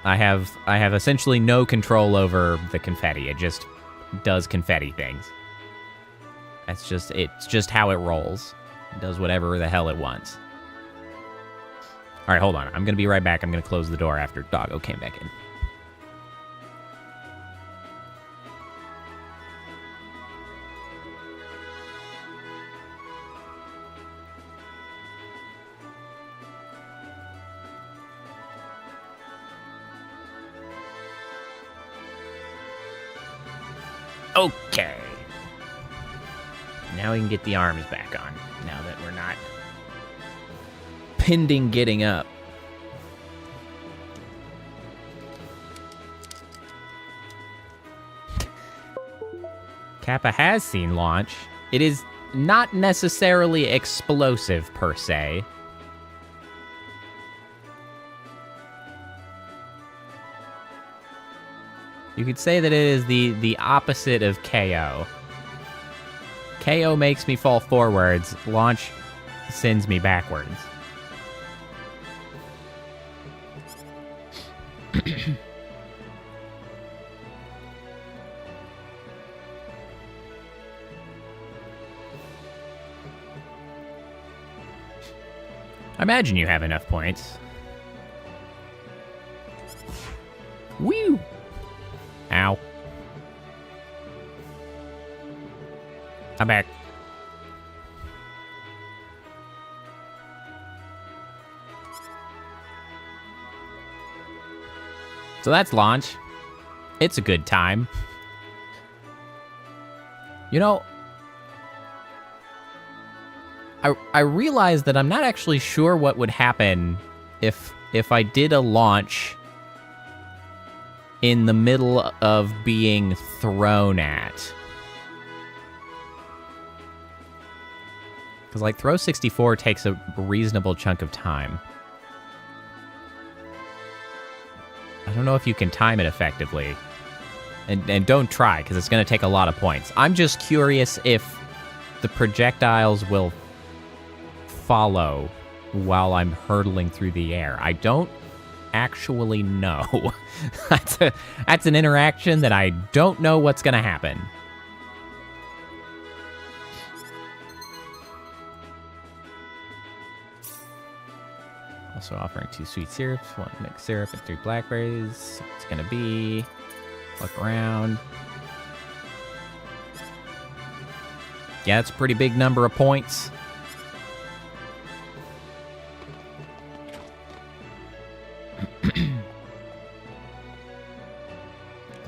I have essentially no control over the confetti. It just does confetti things. It's just how it rolls. It does whatever the hell it wants. All right, hold on. I'm gonna be right back. I'm gonna close the door after doggo came back in. Okay. Now we can get the arms back on, now that we're not pending getting up. Kappa has seen launch. It is not necessarily explosive per se. You could say that it is the opposite of KO. KO makes me fall forwards. Launch sends me backwards. I imagine you have enough points. Woo! Ow. I'm back. So that's launch. It's a good time. You know, I realized that I'm not actually sure what would happen if I did a launch in the middle of being thrown at. Because, like, throw 64 takes a reasonable chunk of time. I don't know if you can time it effectively. And don't try, because it's going to take a lot of points. I'm just curious if the projectiles will follow while I'm hurtling through the air. I don't actually know. That's an interaction that I don't know what's going to happen. Also offering 2 sweet syrups, 1 mixed syrup, and 3 blackberries. It's going to be... Look around. Yeah, that's a pretty big number of points. The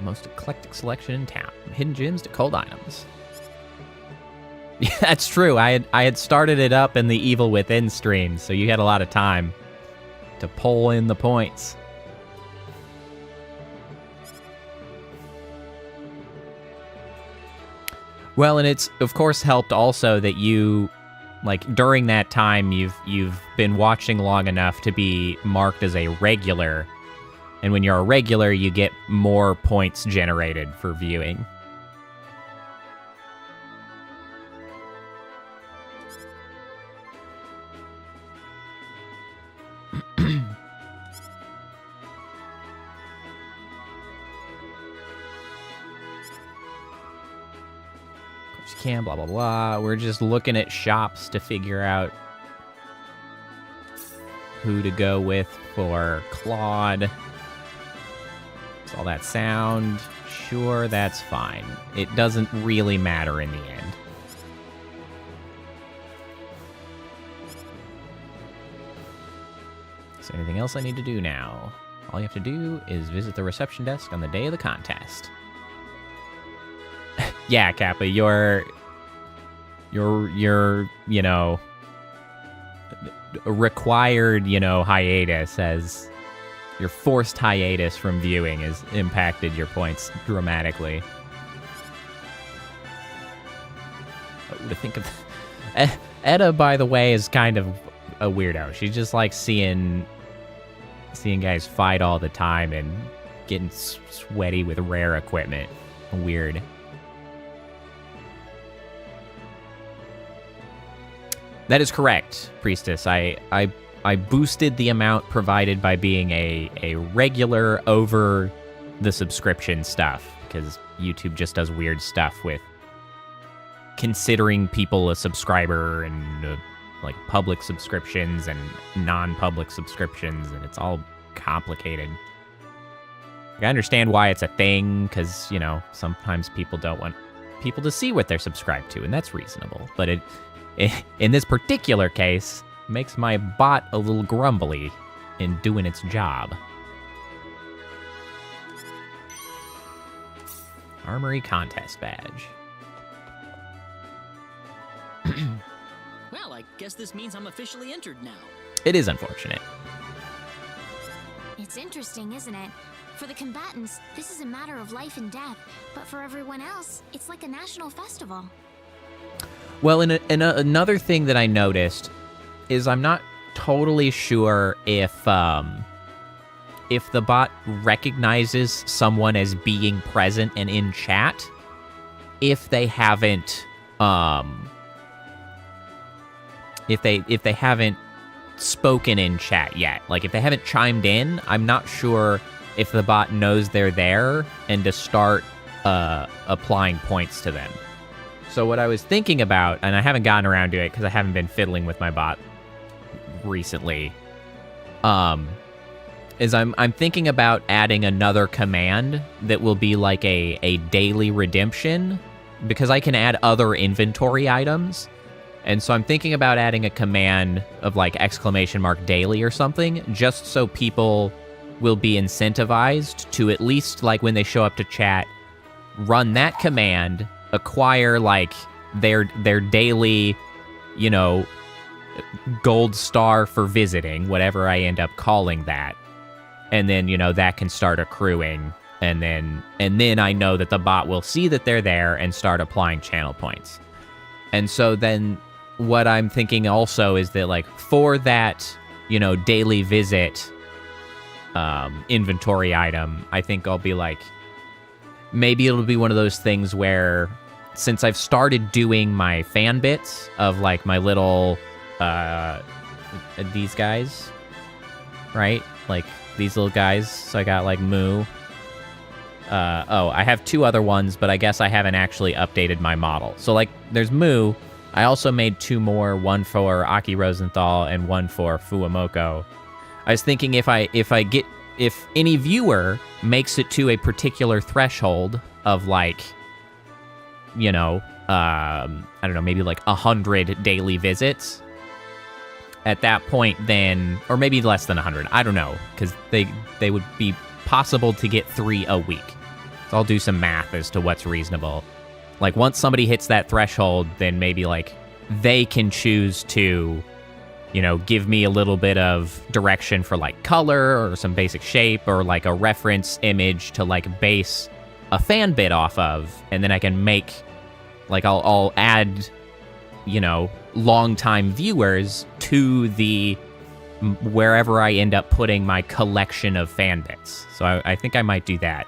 most eclectic selection in town, from hidden gems to cold items. Yeah, that's true. I had started it up in the Evil Within stream, so you had a lot of time to pull in the points. Well, and it's of course helped also that you, like, during that time you've been watching long enough to be marked as a regular. And when you're a regular, you get more points generated for viewing. Can blah blah blah. We're just looking at shops to figure out who to go with for Claude. Is all that sound? Sure, that's fine. It doesn't really matter in the end. Is there anything else I need to do now? All you have to do is visit the reception desk on the day of the contest. Yeah, Kappa, your, you know, required, you know, hiatus as your forced hiatus from viewing has impacted your points dramatically. What to think of Etta, by the way, is kind of a weirdo. She just likes seeing guys fight all the time and getting sweaty with rare equipment. Weird. That is correct, Priestess. I boosted the amount provided by being a regular over the subscription stuff, because YouTube just does weird stuff with considering people a subscriber and like public subscriptions and non-public subscriptions, and it's all complicated. I understand why it's a thing, because, you know, sometimes people don't want people to see what they're subscribed to, and that's reasonable. But in this particular case, makes my bot a little grumbly in doing its job. Armory contest badge. Well, I guess this means I'm officially entered now. It is unfortunate. It's interesting, isn't it? For the combatants, this is a matter of life and death, but for everyone else, it's like a national festival. Well, another thing that I noticed is I'm not totally sure if the bot recognizes someone as being present and in chat if they haven't if they haven't spoken in chat yet. Like if they haven't chimed in, I'm not sure if the bot knows they're there and to start applying points to them. So what I was thinking about, and I haven't gotten around to it because I haven't been fiddling with my bot recently, is I'm thinking about adding another command that will be like a daily redemption, because I can add other inventory items. And so I'm thinking about adding a command of like !daily or something, just so people will be incentivized to at least, like when they show up to chat, run that command, acquire like their daily, you know, gold star for visiting, whatever I end up calling that. And then, you know, that can start accruing. And then I know that the bot will see that they're there and start applying channel points. And so then what I'm thinking also is that like for that, you know, daily visit inventory item, I think I'll be like, maybe it'll be one of those things where since I've started doing my fan bits of like my little these guys, right? Like these little guys. So I got like Moo. I have two other ones, but I guess I haven't actually updated my model. So like there's Moo. I also made two more, one for Aki Rosenthal and one for Fuamoko. I was thinking if any viewer makes it to a particular threshold of like, you know, I don't know, maybe like 100 daily visits, at that point then, or maybe less than 100, I don't know, because they would be possible to get 3 a week. So I'll do some math as to what's reasonable. Like once somebody hits that threshold, then maybe like they can choose to, you know, give me a little bit of direction for like color or some basic shape or like a reference image to like base a fan bit off of. And then I can make, like I'll add, you know, longtime viewers to the wherever I end up putting my collection of fan bits. So I think I might do that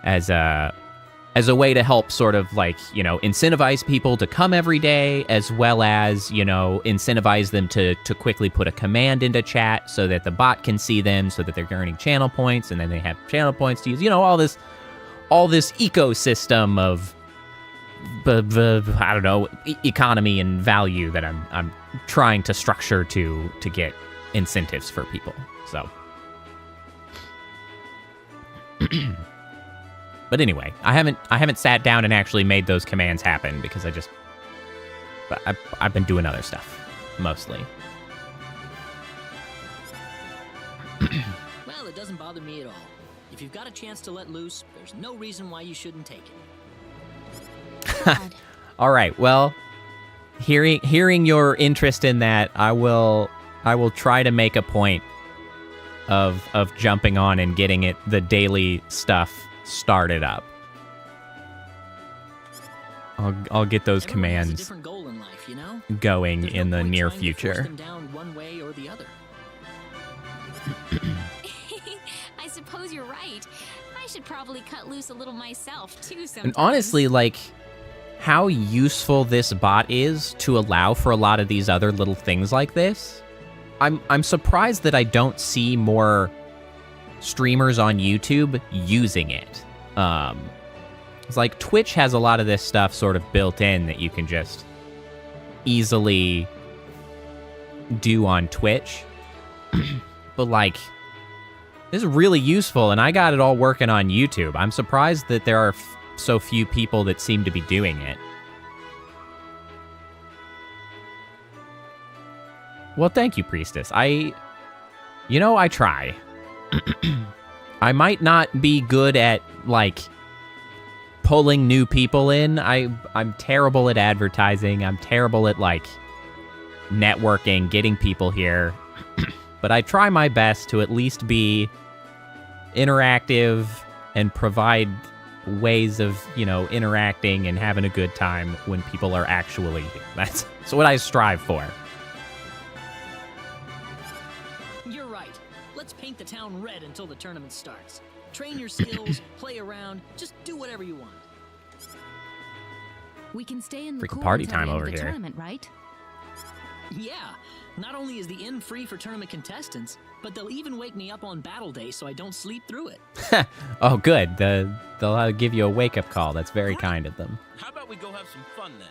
as a way to help sort of like, you know, incentivize people to come every day, as well as, you know, incentivize them to quickly put a command into chat so that the bot can see them, so that they're earning channel points, and then they have channel points to use, you know, all this ecosystem of I don't know, economy and value that I'm trying to structure to get incentives for people. So but anyway, I haven't sat down and actually made those commands happen because I've been doing other stuff mostly. Well, it doesn't bother me at all. If you've got a chance to let loose, there's no reason why you shouldn't take it. All right. Well, hearing your interest in that, I will try to make a point of jumping on and getting the daily stuff started up. I'll get those commands has a different goal in life, you know? going There's in no the point near trying to future. force them down one way or the other. I suppose you're right. I should probably cut loose a little myself, too, sometimes. And honestly, like, how useful this bot is to allow for a lot of these other little things like this, I'm surprised that I don't see more streamers on YouTube using it. It's like Twitch has a lot of this stuff sort of built in that you can just easily do on Twitch. But like, this is really useful, and I got it all working on YouTube. I'm surprised that there are so few people that seem to be doing it. Well, thank you, Priestess. I try. I might not be good at, like, pulling new people in. I'm terrible at advertising. I'm terrible at, like, networking, getting people here. But I try my best to at least be interactive and provide ways of, interacting and having a good time when people are actually here. That's what I strive for. You're right. Let's paint the town red until the tournament starts. Train your skills, play around, just do whatever you want. We can stay in Freaking Lacour party until time the end over of the here. tournament, right? Yeah, not only is the inn free for tournament contestants, but they'll even wake me up on battle day so I don't sleep through it. Oh, good. They'll give you a wake-up call. That's very kind of them. How about we go have some fun then?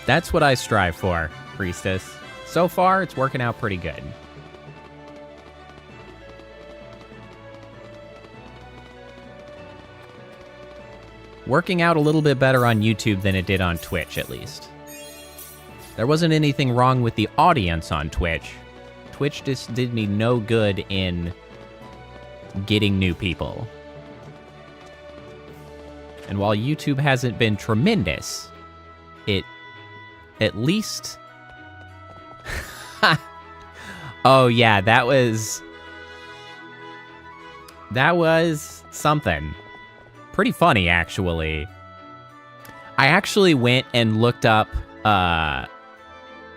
That's what I strive for, Priestess. So far, it's working out pretty good. Working out a little bit better on YouTube than it did on Twitch, at least. There wasn't anything wrong with the audience on Twitch. Twitch just did me no good in getting new people. And while YouTube hasn't been tremendous, it at least... Oh yeah, that was something. Pretty funny, actually. I actually went and looked up their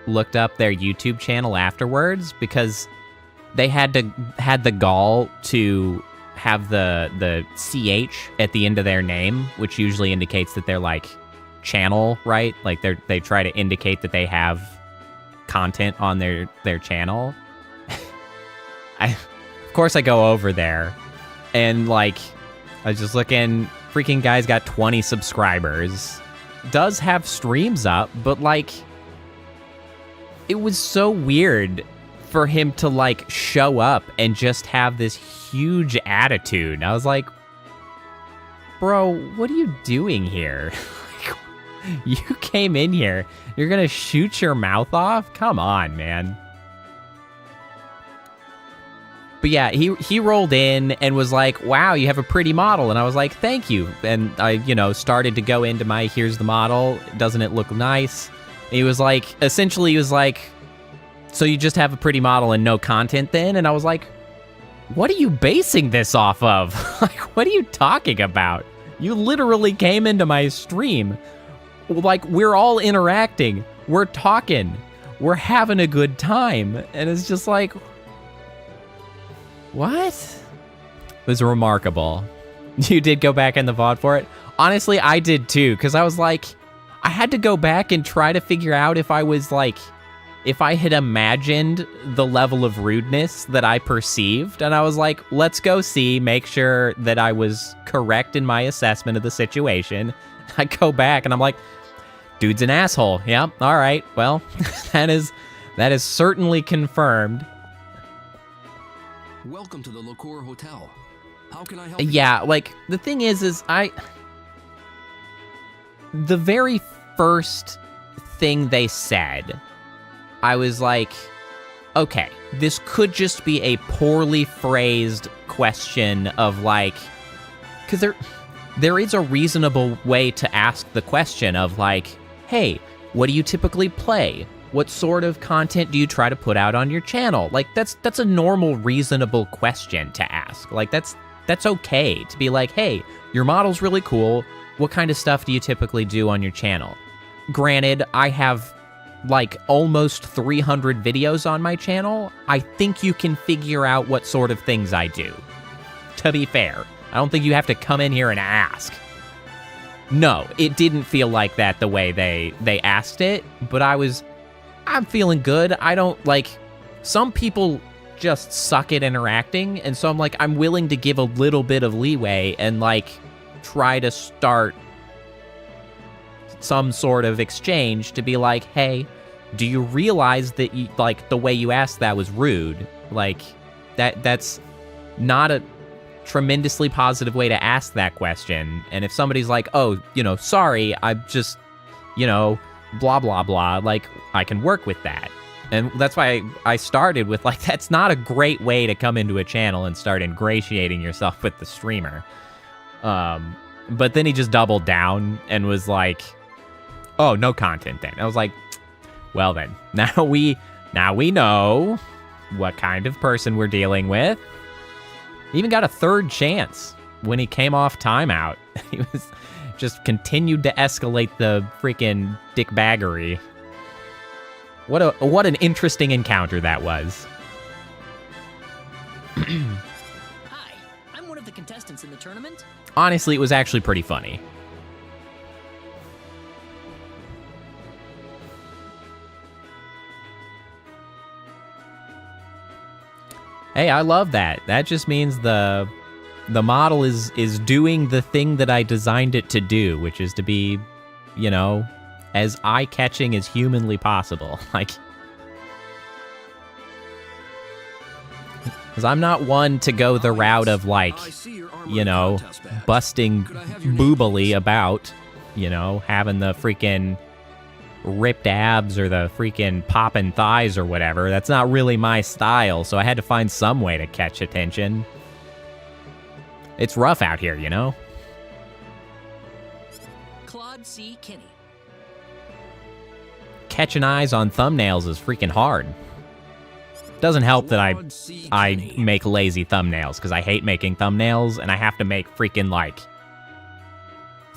YouTube channel afterwards because they had the gall to have the CH at the end of their name, which usually indicates that they're like channel, right? Like they try to indicate that they have content on their channel. Of course I go over there and like I was just looking, freaking guy's got 20 subscribers. Does have streams up, but like it was so weird for him to like show up and just have this huge attitude. I was like, bro, what are you doing here? You came in here, you're gonna shoot your mouth off? Come on, man. But yeah, he rolled in and was like, wow, you have a pretty model. And I was like, thank you. And I, started to go into my, here's the model. Doesn't it look nice? And he was like, essentially he was like, so you just have a pretty model and no content then? And I was like, what are you basing this off of? Like, what are you talking about? You literally came into my stream. Like, we're all interacting. We're talking. We're having a good time. And it's just like... What? It was remarkable. You did go back in the VOD for it? Honestly, I did too, because I was like, I had to go back and try to figure out if I was like, if I had imagined the level of rudeness that I perceived. And I was like, let's go see, make sure that I was correct in my assessment of the situation. I go back and I'm like, dude's an asshole. Yep, all right. Well, that is certainly confirmed. Welcome to the Lacour Hotel. How can I help you? Yeah, like, the thing is the very first thing they said, I was like, okay, this could just be a poorly phrased question of like, because there is a reasonable way to ask the question of like, hey, what do you typically play? What sort of content do you try to put out on your channel? Like, that's a normal, reasonable question to ask. Like, that's okay to be like, hey, your model's really cool. What kind of stuff do you typically do on your channel? Granted, I have like almost 300 videos on my channel. I think you can figure out what sort of things I do. To be fair, I don't think you have to come in here and ask. No, it didn't feel like that the way they asked it, but I'm feeling good. I don't, like, some people just suck at interacting, and so I'm like, I'm willing to give a little bit of leeway and, like, try to start some sort of exchange to be like, hey, do you realize that, you, like, the way you asked that was rude? Like, that's not a tremendously positive way to ask that question. And if somebody's like, oh, sorry, I'm just, blah, blah, blah, like, I can work with that. And that's why I started with, like, that's not a great way to come into a channel and start ingratiating yourself with the streamer. But then he just doubled down and was like, oh, no content then. I was like, well then, now we know. what kind of person we're dealing with. He even got a third chance when he came off timeout. He was just continued to escalate the freaking dickbaggery. What an interesting encounter that was. Hi, I'm one of the contestants in the tournament. Honestly, it was actually pretty funny. Hey, I love that. That just means the model is doing the thing that I designed it to do, which is to be, you know, as eye-catching as humanly possible. Like, because I'm not one to go the route of, like, you know, busting boobily about, you know, having the freaking ripped abs or the freaking popping thighs or whatever. That's not really my style, so I had to find some way to catch attention. It's rough out here, you know? Claude C. Kinney. Catching eyes on thumbnails is freaking hard. Doesn't help that I make lazy thumbnails, because I hate making thumbnails, and I have to make freaking, like,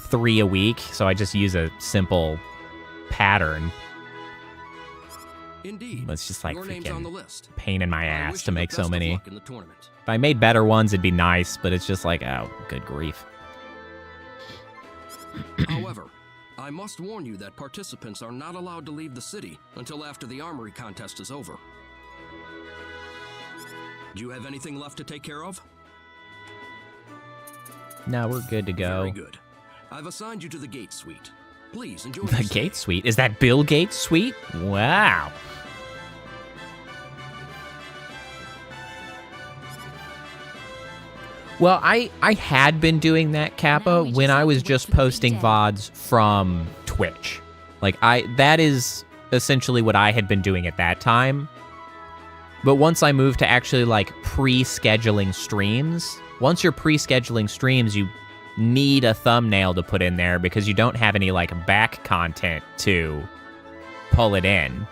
3 a week, so I just use a simple pattern. Indeed. But it's just like Your name's on the freaking list. pain in my ass to make so many. Luck in the tournament. If I made better ones, it'd be nice, but it's just like, oh, good grief. However, I must warn you that participants are not allowed to leave the city until after the armory contest is over. Do you have anything left to take care of? No, we're good to go. Very good. I've assigned you to the gate suite. Please enjoy The your stay. Gates suite? Is that Bill Gates' suite? Wow. Well, I had been doing that, Kappa, when I was just posting VODs from Twitch. Like, that is essentially what I had been doing at that time. But once I moved to actually, like, pre-scheduling streams, once you're pre-scheduling streams, you need a thumbnail to put in there because you don't have any, like, back content to pull it in.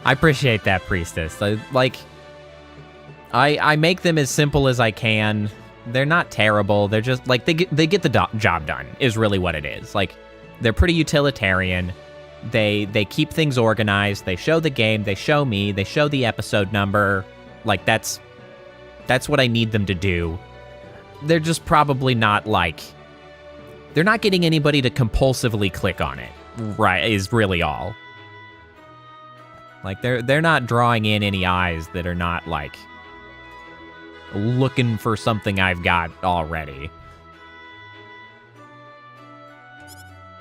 I appreciate that, Priestess. Like, I make them as simple as I can. They're not terrible. They're just, like, they get the job done, is really what it is. Like, they're pretty utilitarian. They keep things organized. They show the game. They show me. They show the episode number. Like, that's what I need them to do. They're just probably not, like... They're not getting anybody to compulsively click on it, right, is really all. Like, they're not drawing in any eyes that are not, like, looking for something I've got already.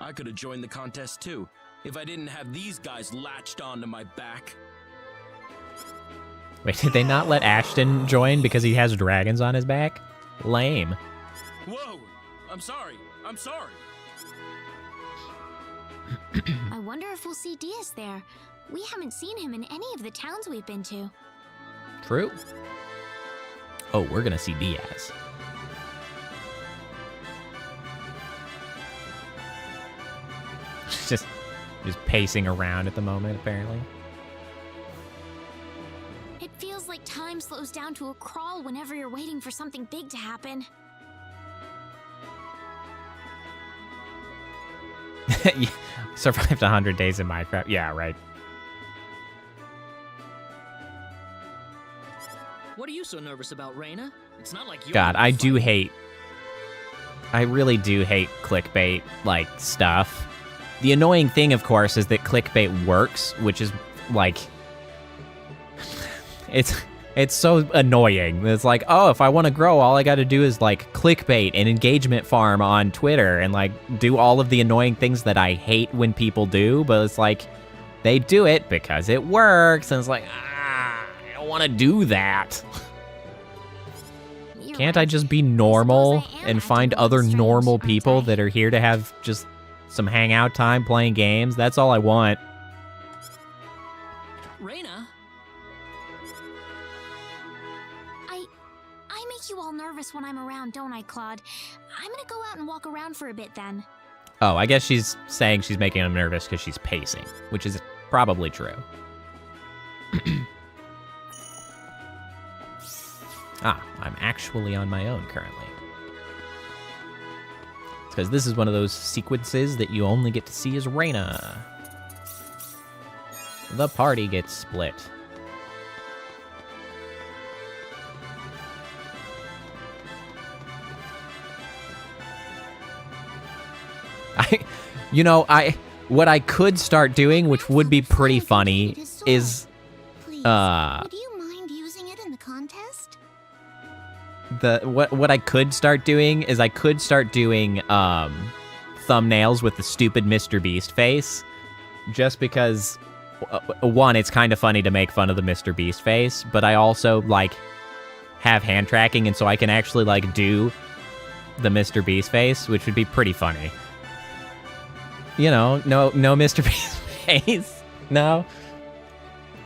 I could have joined the contest too, if I didn't have these guys latched onto my back. Wait, did they not let Ashton join because he has dragons on his back? Lame. Whoa! I'm sorry. I'm sorry. I wonder if we'll see Diaz there. We haven't seen him in any of the towns we've been to. True. Oh, we're gonna see Diaz. just pacing around at the moment, apparently. It feels like time slows down to a crawl whenever you're waiting for something big to happen. Yeah, survived 100 days in Minecraft. Yeah, right. What are you so nervous about, Reina? It's not like you're... God, I really do hate clickbait, like, stuff. The annoying thing, of course, is that clickbait works, which is, like... It's so annoying. It's like, oh, if I want to grow, all I got to do is, like, clickbait and engagement farm on Twitter and, like, do all of the annoying things that I hate when people do, but it's like, they do it because it works, and it's like, I don't want to do that. Can't I just be normal and find other normal people that are here to have just some hangout time playing games? That's all I want. Reina? I make you all nervous when I'm around, don't I, Claude? I'm gonna go out and walk around for a bit then. Oh, I guess she's saying she's making him nervous because she's pacing, which is probably true. I'm actually on my own currently. It's because this is one of those sequences that you only get to see as Reina. The party gets split. What I could start doing, which would be pretty funny, is Please, would you mind using it in the contest? What I could start doing is I could start doing thumbnails with the stupid Mr. Beast face, just because one, it's kind of funny to make fun of the Mr. Beast face, but I also like have hand tracking, and so I can actually like do the Mr. Beast face, which would be pretty funny. You know, no Mr. Beast face. No.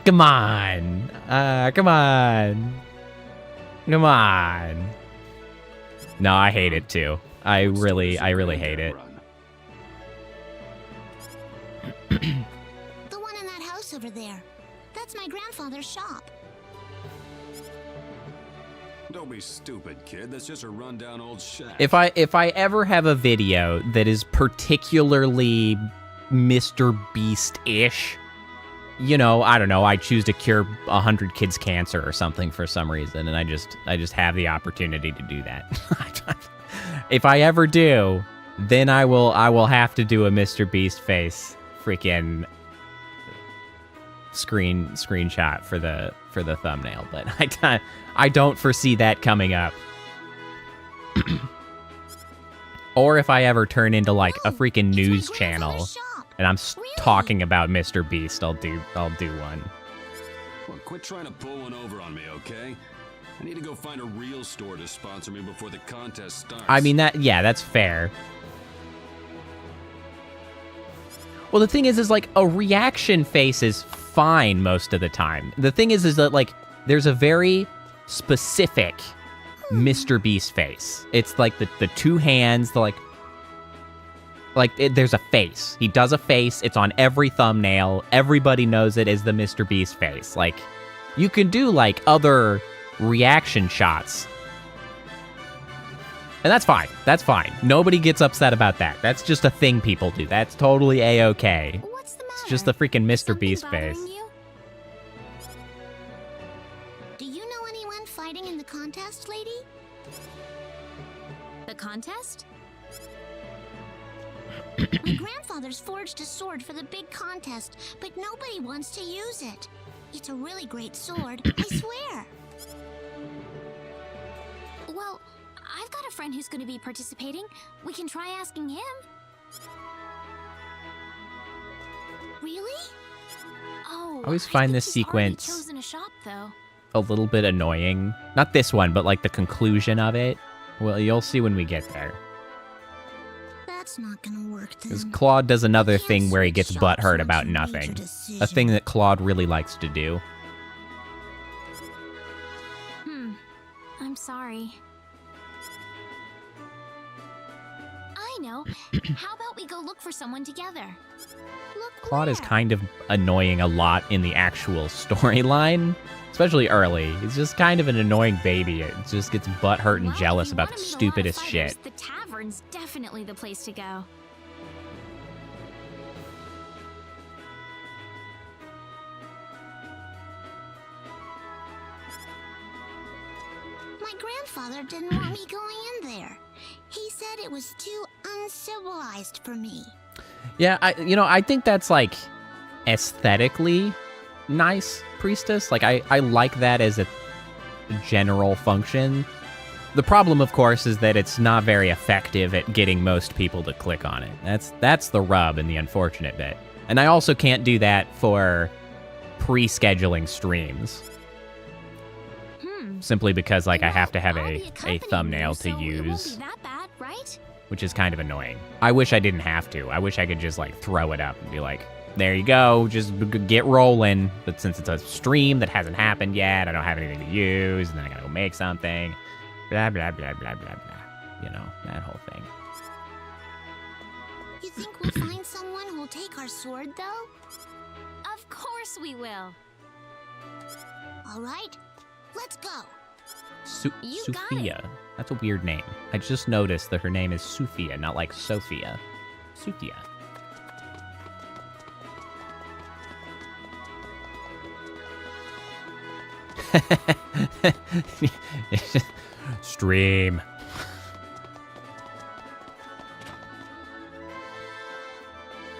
Come on. Come on. Come on. No, I hate it too. I really hate it. The one in that house over there. That's my grandfather's shop. Don't be stupid, kid. That's just a rundown old shack. If I ever have a video that is particularly Mr. Beast-ish, you know, I don't know, I choose to cure 100 kids cancer or something for some reason, and I just have the opportunity to do that. If I ever do, then I will have to do a Mr. Beast face freaking screenshot for the thumbnail, but I don't foresee that coming up. Or if I ever turn into like a freaking news channel and I'm talking about Mr. Beast, I'll do one. Well, quit trying to pull one over on me, okay? I need to go find a real store to sponsor me before the contest starts. I mean, that's fair. Well, the thing is like a reaction face is fine most of the time. The thing is that like there's a very specific Mr. Beast face. It's like the two hands, there's a face. He does a face. It's on every thumbnail. Everybody knows it as the Mr. Beast face. Like, you can do like other reaction shots. And that's fine. That's fine. Nobody gets upset about that. That's just a thing people do. That's totally A-okay. What's the matter? It's just the freaking Mr. Something Beast bothering face. you? Do you know anyone fighting in the contest, lady? The contest? My grandfather's forged a sword for the big contest, but nobody wants to use it. It's a really great sword, I swear. Well, I've got a friend who's going to be participating. We can try asking him. Really? Oh, I always find think this he's already sequence chosen a shop, though. a little bit annoying. Not this one, but like the conclusion of it. Well, you'll see when we get there. That's not gonna work then. Because Claude does another thing where he gets butthurt about nothing. A thing that Claude really likes to do. I'm sorry. I know. How about we go look for someone together? Look Claude is where? kind of annoying a lot in the actual storyline, especially early. He's just kind of an annoying baby. It just gets butthurt and Well, jealous if you about wanna the meet a lot of stupidest fighters, shit. The tavern's definitely the place to go. My grandfather didn't want me going in there. He said it was too uncivilized for me. Yeah, I think that's like aesthetically nice, Priestess. Like I like that as a general function. The problem, of course, is that it's not very effective at getting most people to click on it. That's the rub and the unfortunate bit. And I also can't do that for pre-scheduling streams. Simply because like I have to have a thumbnail to use. It won't be that bad, right? Which is kind of annoying. I wish I didn't have to. I wish I could just like throw it up and be like, there you go, just get rolling. But since it's a stream that hasn't happened yet, I don't have anything to use, and then I gotta go make something. Blah, blah, blah, blah, blah, blah. You know, that whole thing. You think we'll find someone who'll take our sword, though? Of course we will. All right, let's go. You got Sophia. That's a weird name. I just noticed that her name is Sophia, not like Sophia. Sophia. Stream.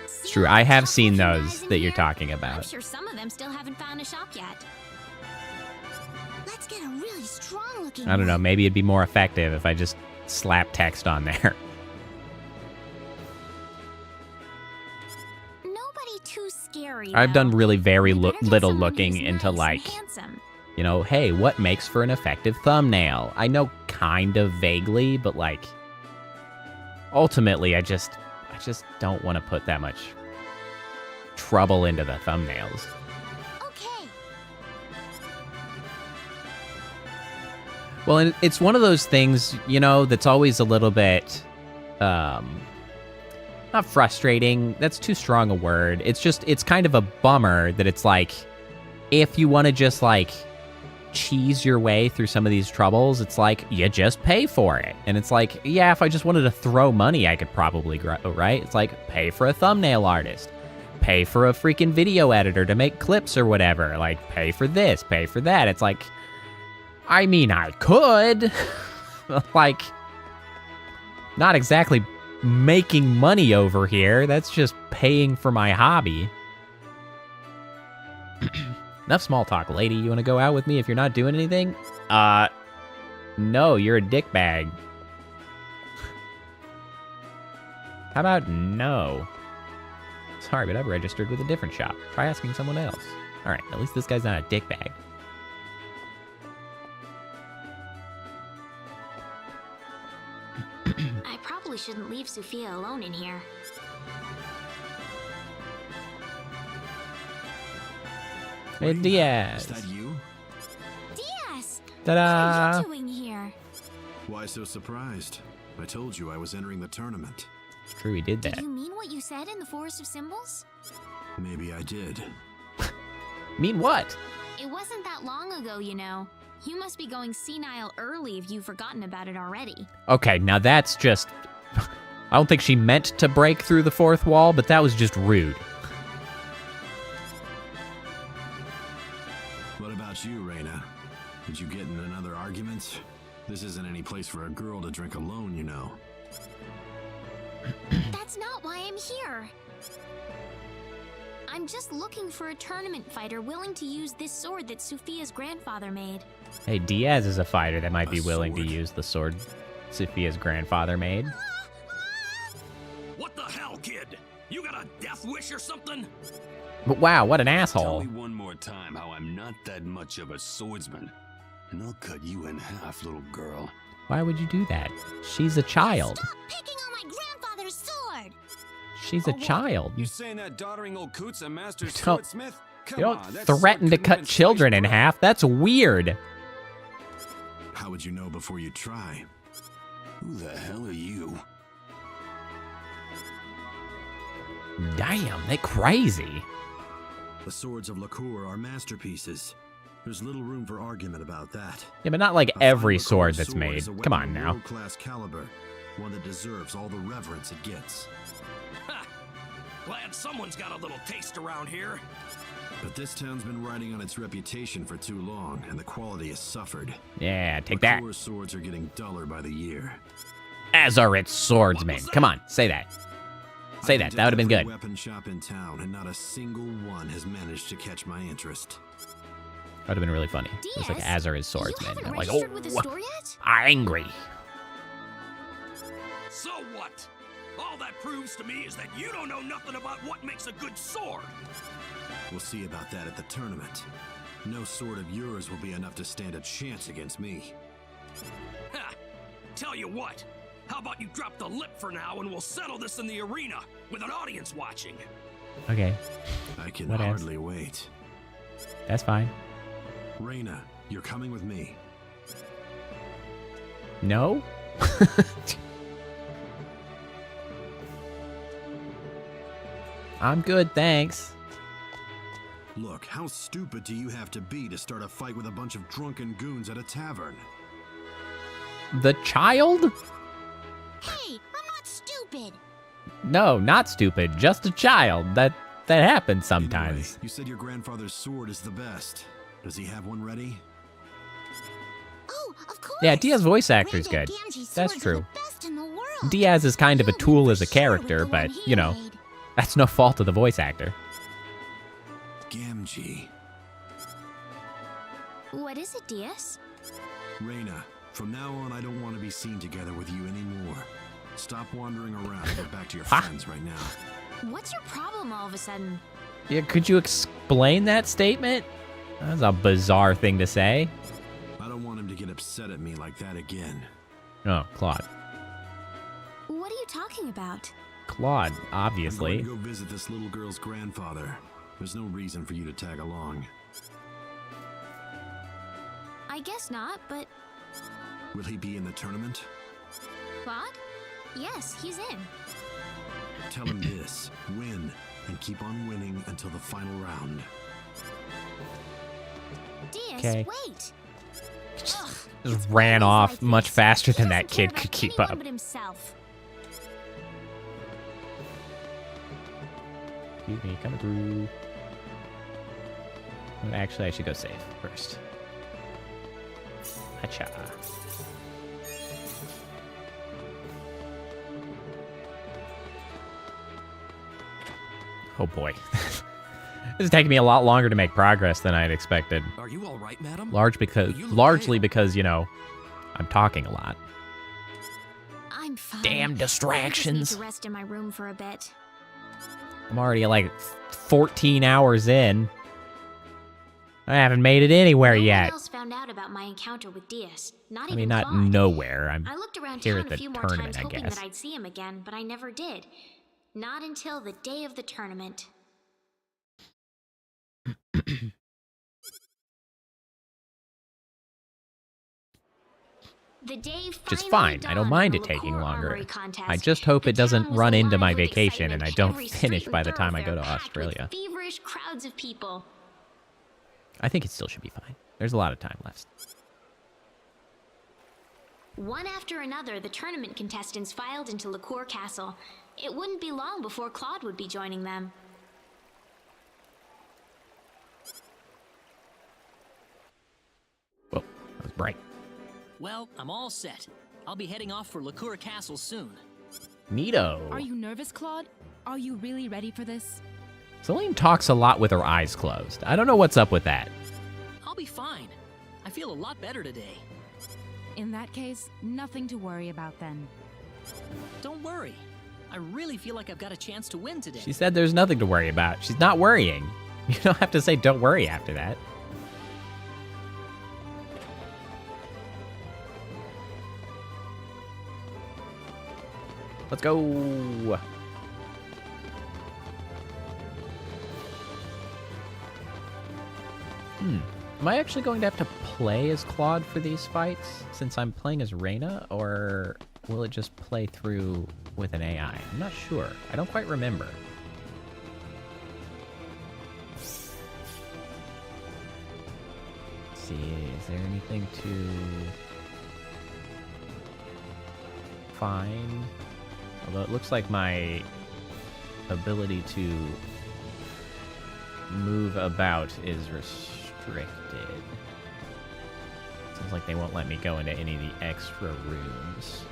It's true. I have seen those that you're talking I'm about. sure some of them still haven't found a shop yet. Let's get a really strong-looking I don't know. one. Maybe it'd be more effective if I just slap text on there. Nobody too scary. I've though. done really very We better get little someone looking who's into nice and like, handsome. you know, hey, what makes for an effective thumbnail? I know kind of vaguely, but like ultimately I just don't want to put that much trouble into the thumbnails. Okay. Well, and it's one of those things, you know, that's always a little bit not frustrating. That's too strong a word. It's kind of a bummer that it's like if you want to just like cheese your way through some of these troubles, it's like you just pay for it. And it's like, yeah, if I just wanted to throw money, I could probably grow, right? It's like pay for a thumbnail artist, pay for a freaking video editor to make clips or whatever, like pay for this, pay for that. It's like, I mean, I could like not exactly making money over here. That's just paying for my hobby. Enough small talk, lady. You want to go out with me if you're not doing anything? No, you're a dickbag. How about no? Sorry, but I've registered with a different shop. Try asking someone else. All right, at least this guy's not a dickbag. I probably shouldn't leave Sophia alone in here. Hey, Diaz. Is that you? Diaz! Ta-da! What are you doing here? Why so surprised? I told you I was entering the tournament. It's true, he did that. Did you mean what you said in the Forest of Symbols? Maybe I did. Mean what? It wasn't that long ago, you know. You must be going senile early if you've forgotten about it already. Okay, now that's just... I don't think she meant to break through the fourth wall, but that was just rude. What about you, Reina? Did you get in another argument? This isn't any place for a girl to drink alone, you know. That's not why I'm here. I'm just looking for a tournament fighter willing to use this sword that Sophia's grandfather made. Hey, Diaz is a fighter that might be A willing to sword? use the sword Sophia's grandfather made. What the hell, kid? You got a death wish or something? But wow, what an Tell asshole. me one more time how I'm not that much of a swordsman, and I'll cut you in half, little girl. Why would you do that? She's a child. Stop picking on my grandfather's sword! She's a child. You saying that doddering old coot's a master Don't- swordsmith? You Come don't on, that threaten sword to couldn't cut even children slice in bread. half. That's weird. How would you know before you try? Who the hell are you? Damn, they crazy. The swords of Lacour are masterpieces. There's little room for argument about that. Yeah, but not like A every fine Lacour sword that's sword made. is a Come weapon on of now. world-class caliber, one that deserves all the reverence it gets. Ha! Glad someone's got a little taste around here. But this town's been riding on its reputation for too long, and the quality has suffered. Yeah, take that. Lacour's swords are getting duller by the year. As are its swordsmen. Come on, say that. Say I've that. been That would have been to every good. weapon shop in town, and not a single one has managed to catch my interest. That would have been really funny. It's like Diaz, as are his You swordsmen. haven't I'm like, registered with the oh, store yet? angry. So what? All that proves to me is that you don't know nothing about what makes a good sword. We'll see about that at the tournament. No sword of yours will be enough to stand a chance against me. Ha! Tell you what, how about you drop the lip for now and we'll settle this in the arena with an audience watching. Okay, I can What else? hardly wait. that's fine. Reina, you're coming with me. No? I'm good, thanks. Look, how stupid do you have to be to start a fight with a bunch of drunken goons at a tavern? The child? Hey, I'm not stupid. No, not stupid. Just a child. That happens sometimes. Anyway, you said your grandfather's sword is the best. Does he have one ready? Oh, of course. Yeah, Diaz's voice actor is good. That's true. Diaz is kind of a tool as a character, but, you know, that's no fault of the voice actor. Gamgee. What is it, Diaz? Reina, from now on, I don't want to be seen together with you anymore. Stop wandering around and get back to your friends right now. What's your problem all of a sudden? Yeah, could you explain that statement? That's a bizarre thing to say. I don't want him to get upset at me like that again. Oh, Claude. What are you talking about? Claude, obviously. I'm going to go visit this little girl's grandfather. There's no reason for you to tag along. I guess not, but... Will he be in the tournament? Claude? Yes, he's in. Tell him this. Win, and keep on winning until the final round. Diaz, Okay. wait! Just ran off much faster than that kid could keep up. Himself. Excuse me, coming through. Actually, I should go save first. Hacha. Oh boy. This is taking me a lot longer to make progress than I had expected. Are you all right, madam? Largely because, you know, I'm talking a lot. I'm fine. Damn distractions. I just need to rest in my room for a bit. I'm already like 14 hours in. I haven't made it anywhere yet. No one else found out about my encounter with Diaz. Not even not Claude. nowhere. I'm I looked around here town at the a few more tournament, times I hoping guess. that I'd see him again, but I never did. Not until the day of the tournament. The day Which is fine. I don't mind it taking longer. I just hope it doesn't run into my vacation and I don't finish by the time I go to Australia. Feverish crowds of people. I think it still should be fine. There's a lot of time left. One after another, the tournament contestants filed into Lacour Castle. It wouldn't be long before Claude would be joining them. Whoa, that was bright. Well, I'm all set. I'll be heading off for Lacour Castle soon. Neato. Are you nervous, Claude? Are you really ready for this? Celine talks a lot with her eyes closed. I don't know what's up with that. I'll be fine. I feel a lot better today. In that case, nothing to worry about then. Don't worry. I really feel like I've got a chance to win today. She said there's nothing to worry about. She's not worrying. You don't have to say don't worry after that. Let's go. Am I actually going to have to play as Claude for these fights since I'm playing as Reina, or will it just play through with an AI? I'm not sure. I don't quite remember. Let's see, is there anything to find? Although it looks like my ability to move about is restricted. Sounds like they won't let me go into any of the extra rooms.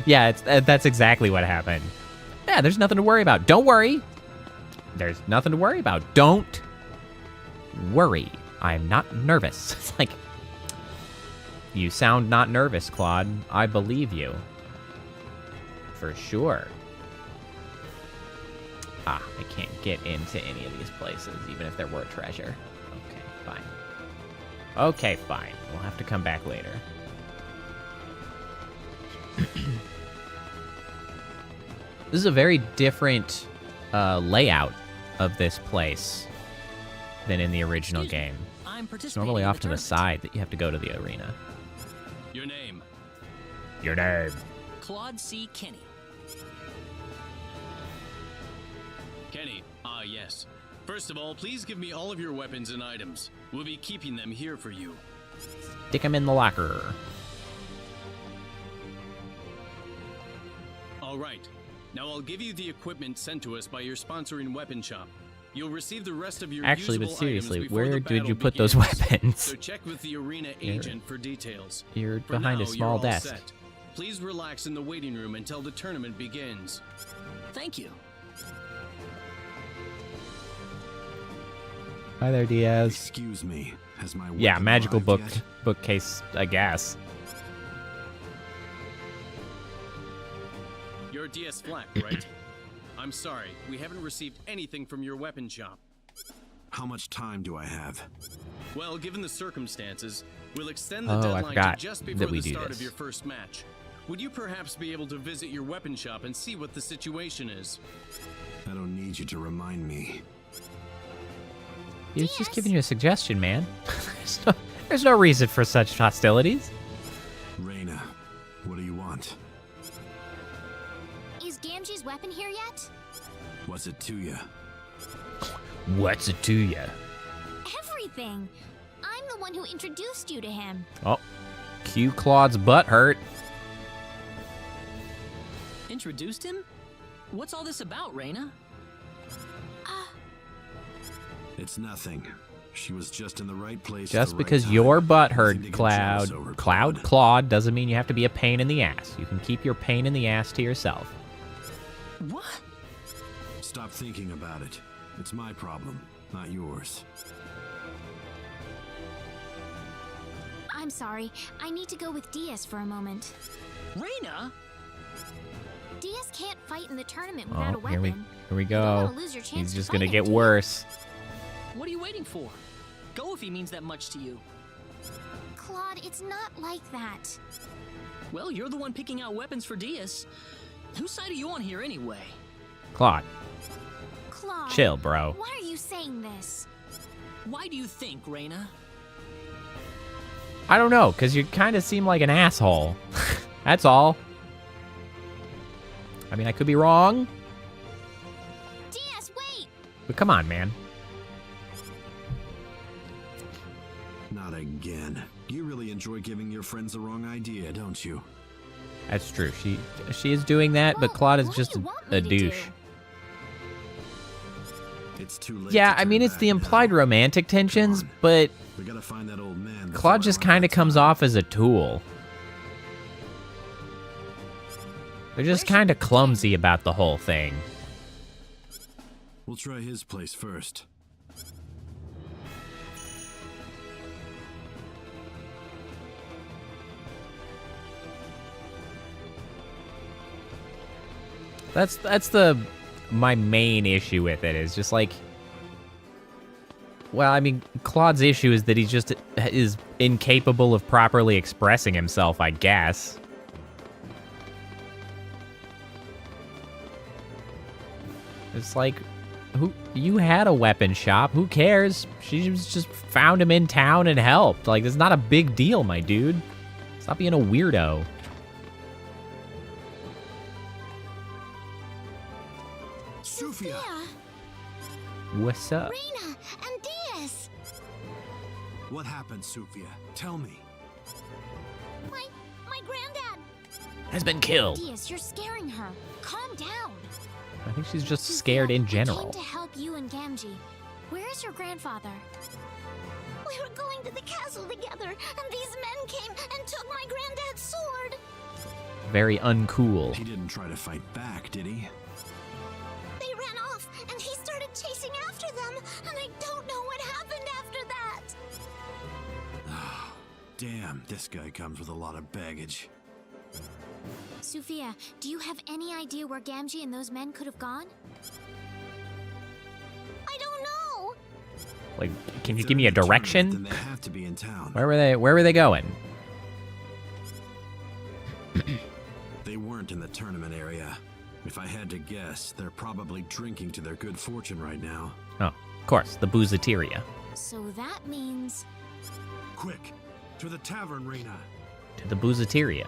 Yeah, that's exactly what happened. Yeah, there's nothing to worry about. Don't worry. There's nothing to worry about. Don't worry. I'm not nervous. It's like, you sound not nervous, Claude. I believe you. For sure. Ah, I can't get into any of these places, even if there were treasure. Okay, fine. Okay, fine. We'll have to come back later. This is a very different layout of this place than in the original game. It's normally off to the side that you have to go to the arena. Your name? Your name. Claude C. Kenny. Kenny, yes. First of all, please give me all of your weapons and items. We'll be keeping them here for you. Stick him in the locker. All right. Now I'll give you the equipment sent to us by your sponsoring weapon shop. You'll receive the rest of your Actually, but usable seriously, items before where the did you battle put those begins. weapons? So check with the arena agent for details. You're For behind now, a small you're all desk. set. Please relax in the waiting room until the tournament begins. Thank you. Hi there, Diaz. Excuse me. Has my Yeah, weapon magical arrived book yet? bookcase, I guess. You're DS Flack, right? I'm sorry, we haven't received anything from your weapon shop. How much time do I have? Well, given the circumstances, we'll extend the Oh, I deadline to forgot just that before we the do start this. of your first match. Would you perhaps be able to visit your weapon shop and see what the situation is? I don't need you to remind me. He was just giving you a suggestion, man. there's no reason for such hostilities. Reina, what do you want? Is Gamgee's weapon here yet? What's it to you? What's it to ya? Everything. I'm the one who introduced you to him. Oh, Q Claude's butt hurt. Introduced him? What's all this about, Reina? It's nothing. She was just in the right place. Just at the because right your time. butt Nothing hurt, to get jealous over, Claude, doesn't mean you have to be a pain in the ass. You can keep your pain in the ass to yourself. What? Stop thinking about it. It's my problem, not yours. I'm sorry. I need to go with Diaz for a moment. Reina? Diaz can't fight in the tournament without a Oh, weapon. here we You don't go. wanna lose your chance He's to just fight gonna him, get do you? worse. What are you waiting for? Go if he means that much to you. Claude, it's not like that. Well, you're the one picking out weapons for Diaz. Whose side are you on here anyway? Claude, Claude. chill, bro. Why are you saying this? Why do you think, Reina? I don't know, because you kind of seem like an asshole. That's all. I mean, I could be wrong. Diaz, wait! But come on, man. Not again. You really enjoy giving your friends the wrong idea, don't you? That's true. She is doing that, but Claude is what do just you want me a to douche. It's too late. Yeah, to I mean, turn it's the back implied now. romantic tensions, but We gotta find that old man. before Claude I just run kind of out comes time. off as a tool. They're just kind of clumsy about the whole thing. We'll try his place first. That's my main issue with it is just like, well, I mean, Claude's issue is that he just is incapable of properly expressing himself, I guess. It's like, you had a weapon shop, who cares? She just found him in town and helped. Like, it's not a big deal, my dude. Stop being a weirdo. Sophia! What's up? Reina and Diaz! What happened, Sophia? Tell me. My granddad! Has been killed. Diaz, you're scaring her. Calm down. I think she's just scared in I general. came to help you and Gamgee. Where is your grandfather? We were going to the castle together, and these men came and took my granddad's sword! Very uncool. He didn't try to fight back, did he? They ran off, and he started chasing after them, and I don't know what happened after that! Damn, this guy comes with a lot of baggage. Sophia, do you have any idea where Gamgee and those men could have gone? I don't know! Like, can you give me a direction? Then they have to be in town. Where were they going? They weren't in the tournament area. If I had to guess, they're probably drinking to their good fortune right now. Oh, of course, the Boozateria. So that means... Quick, to the tavern, Reina. To the Boozateria.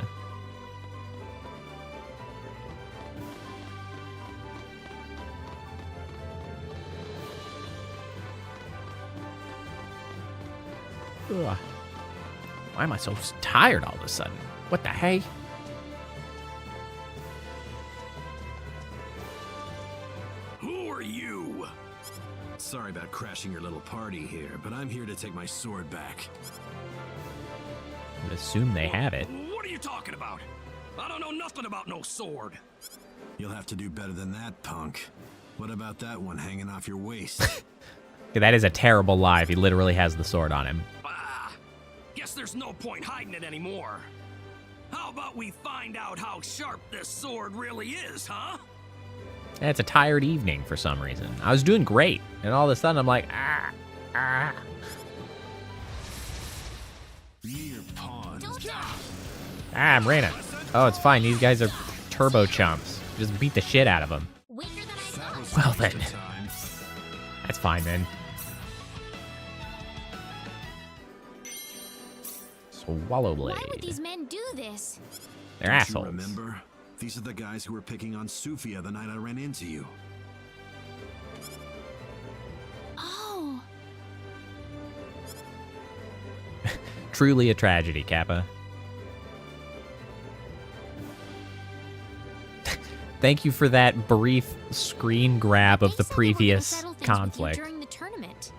Ugh. Why am I so tired all of a sudden? What the hey? Who are you? Sorry about crashing your little party here, but I'm here to take my sword back. I would assume they have it. What are you talking about? I don't know nothing about no sword. You'll have to do better than that, punk. What about that one hanging off your waist? That is a terrible lie if he literally has the sword on him. Guess there's no point hiding it anymore. How about we find out how sharp this sword really is, huh? It's a tired evening for some reason. I was doing great, and all of a sudden I'm like, Mere pawns. I'm Reina. Oh, it's fine. These guys are turbo chumps. Just beat the shit out of them. Well then. That's fine then. Swallow blade. Why would these men do this? They're Don't assholes. You remember? These are the guys who were picking on Sufia the night I ran into you. Oh. Truly a tragedy, Kappa. Thank you for that brief screen grab of the previous conflict. During the tournament.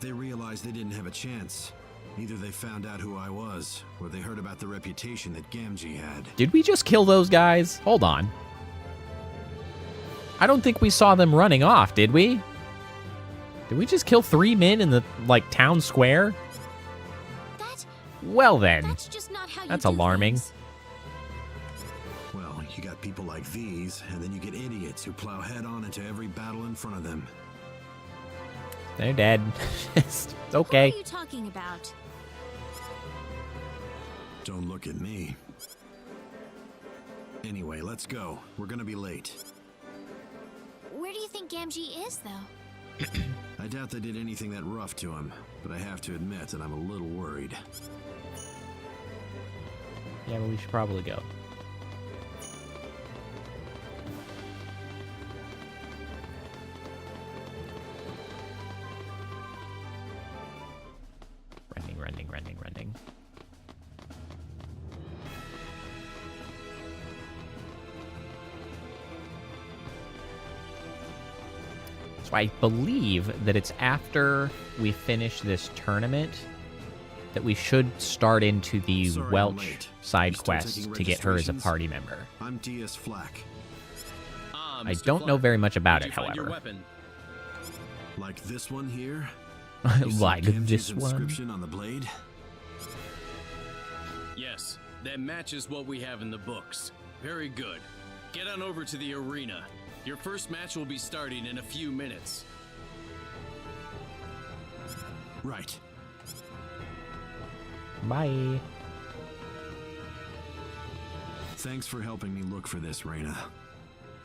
They realized they didn't have a chance. Either they found out who I was, or they heard about the reputation that Gamgee had. Did we just kill those guys? Hold on. I don't think we saw them running off, did we? Did we just kill 3 men in the, town square? Well then. That's just not how you That's do alarming. things. Well, you got people like these, and then you get idiots who plow head-on into every battle in front of them. They're dead. It's okay. What are you talking about? Don't look at me. Anyway, let's go. We're gonna be late. Where do you think Gamgee is, though? I doubt they did anything that rough to him, but I have to admit that I'm a little worried. Yeah, but we should probably go. Running. So I believe that it's after we finish this tournament that we should start into the Sorry, I'm Welch late. side You still quest taking to get her as a registrations? party member. I'm DS Flack. I don't know very much about it, Find your however. weapon. Like this one here? Like Gamgee's this one? inscription on the blade? Yes, that matches what we have in the books. Very good. Get on over to the arena. Your first match will be starting in a few minutes. Right. Bye. Thanks for helping me look for this, Reina.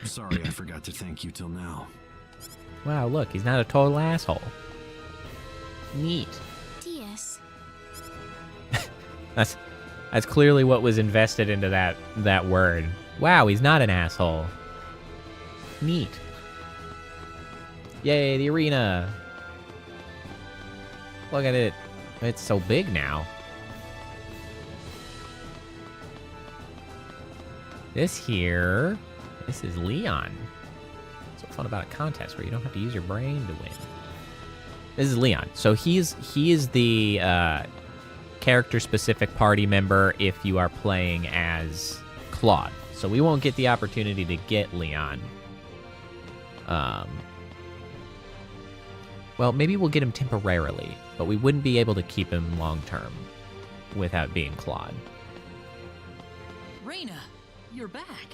Sorry I forgot to thank you till now. Wow, look, he's not a total asshole. Neat. DS. That's clearly what was invested into that word. Wow, he's not an asshole. Neat. Yay, the arena. Look at it. It's so big now. This is Leon. What's so fun about a contest where you don't have to use your brain to win? This is Leon. So he is the character-specific party member if you are playing as Claude. So we won't get the opportunity to get Leon. Well, maybe we'll get him temporarily, but we wouldn't be able to keep him long-term without being Claude. Reina, you're back.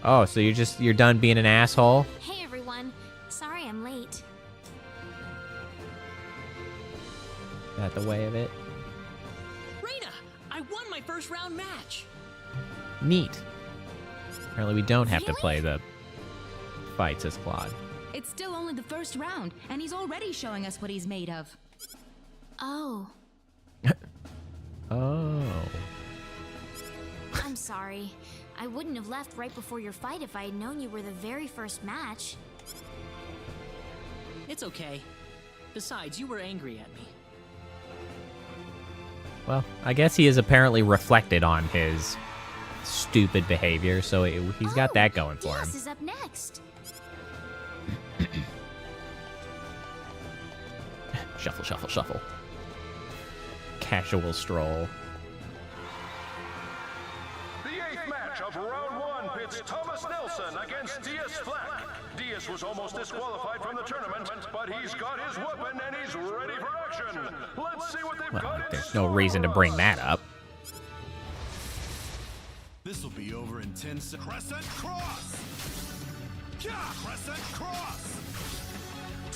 Oh, so you're done being an asshole? Hey, everyone. Sorry I'm late. Is that the way of it? Reina, I won my first round match. Neat. Apparently we don't have to play the fights as Claude. It's still only the first round, and he's already showing us what he's made of. Oh. Oh. I'm sorry. I wouldn't have left right before your fight if I had known you were the very first match. It's okay. Besides, you were angry at me. Well, I guess he is apparently reflected on his stupid behavior, so he's got that going for him. Diaz is up next. Shuffle, shuffle, shuffle. Casual stroll. The 8th match of round 1 pits Thomas Nelson against Diaz Flack. Diaz was almost disqualified from the tournament, but he's got his weapon and he's ready for action. Let's see what they've got in There's no reason to bring that up. This will be over in 10 seconds. Crescent cross! Yeah, crescent cross!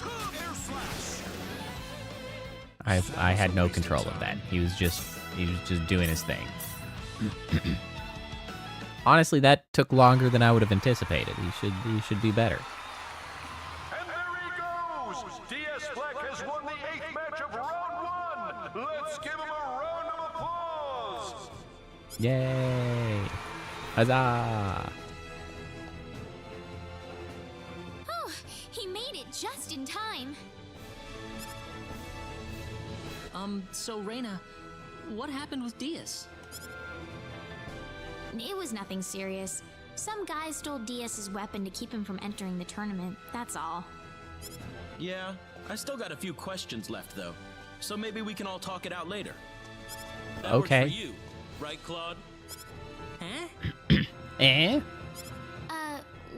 Air slash! I had no control of that. He was just doing his thing. Honestly, that took longer than I would have anticipated. He should be better. And there he goes! Diaz Flack has won the 8th match of round 1! Let's give him a round of applause! Yay! Huzzah! Oh, he made it just in time. So Reina, what happened with Diaz? It was nothing serious. Some guy stole Diaz's weapon to keep him from entering the tournament, that's all. Yeah, I still got a few questions left, though. So maybe we can all talk it out later. That Okay. works for you, right, Claude? Huh? Eh?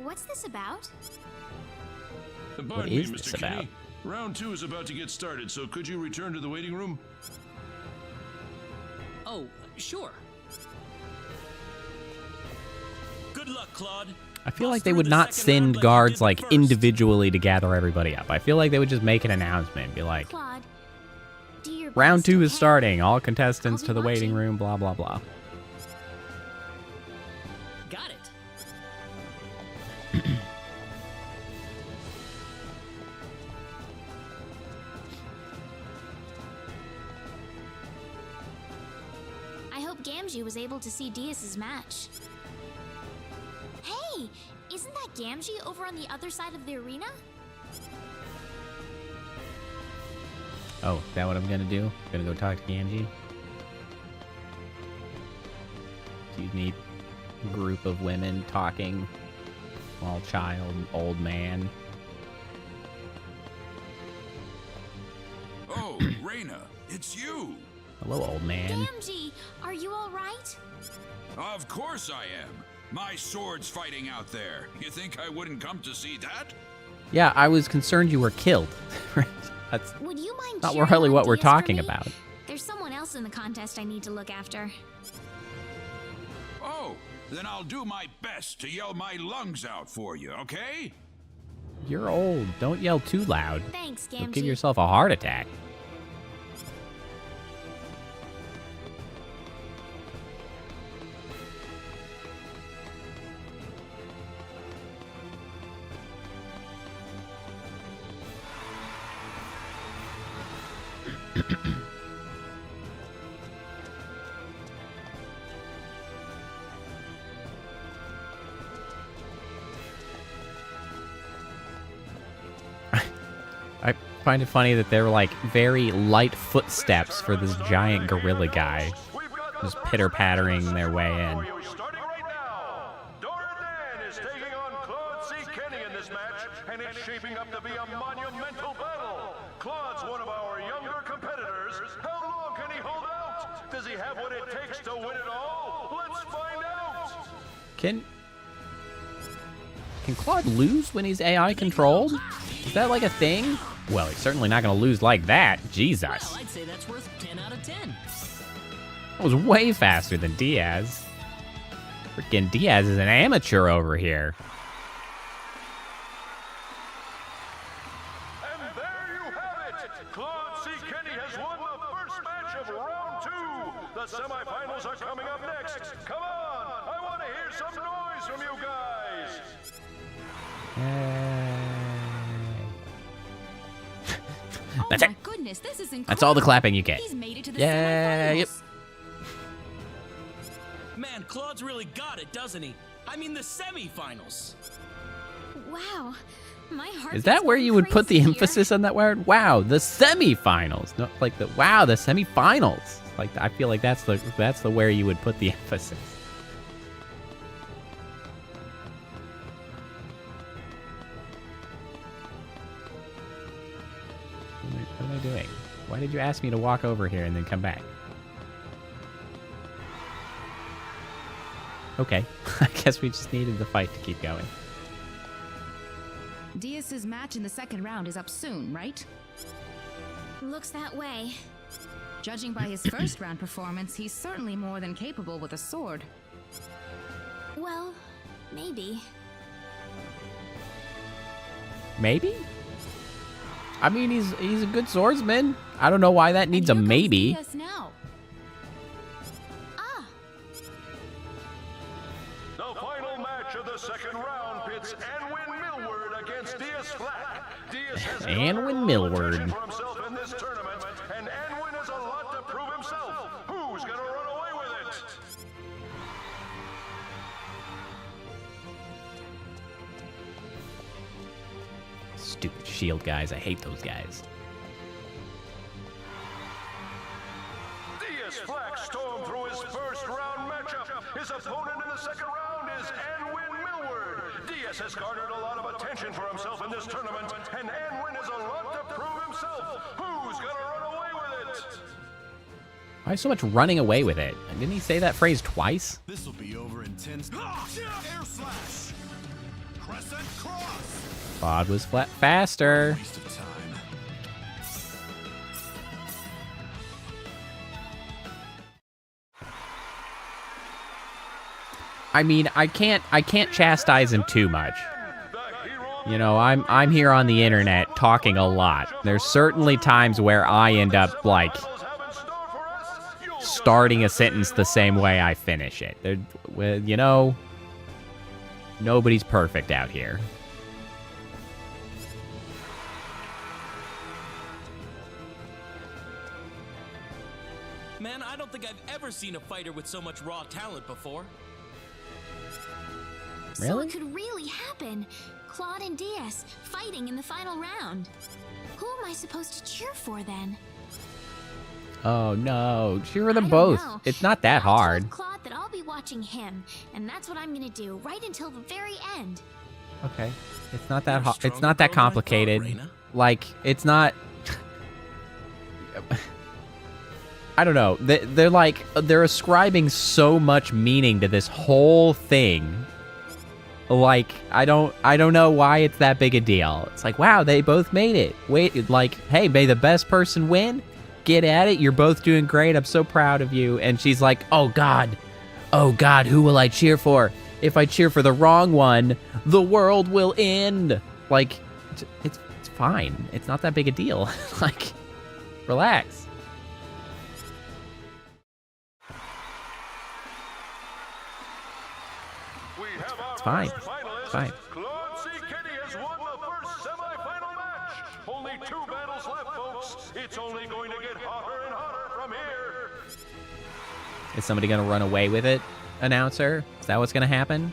What's this about? What is this about? Kinney. Round 2 is about to get started, so could you return to the waiting room? Oh, sure. Good luck, Claude. I feel like they would not send guards like individually to gather everybody up. I feel like they would just make an announcement, be like, Claude, do your round best, 2 is okay? starting. All contestants I'll to be the waiting watching. room, blah, blah, blah. Got it. I hope Gamgee was able to see Diaz's match. Hey, isn't that Gamgee over on the other side of the arena? Oh, is that what I'm gonna do? Gonna go talk to Gamgee? You need a group of women talking. Small child, old man. Oh, Reina, it's you! Hello, old man. Gamgee, are you all right? Of course I am. My sword's fighting out there. You think I wouldn't come to see that? Yeah, I was concerned you were killed. That's Would you mind not cheering really on what we're Diaz for talking me? about. There's someone else in the contest I need to look after. Oh, then I'll do my best to yell my lungs out for you, okay? You're old. Don't yell too loud. Thanks, You'll Gamgee. give yourself a heart attack. I find it funny that they're like very light footsteps for this giant gorilla guy, just pitter-pattering their way in. Starting right now, Dora Dan is taking on Claude C. Kenny in this match, and it's shaping up to be a monumental battle. Claude's one of our younger competitors. How long can he hold out? Does he have what it takes to win it all? Let's find out. Can Claude lose when he's AI controlled? Is that like a thing? Well, he's certainly not going to lose like that. Jesus. Well, I'd say that's worth 10 out of 10. That was way faster than Diaz. Freaking Diaz is an amateur over here. And there you have it. Claude C. Kenny has won the first match of round 2. The semifinals are coming up next. Come on, I want to hear some noise from you guys. That's it. Goodness, this is incredible. That's all the clapping you get. He's made it to the Yeah, semifinals. yep. Man, Claude's really got it, doesn't he? I mean, the semifinals. Wow, My heart Is that where you would put the emphasis on that word? Wow, the semifinals. No, like the semifinals. Like I feel like that's the where you would put the emphasis. What am I doing? Why did you ask me to walk over here and then come back? Okay, I guess we just needed the fight to keep going. Diaz's match in the second round is up soon, right? Looks that way. Judging by his first round performance, he's certainly more than capable with a sword. Well, maybe. Maybe? I mean, he's a good swordsman. I don't know why that needs a maybe. Diaz now. The final match of the second round pits Anwin Millward against Diaz Flack. Diaz has Anwin Millward. for himself in this tournament, and Anwin has a lot to prove himself. Who's gonna run away with it? Stupid shield guys. I hate those guys. Diaz Flack stormed through his first round matchup. His opponent in the second round is Anwin Millward. Diaz has garnered a lot of attention for himself in this tournament, and Anwin has a lot to prove himself. Who's gonna run away with it? Why so much running away with it? Didn't he say that phrase twice? This'll be over in 10 Air slash! Crescent cross! Claude was faster. Waste of time. I mean, I can't chastise him too much. You know, I'm here on the internet talking a lot. There's certainly times where I end up like starting a sentence the same way I finish it. You know, nobody's perfect out here. Man, I don't think I've ever seen a fighter with so much raw talent before. So Really? it could really happen. Claude and Diaz fighting in the final round. Who am I supposed to cheer for then? Oh no, cheer for I them don't both. know. It's not that I hard. told Claude that I'll be watching him, and that's what I'm gonna do right until the very end. Okay. It's not that You're it's not that stronger than I thought, complicated. Reina. Like it's not I don't know. They're ascribing so much meaning to this whole thing. Like I don't know why it's that big a deal. It's like, wow, they both made it. Wait, like, hey, may the best person win? Get at it. You're both doing great. I'm so proud of you. And she's like, oh God, who will I cheer for? If I cheer for the wrong one, the world will end. Like, it's fine. It's not that big a deal. Like, relax. It's fine. It's fine. Claude C. Kenny has won the first semifinal match. Only 2 battles left, folks. It's only going to get hotter and hotter from here. Is somebody going to run away with it, announcer? Is that what's going to happen?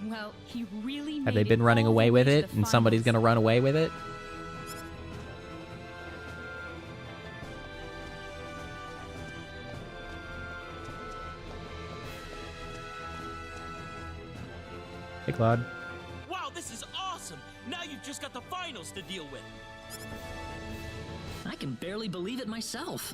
Well, he really Have they been running away with it, and somebody's going to run away with it? Hey, Claude. Wow, this is awesome! Now you've just got the finals to deal with. I can barely believe it myself.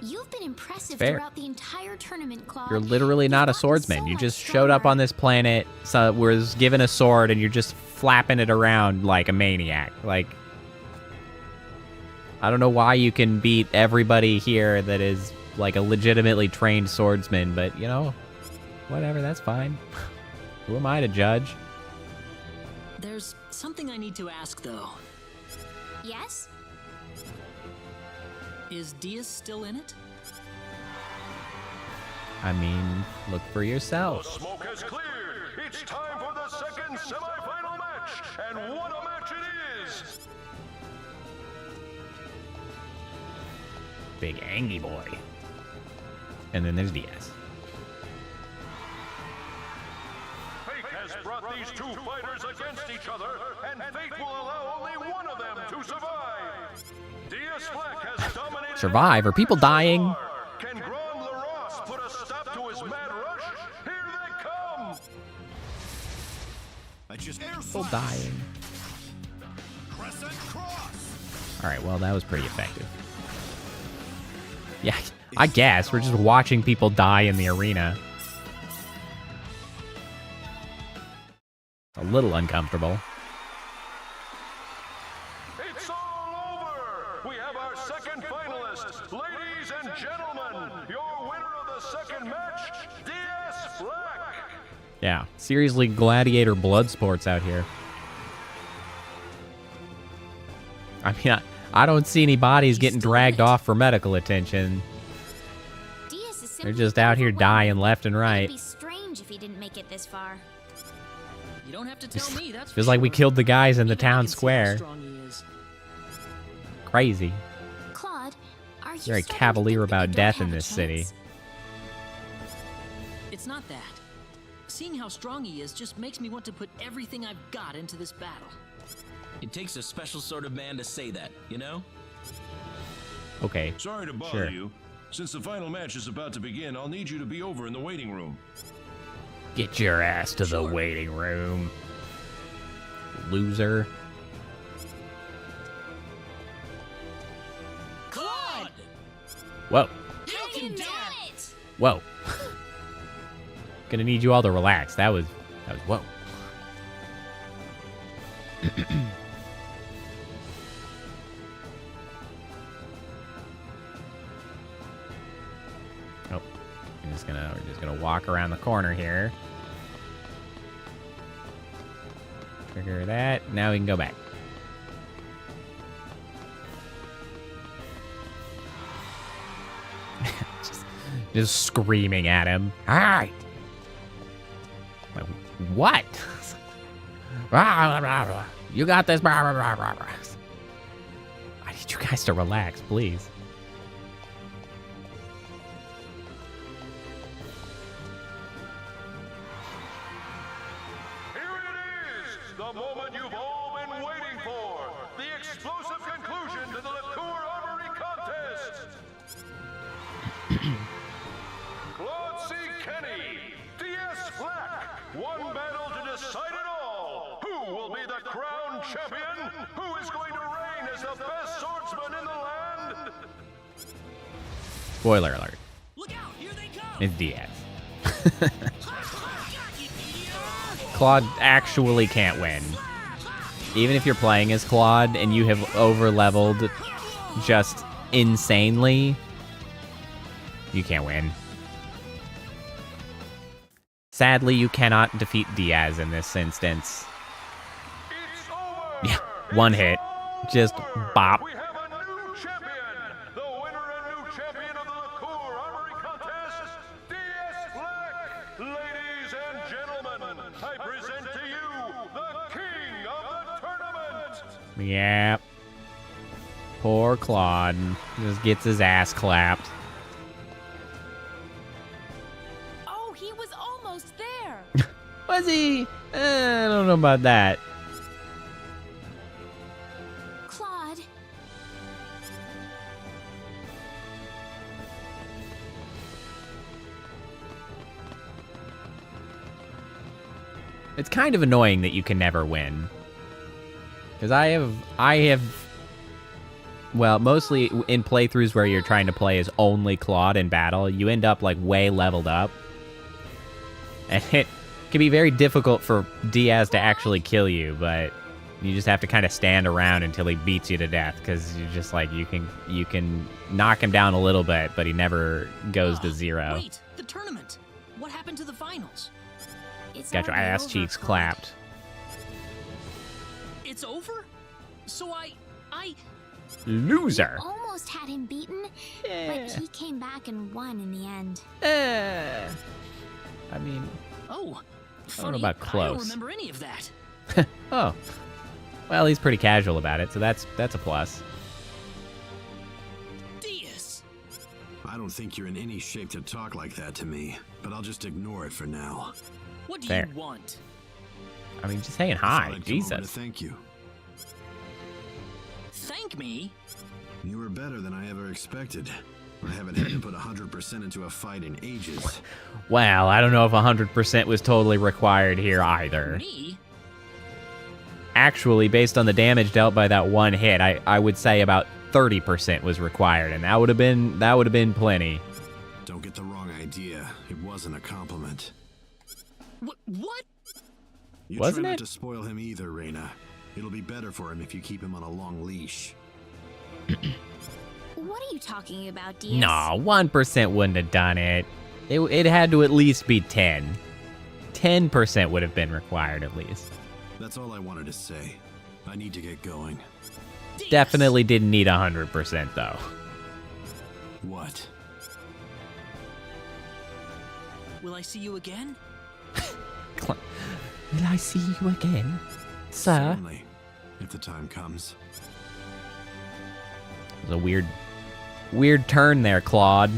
You've been impressive Fair. throughout the entire tournament, Claude. You're literally not a swordsman. You just showed up on this planet, was given a sword, and you're just flapping it around like a maniac. Like, I don't know why you can beat everybody here that is like a legitimately trained swordsman, but you know, whatever, that's fine. Who am I to judge? There's something I need to ask, though. Yes? Is Diaz still in it? I mean, look for The yourself. smoke has cleared. It's time for the second semifinal match. And what a match it is! Big angry boy. And then there's Diaz. Fate has brought these two fighters against each other, and fate will allow only one of them to survive. DS Black has dominated. Survive? Are people dying? Can Grand Larosse put a stop to his mad rush? Here they come! People dying. Crescent cross. Alright, well, that was pretty effective. Yeah, I guess. We're just watching people die in the arena. A little uncomfortable. It's all over! We have our second finalist. Ladies and gentlemen, your winner of the second match, DS Black. Yeah, seriously, gladiator blood sports out here. I mean, I don't see any bodies getting dragged off for medical attention. They're just out here dying left and right. It'd be strange if he didn't make it this far. You don't have to tell me, that's Feels like we killed the guys in the town square. Crazy. Claude, are you Very starting cavalier to think that about you don't death have in a this city. chance? It's not that. Seeing how strong he is just makes me want to put everything I've got into this battle. It takes a special sort of man to say that, you know? Okay. Sorry to bother Sure. you. Since the final match is about to begin, I'll need you to be over in the waiting room. Get your ass to the waiting room. Loser. Claude! Whoa. You can do it! Whoa. Gonna need you all to relax. That was whoa. Oh, we're just gonna walk around the corner here. Trigger that. Now we can go back. just screaming at him. Hi. Like, what? You got this. I need you guys to relax, please. Here it is, the moment you've all been waiting for. The explosive conclusion to the Lacour Armory contest. Claude C. Kenny, DS Black, one battle to decide it all. Who will be the crowned champion? Who is going to reign as the best swordsman in the land? Spoiler alert. Look out, here they come! It's Diaz. Claude actually can't win. Even if you're playing as Claude and you have over-leveled just insanely, you can't win. Sadly, you cannot defeat Diaz in this instance. Yeah, one hit. Just bop. We have a new champion, the winner and new champion of the Lacour Armory contest, DS Black. Ladies and gentlemen, I present to you the king of the tournament. Yep. Poor Claude. Just gets his ass clapped. Oh, he was almost there. Was he? I don't know about that. Claude. It's kind of annoying that you can never win. Because I have, well, mostly in playthroughs where you're trying to play as only Claude in battle, you end up like way leveled up. And it can be very difficult for Diaz to actually kill you, but you just have to kind of stand around until he beats you to death, because you're just like, you can knock him down a little bit, but he never goes to zero. Wait, the tournament. What happened to the finals? It's Got your already ass over, cheeks Claude. clapped. It's over? So I Loser. Almost had him beaten, but he came back and won in the end. I mean, Oh, I don't know funny. about I don't close. remember any of that. Oh. Well, he's pretty casual about it, so that's a plus. Diaz. I don't think you're in any shape to talk like that to me, but I'll just ignore it for now. What do Fair. you want? I mean, just saying I thought hi. I'd come over to Jesus. thank you. Thank me? You were better than I ever expected. I haven't had to put 100% into a fight in ages. Well, I don't know if 100% was totally required here either. Me? Actually, based on the damage dealt by that one hit, I would say about 30% was required, and that would have been plenty. Don't get the wrong idea. It wasn't a compliment. What? You Wasn't try it? not to spoil him either, Reina. It'll be better for him if you keep him on a long leash. What are you talking about, DS? No, 1% wouldn't have done it. It had to at least be 10. 10% would have been required at least. That's all I wanted to say. I need to get going. Definitely didn't need 100% though. What? Will I see you again? Will I see you again, sir? Certainly, if the time comes. It was a weird turn there, Claude.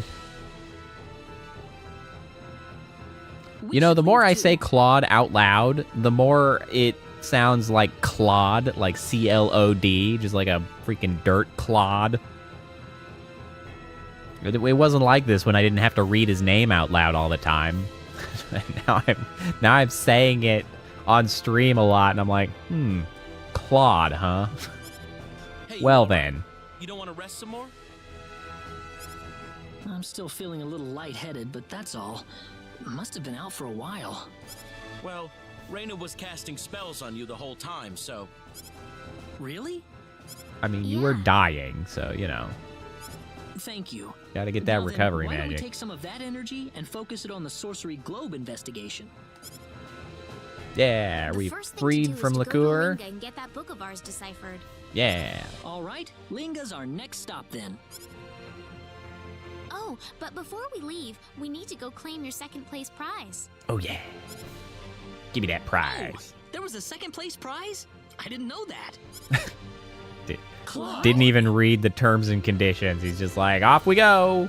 You know, the more I say Claude out loud, the more it sounds like Clod, like C-L-O-D, just like a freaking dirt clod. It wasn't like this when I didn't have to read his name out loud all the time. now I'm saying it on stream a lot, and I'm like, Claude, huh? Hey, well then. You don't want to rest some more? I'm still feeling a little lightheaded, but that's all. Must have been out for a while. Well, Reina was casting spells on you the whole time, so... Really? I mean, you were dying, so, you know. Thank you. Gotta get that Now then, recovery why magic. don't we take some of that energy and focus it on the sorcery globe investigation? Yeah, are The we first thing to freed do from is to go to Lacour? Linga and get that book of ours deciphered. Yeah. All right, Linga's our next stop then. Oh, but before we leave, we need to go claim your second place prize. Oh, yeah. Give me that prize. There was a second place prize? I didn't know that. Didn't even read the terms and conditions. He's just like, off we go.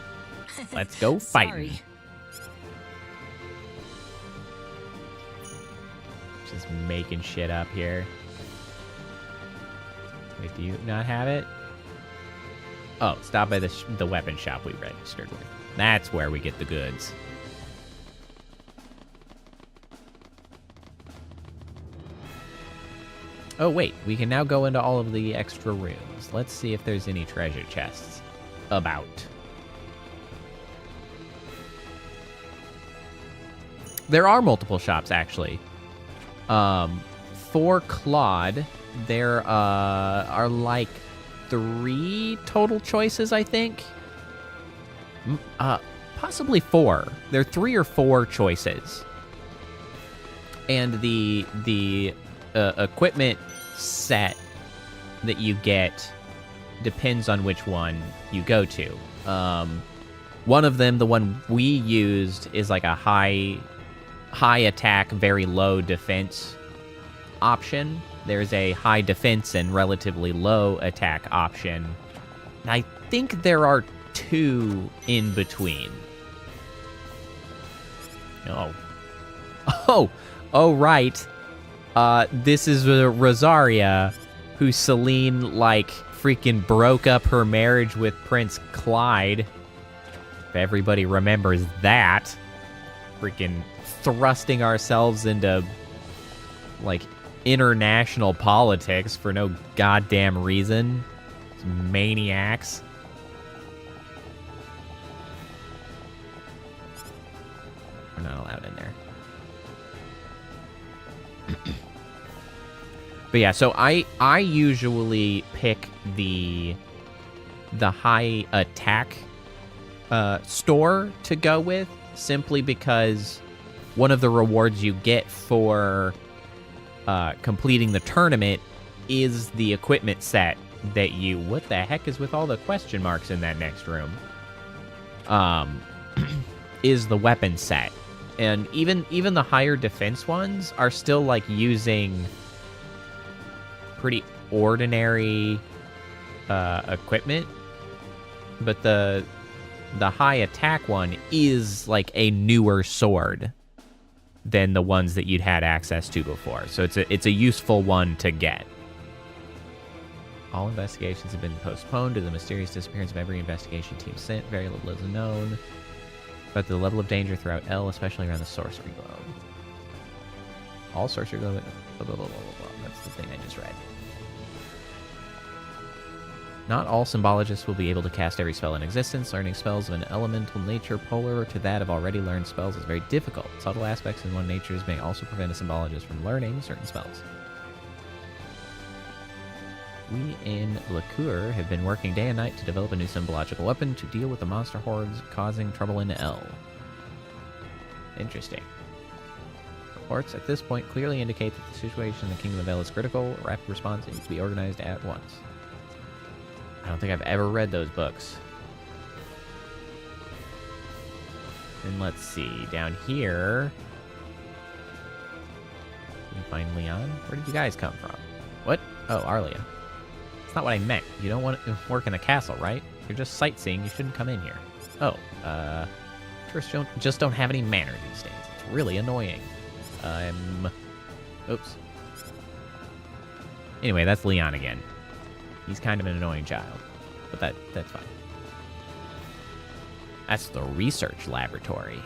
Let's go fighting. Sorry. Just making shit up here. Wait, do you not have it? Oh, stop by the weapon shop we registered with. That's where we get the goods. Oh, wait. We can now go into all of the extra rooms. Let's see if there's any treasure chests about. There are multiple shops, actually. For Claude, there are like 3 total choices, I think. Possibly 4. There are 3 or 4 choices. And the equipment set that you get depends on which one you go to. One of them, the one we used, is like a high attack, very low defense option. There's a high defense and relatively low attack option. And I think there are 2 in between. Oh, right. This is Rosaria, who Celine, like, freaking broke up her marriage with Prince Clyde. If everybody remembers that. Freaking thrusting ourselves into, like, international politics for no goddamn reason. Maniacs. We're not allowed in there. But yeah, so I usually pick the high attack store to go with, simply because one of the rewards you get for completing the tournament is the equipment set that you... What the heck is with all the question marks in that next room? Is the weapon set. And even the higher defense ones are still, like, using pretty ordinary equipment. But the high attack one is, like, a newer sword than the ones that you'd had access to before. So it's a useful one to get. All investigations have been postponed due to the mysterious disappearance of every investigation team sent. Very little is known about the level of danger throughout L, especially around the sorcery globe. All sorcery globe... Blah, blah, blah, blah, blah. That's the thing I just read. Not all symbologists will be able to cast every spell in existence. Learning spells of an elemental nature polar to that of already learned spells is very difficult. Subtle aspects in one natures may also prevent a symbologist from learning certain spells. We in Lacour have been working day and night to develop a new symbological weapon to deal with the monster hordes causing trouble in L. Interesting. Reports at this point clearly indicate that the situation in the Kingdom of L is critical. Rapid response needs to be organized at once. I don't think I've ever read those books. And let's see, down here... Can you find Leon? Where did you guys come from? What? Oh, Arlia. That's not what I meant. You don't want to work in the castle, right? You're just sightseeing. You shouldn't come in here. Oh, tourists just don't have any manner these days. It's really annoying. Oops. Anyway, that's Leon again. He's kind of an annoying child. But that's fine. That's the research laboratory.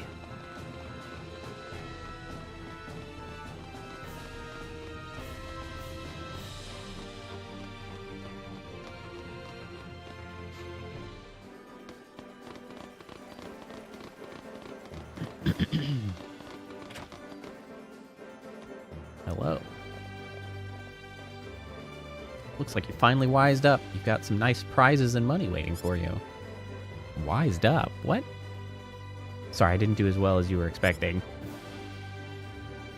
Hello. Looks like you finally wised up. You've got some nice prizes and money waiting for you. Wised up? What? Sorry, I didn't do as well as you were expecting.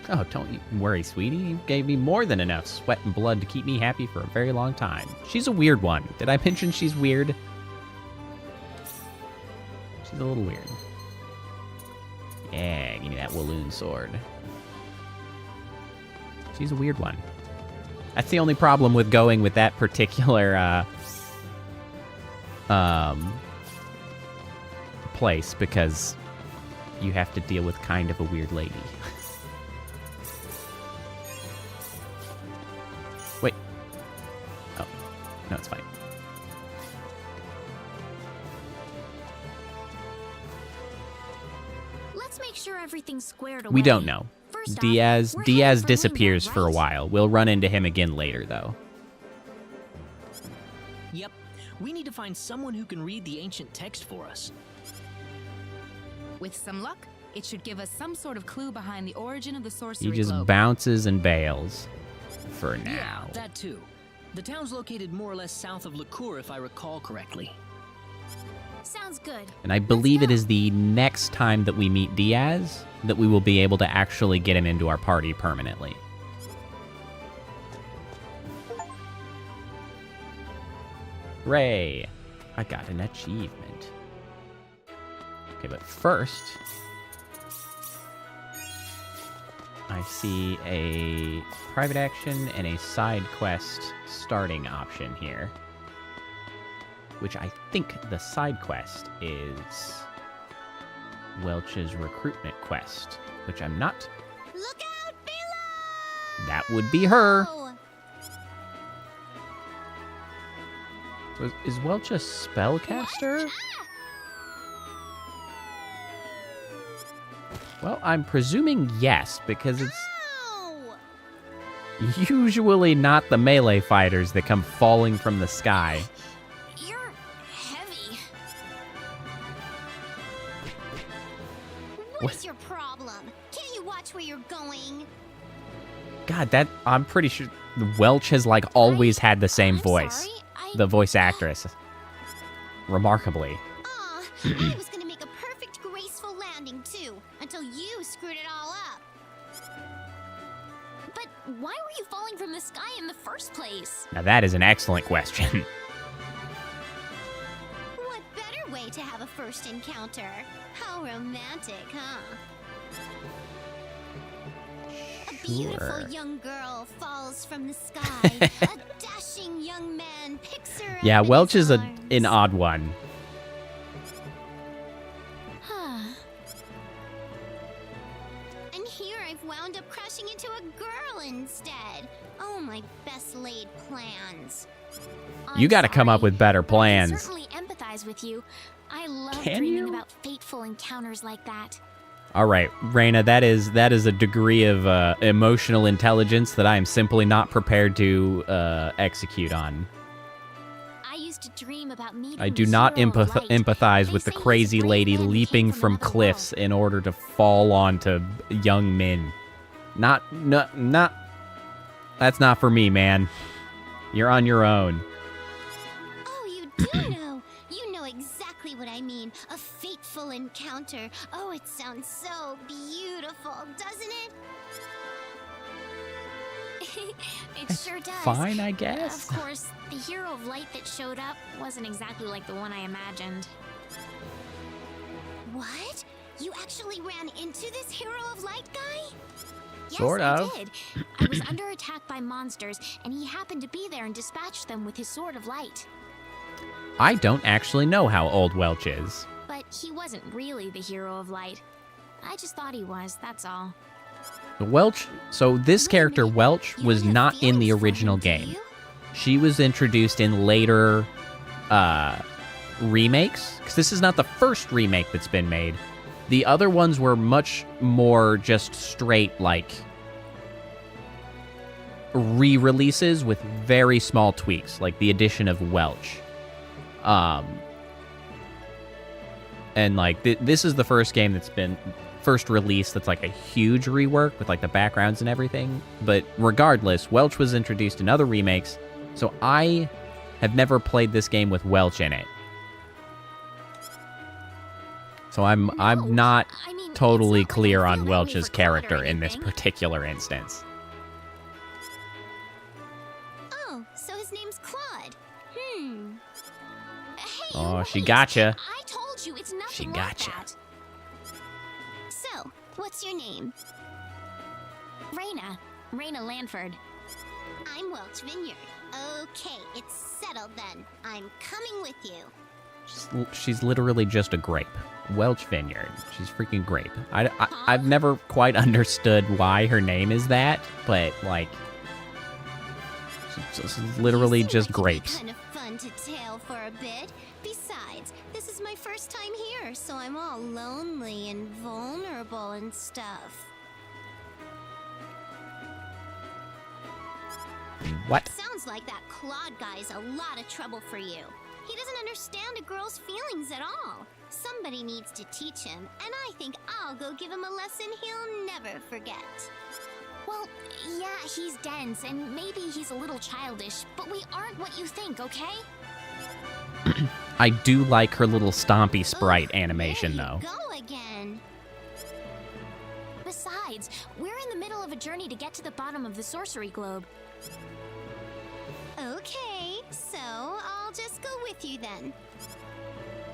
Oh, don't you worry, sweetie. You gave me more than enough sweat and blood to keep me happy for a very long time. She's a weird one. Did I mention she's weird? She's a little weird. Yeah, give me that Walloon sword. She's a weird one. That's the only problem with going with that particular place, because you have to deal with kind of a weird lady. Wait. Oh. No, it's fine. Let's make sure everything's squared away. We don't know. First off, Diaz we're headed for disappears Onward, for a right? while. We'll run into him again later, though. Yep. We need to find someone who can read the ancient text for us. With some luck, it should give us some sort of clue behind the origin of the He sorcery just globe. bounces and bails for Yeah, now. that too. The town's located more or less south of Lacour, if I recall correctly. Sounds good. And I believe it is the next time that we meet Diaz that we will be able to actually get him into our party permanently. Hooray! I got an achievement. Okay, but first, I see a private action and a side quest starting option here. Which I think the side quest is Welch's recruitment quest, which I'm not. Look out below! That would be her. Is Welch a spellcaster? Well, I'm presuming yes, because it's usually not the melee fighters that come falling from the sky. You're heavy. What is your problem? Can't you watch where you're going? God, I'm pretty sure Welch has like always had the same voice. The voice actress. Remarkably. I was gonna make a perfect, graceful landing too, until you screwed it all up. But why were you falling from the sky in the first place? Now that is an excellent question. What better way to have a first encounter? How romantic, huh? A beautiful young girl falls from the sky. A dashing young man picks her up. Yeah, in Welch his is arms. an odd one. And here I've wound up crashing into a girl instead. Oh, my best laid plans. You got to come up with better I plans. certainly empathize with you. I love Can dreaming you? about fateful encounters like that. All right, Raina, that is a degree of emotional intelligence that I am simply not prepared to execute on. I used to dream about meeting I do the not hero of light. empathize They with the say he's a crazy brave lady man who leaping came from another cliffs in order to fall onto young men. Not. That's not for me, man. You're on your own. Oh, you do know. You know exactly what I mean. A fateful encounter. Oh, it sounds so beautiful, doesn't it? It sure does. Fine, I guess. Of course, the hero of light that showed up wasn't exactly like the one I imagined. What? You actually ran into this hero of light guy? Yes, Sort of. I did. I was under attack by monsters, and he happened to be there and dispatched them with his sword of light. I don't actually know how old Welch is. But he wasn't really the hero of light. I just thought he was, that's all. Welch, so this character, Welch, was not in the original game. She was introduced in later remakes, because this is not the first remake that's been made. The other ones were much more just straight, like, re-releases with very small tweaks, like the addition of Welch. And, like, this is the first game that's been... first release that's like a huge rework with like the backgrounds and everything. But regardless, Welch was introduced in other remakes, so I have never played this game with Welch in it. So I'm not totally clear on Welch's character in this particular instance. Oh, so his name's Claude. Hey, Oh, she wait. gotcha. I told you it's nothing She like gotcha. that. So, what's your name? Raina Lanford. I'm Welch Vineyard. Okay, it's settled then. I'm coming with you. She's literally just a grape. Welch Vineyard. She's freaking grape. I've never quite understood why her name is that, but like, she's literally just grapes. Kind of fun to tail for a bit. Besides, this is my first time here, so I'm all lonely and vulnerable and stuff. What? Sounds like that Claude guy's a lot of trouble for you. He doesn't understand a girl's feelings at all. Somebody needs to teach him, and I think I'll go give him a lesson he'll never forget. Well, yeah, he's dense, and maybe he's a little childish, but we aren't what you think, okay? I do like her little stompy sprite animation, though. Go again. Besides, we're in the middle of a journey to get to the bottom of the sorcery globe. Okay, so I'll just go with you then.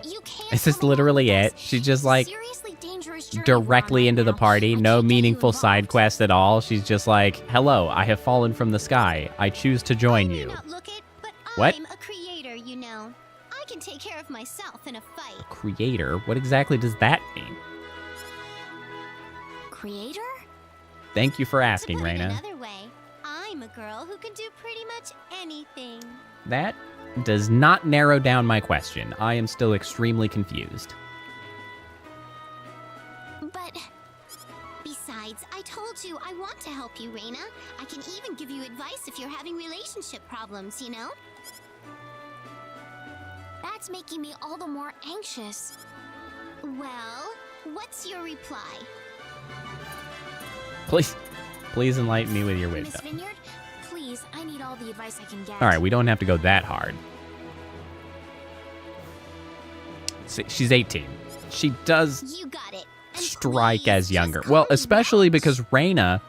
You can't. Is this literally it? She's just like Seriously dangerous journey directly into the party, no meaningful side quest at all. She's just like, hello, I have fallen from the sky. I choose to join you. What? I'm a creator, you know. I can take care of myself in a fight. Creator? What exactly does that mean? Creator? Thank you for asking, To put it Raina. another way, I'm a girl who can do pretty much anything. That does not narrow down my question. I am still extremely confused. But besides, I told you I want to help you, Raina. I can even give you advice if you're having relationship problems, you know? That's making me all the more anxious. Well, what's your reply? Please enlighten me with your Miss wisdom. Vineyard, please, I need all the advice I can get. All right, we don't have to go that hard. See, she's 18. She does You got it. strike as younger. Well, especially because Raina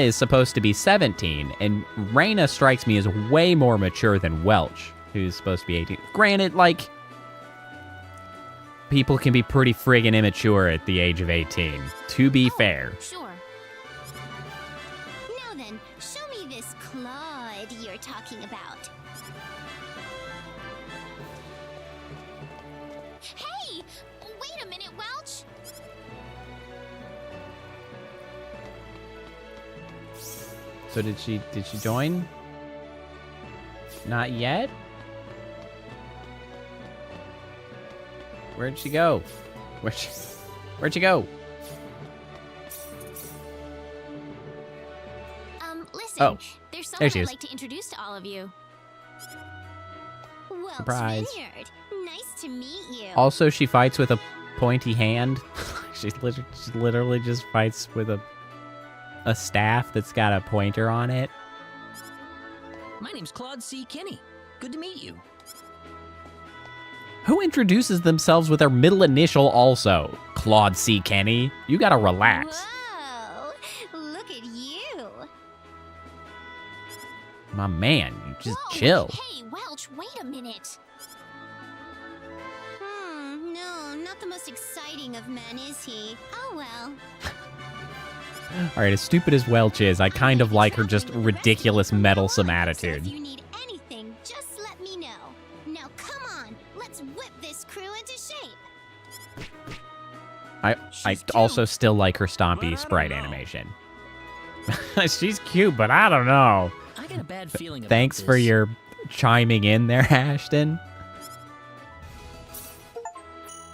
is supposed to be 17, and Raina strikes me as way more mature than Welch, who's supposed to be 18. Granted, like, people can be pretty friggin' immature at the age of 18, to be fair. Sure. Now then, show me this Claude you're talking about. Hey! Wait a minute, Welch! So did she join? Not yet? Where'd she go? Where'd she go? Listen, Oh, there's there someone she I'd is. like to introduce to all of you. Welch Surprise. Vineyard. Nice to meet you. Also, she fights with a pointy hand. she literally just fights with a staff that's got a pointer on it. My name's Claude C. Kinney. Good to meet you. Who introduces themselves with their middle initial also? Claude C. Kenny? You gotta relax. Whoa, look at you. My man, you just Whoa, chill. Hey, Welch, wait a minute. No, not the most exciting of men, is he? Oh well. Alright, as stupid as Welch is, I kind of like her just ridiculous meddlesome attitude. If you need anything, just let me know. Now come on, let's whip this crew into shape. I also still like her stompy sprite animation. She's cute, but I don't know. I got a bad feeling about Thanks for this. your chiming in there, Ashton.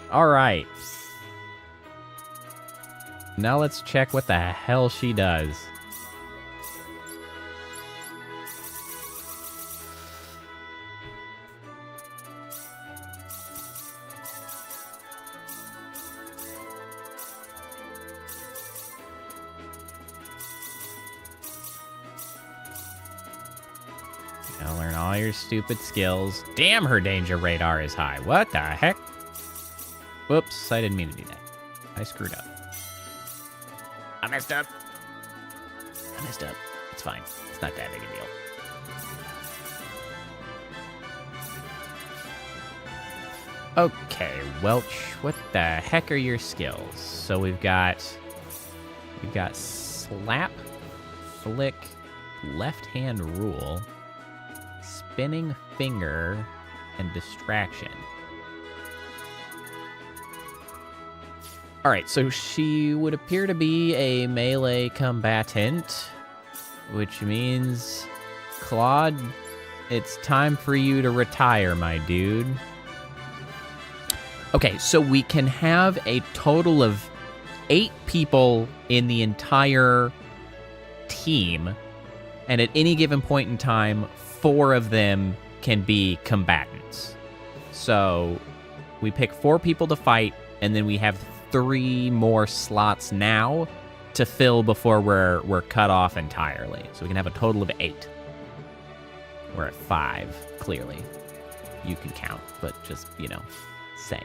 Alright. Now let's check what the hell she does. Now learn all your stupid skills. Damn, her danger radar is high. What the heck? Whoops, I didn't mean to do that. I screwed up. I messed up. It's fine. It's not that big a deal. Okay, Welch, what the heck are your skills? So we've got slap, flick, left hand rule, spinning finger, and distraction. Alright, so she would appear to be a melee combatant, which means, Claude, it's time for you to retire, my dude. Okay, so we can have a total of 8 people in the entire team, and at any given point in time, 4 of them can be combatants. So we pick 4 people to fight, and then we have 3 more slots now to fill before we're cut off entirely. So we can have a total of 8. We're at 5, clearly. You can count, but just, saying.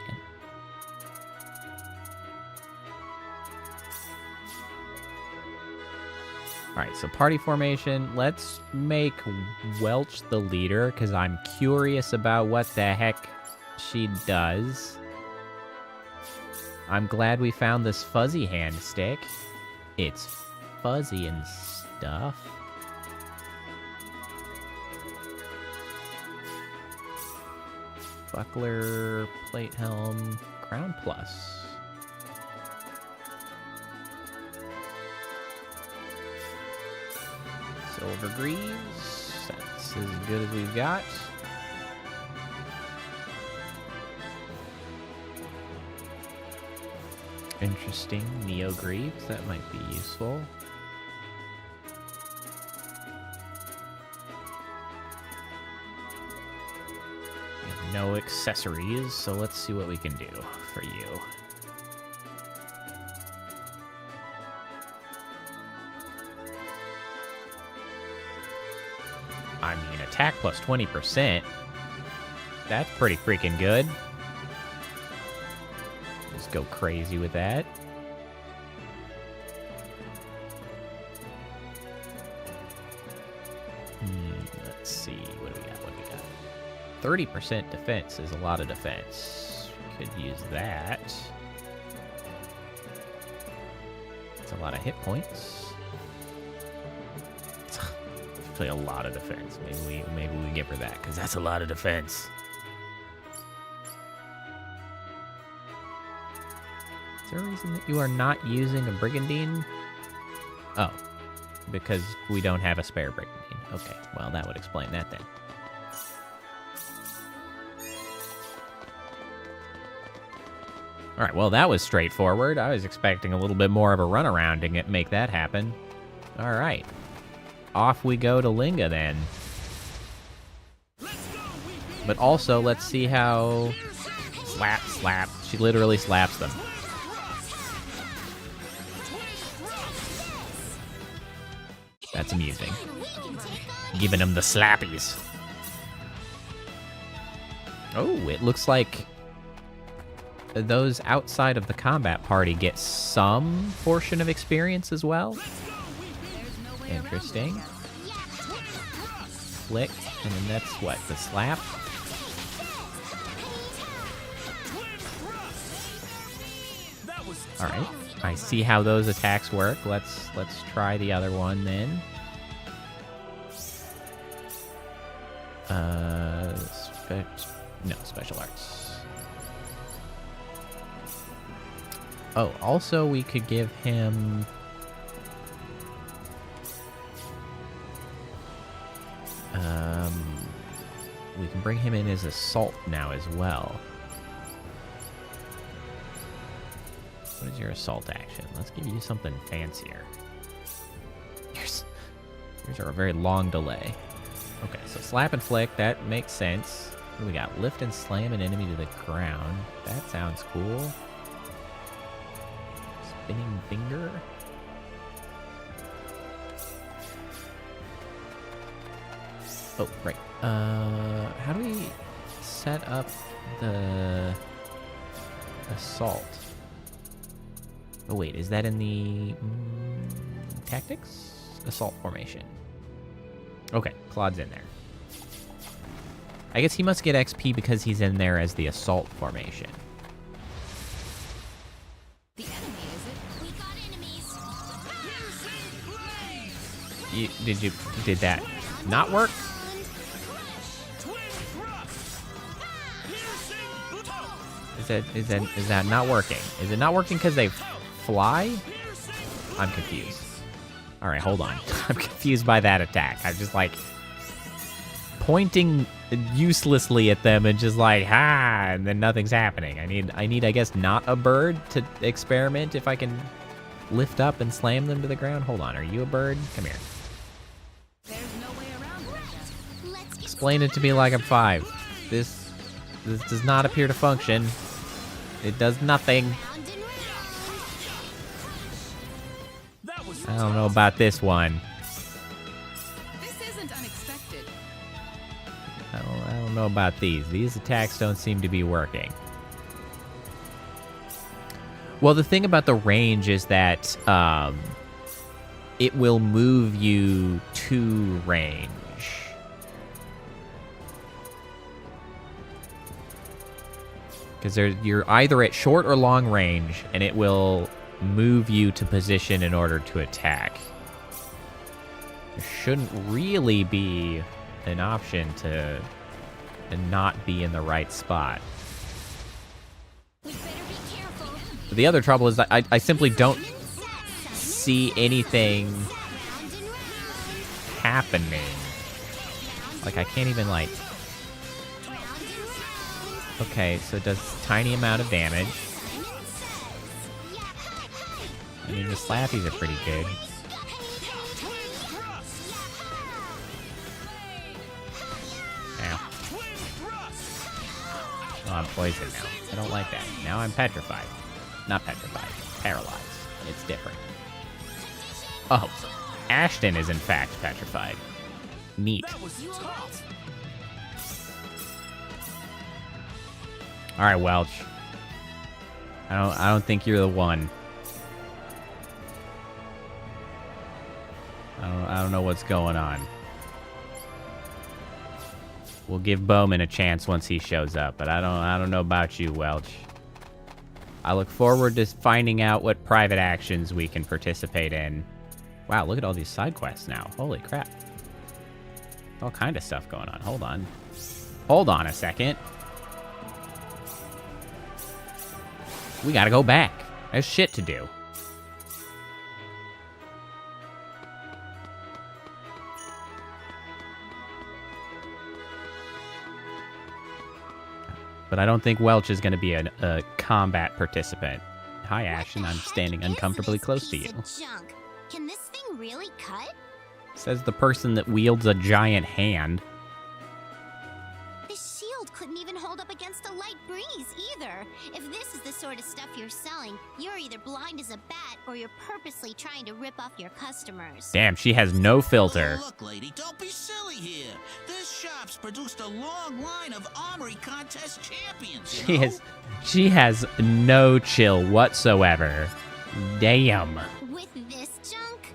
Alright, so party formation. Let's make Welch the leader, because I'm curious about what the heck she does. I'm glad we found this fuzzy hand stick. It's fuzzy and stuff. Buckler, plate helm, crown plus. Silver greaves. That's as good as we've got. Interesting. Neo greaves. That might be useful. We have no accessories, so let's see what we can do for you. I mean, attack plus 20%. That's pretty freaking good. Just go crazy with that. Let's see. What do we got? 30% defense is a lot of defense. Could use that. It's a lot of hit points. It's actually a lot of defense. Maybe we give her that, because that's a lot of defense. Is there a reason that you are not using a brigandine? Oh. Because we don't have a spare brick main. Okay, well, that would explain that then. Alright, well, that was straightforward. I was expecting a little bit more of a runaround to make that happen. Alright. Off we go to Linga, then. But also, let's see how... Slap, slap. She literally slaps them. That's amusing. Giving them the slappies. Oh, it looks like those outside of the combat party get some portion of experience as well. Interesting. Flick, and then that's what, the slap? Alright, I see how those attacks work. Let's try the other one then. No, special arts. Oh, also we could give him... we can bring him in as assault now as well. What is your assault action? Let's give you something fancier. Here's a very long delay. Okay, so slap and flick, that makes sense. What do we got? Lift and slam an enemy to the ground. That sounds cool. Spinning finger. Oh, right. How do we set up the assault? Oh, wait, is that in the tactics? Assault formation. Okay, Claude's in there. I guess he must get XP because he's in there as the assault formation. The enemy, is it? We got enemies. Did that not work? Is that not working? Is it not working because they fly? I'm confused. All right, hold on. I'm confused by that attack. I'm just like pointing uselessly at them and just like, ha, and then nothing's happening. I need, I guess, not a bird to experiment if I can lift up and slam them to the ground. Hold on, are you a bird? Come here. There's no way around it. Explain it to me like I'm 5. This does not appear to function. It does nothing. I don't know about this one. This isn't unexpected. I don't know about these. These attacks don't seem to be working. Well, the thing about the range is that it will move you to range. Because you're either at short or long range, and it will move you to position in order to attack. There shouldn't really be an option to not be in the right spot. But the other trouble is that I simply don't see anything happening. Like, I can't even, like... Okay, so it does a tiny amount of damage. I mean, the slappies are pretty good. Ow. Oh, I'm poisoned now. I don't like that. Now I'm petrified. Not petrified. Paralyzed. It's different. Oh, Ashton is in fact petrified. Neat. All right, Welch. I don't think you're the one. I don't know what's going on. We'll give Bowman a chance once he shows up, but I don't know about you, Welch. I look forward to finding out what private actions we can participate in. Wow, look at all these side quests now. Holy crap. All kind of stuff going on. Hold on. Hold on a second. We gotta go back. There's shit to do. but I don't think Welch is going to be a combat participant. Hi, Ashen. I'm standing uncomfortably close to you. Junk. Can this thing really cut? Says the person that wields a giant hand. The shield couldn't even hold up against a light breeze either. If this is the sort of stuff you're selling, you're either blind as a bat or you're purposely trying to rip off your customers. Damn, she has no filter. Look, lady, don't be silly here. This shop's produced a long line of armory contest champions. She has no chill whatsoever. Damn. With this junk?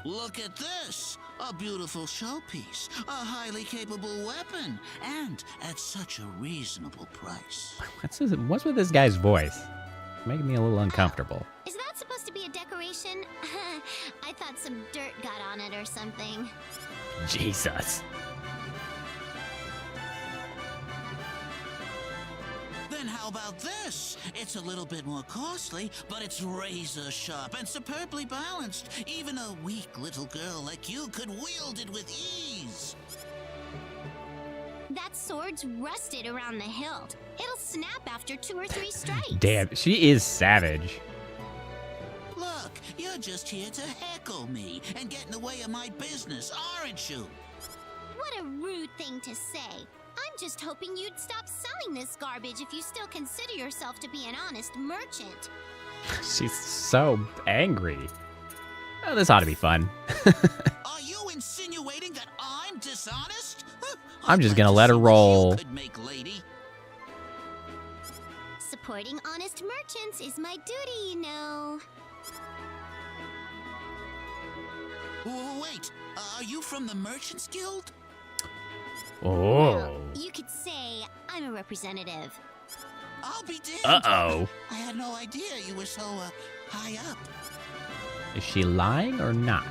Look at this! A beautiful showpiece, a highly capable weapon, and at such a reasonable price. What's with this guy's voice? Making me a little uncomfortable. Is that supposed to be a decoration? I thought some dirt got on it or something. Jesus. Then how about this? It's a little bit more costly, but it's razor sharp and superbly balanced. Even a weak little girl like you could wield it with ease. That sword's rusted around the hilt. It'll snap after 2 or 3 strikes. Damn, she is savage. Look, you're just here to heckle me and get in the way of my business, aren't you? What a rude thing to say. I'm just hoping you'd stop selling this garbage if you still consider yourself to be an honest merchant. She's so angry. Oh, this ought to be fun. Are you insinuating that I'm dishonest? I'm just gonna let her roll. Supporting honest merchants is my duty, you know. Wait, are you from the Merchants Guild? Oh. Well, you could say I'm a representative. I'll be damned. Uh-oh. I had no idea you were so high up. Is she lying or not?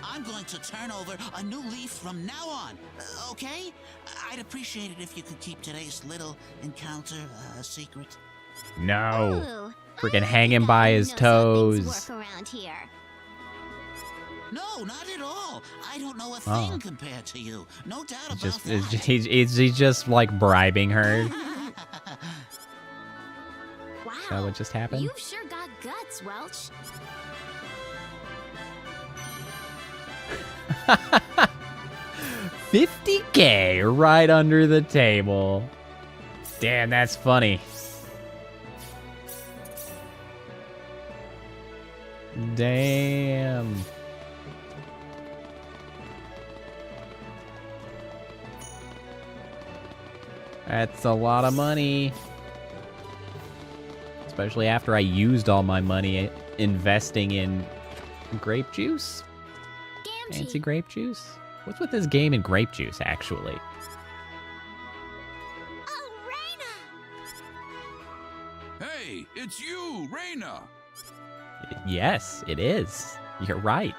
I'm going to turn over a new leaf from now on, okay? I'd appreciate it if you could keep today's little encounter a secret. No. Freaking hanging by his toes. Work around here. No, not at all. I don't know a thing compared to you. No doubt about that. He's just like bribing her. Wow. Is that what just happened? You've sure got guts, Welch. $50K right under the table. Damn, that's funny. Damn. That's a lot of money. Especially after I used all my money investing in grape juice. Fancy grape juice? What's with this game and grape juice, actually? Oh, Raina! Hey, it's you, Raina! Yes, it is. You're right.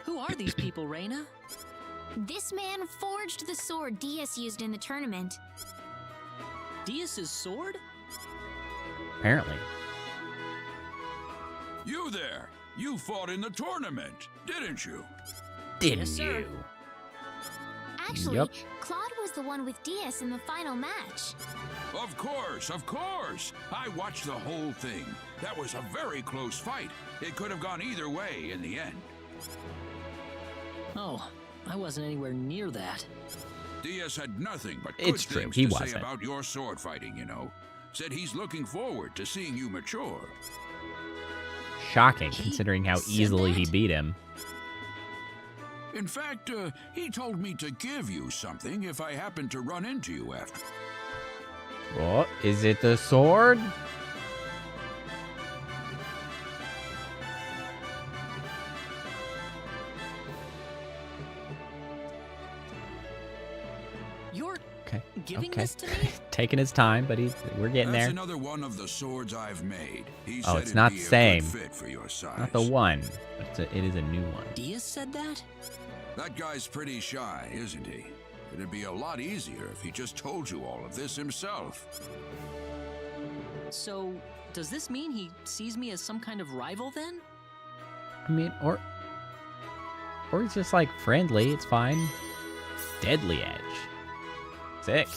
Who are these people, Raina? This man forged the sword Diaz used in the tournament. Diaz's sword? Apparently. You there! You fought in the tournament, didn't you? Didn't you? Actually, Yep. Claude was the one with Diaz in the final match. Of course, of course! I watched the whole thing. That was a very close fight. It could have gone either way in the end. Oh, I wasn't anywhere near that. Diaz had nothing but good It's true, things he to wasn't. say about your sword fighting, you know. Said he's looking forward to seeing you mature. Shocking, considering how easily he beat him. In fact, he told me to give you something if I happen to run into you after. What? Is it the sword? You're Okay. giving Okay. this to me? Taking his time, but we're getting That's there. another one of the swords I've made. He Oh, said it's it'd not be the a same. good fit for your size. Not the one. But it is a new one. Diaz said that? That guy's pretty shy, isn't he? It'd be a lot easier if he just told you all of this himself. So, Does this mean he sees me as some kind of rival then? I mean, or he's just like friendly. It's fine. Deadly Edge. Sick.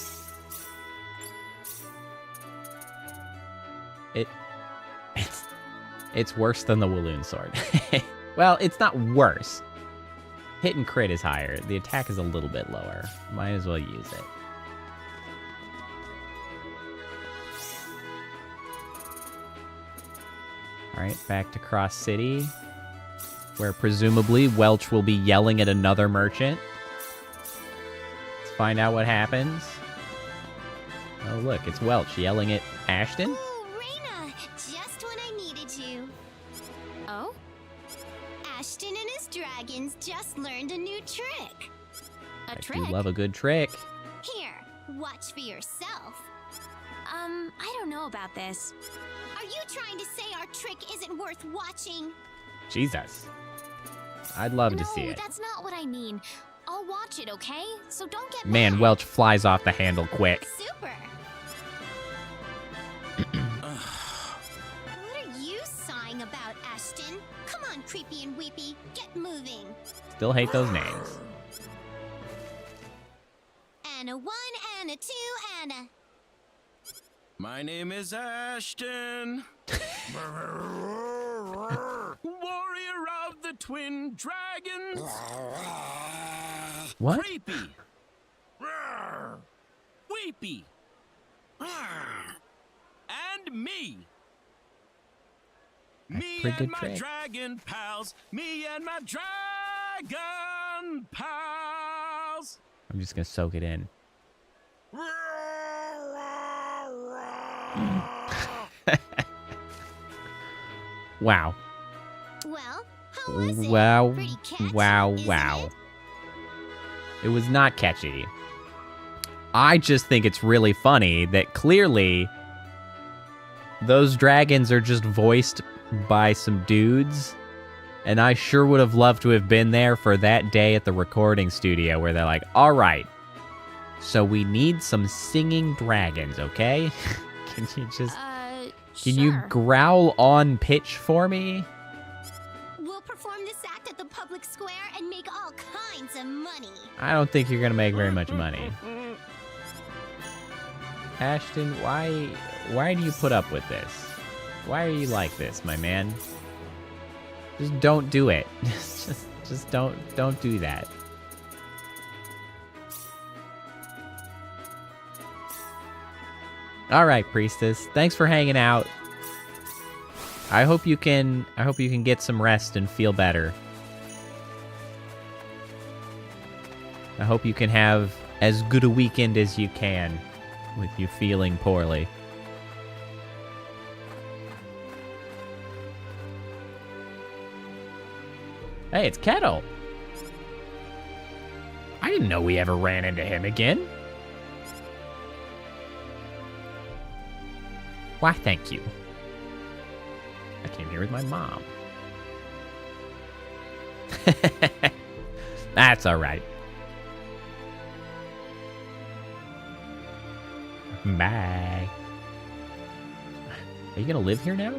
It's worse than the Walloon Sword. Well, it's not worse. Hit and crit is higher. The attack is a little bit lower. Might as well use it. Alright, back to Cross City, where presumably Welch will be yelling at another merchant. Let's find out what happens. Oh look, it's Welch yelling at Ashton. Ooh, Raina! Just when I needed you. Oh? Ashton and his dragons just learned a new trick. A I trick? do love a good trick. Here, watch for yourself. I don't know about this. Are you trying to say our trick isn't worth watching? Jesus. I'd love to see No, it. that's not what I mean. I'll watch it, okay? So don't get Man, mad. Welch flies off the handle quick. Super. What are you sighing about, Ashton? Come on, Creepy and Weepy, get moving. Still hate those names. And a 1, and a 2, and a... My name is Ashton. Warrior of the Twin Dragons. What? Creepy. Weepy. And me. Me pretty and good my trick. dragon pals. Me and my dragon pals. I'm just gonna soak it in. Wow. Well, how was it? Wow. Pretty catchy, Wow. isn't Wow. it? It was not catchy. I just think it's really funny that clearly those dragons are just voiced by some dudes. And I sure would have loved to have been there for that day at the recording studio where they're like, all right, so we need some singing dragons, okay? Can you just... Can you Sure. growl on pitch for me? We'll perform this act at the public square and make all kinds of money. I don't think you're gonna make very much money. Ashton, why do you put up with this? Why are you like this, my man? Just don't do it. just don't do that. All right, Priestess. Thanks for hanging out. I hope you can get some rest and feel better. I hope you can have as good a weekend as you can with you feeling poorly. Hey, it's Kettle. I didn't know we ever ran into him again. Why, thank you. I came here with my mom. That's all right. Bye. Are you gonna live here now?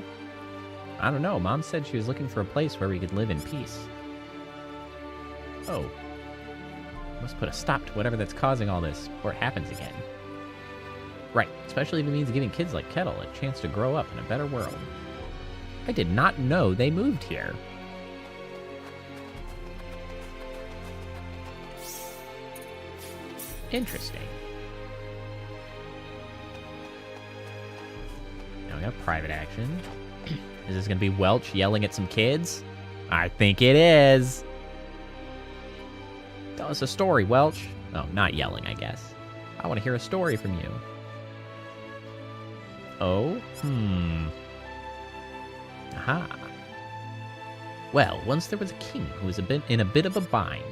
I don't know. Mom said she was looking for a place where we could live in peace. Oh. Must put a stop to whatever that's causing all this, before it happens again. Right, especially if it means giving kids like Kettle a chance to grow up in a better world. I did not know they moved here. Interesting. Now we got private action. Is this gonna be Welch yelling at some kids? I think it is. Tell us a story, Welch. Oh, not yelling, I guess. I want to hear a story from you. Oh? Aha. Well, once there was a king who was in a bit of a bind.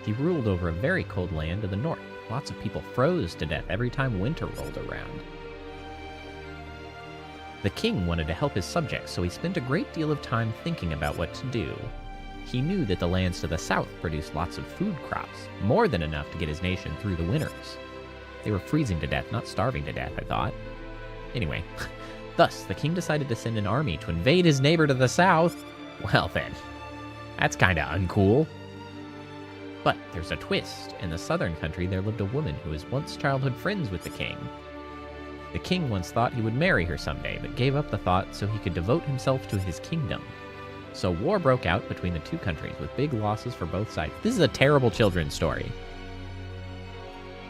He ruled over a very cold land to the north. Lots of people froze to death every time winter rolled around. The king wanted to help his subjects, so he spent a great deal of time thinking about what to do. He knew that the lands to the south produced lots of food crops, more than enough to get his nation through the winters. They were freezing to death, not starving to death, I thought. Anyway, Thus, the king decided to send an army to invade his neighbor to the south. Well then, that's kinda uncool. But there's a twist. In the southern country, there lived a woman who was once childhood friends with the king. The king once thought he would marry her someday, but gave up the thought so he could devote himself to his kingdom. So war broke out between the two countries, with big losses for both sides. This is a terrible children's story.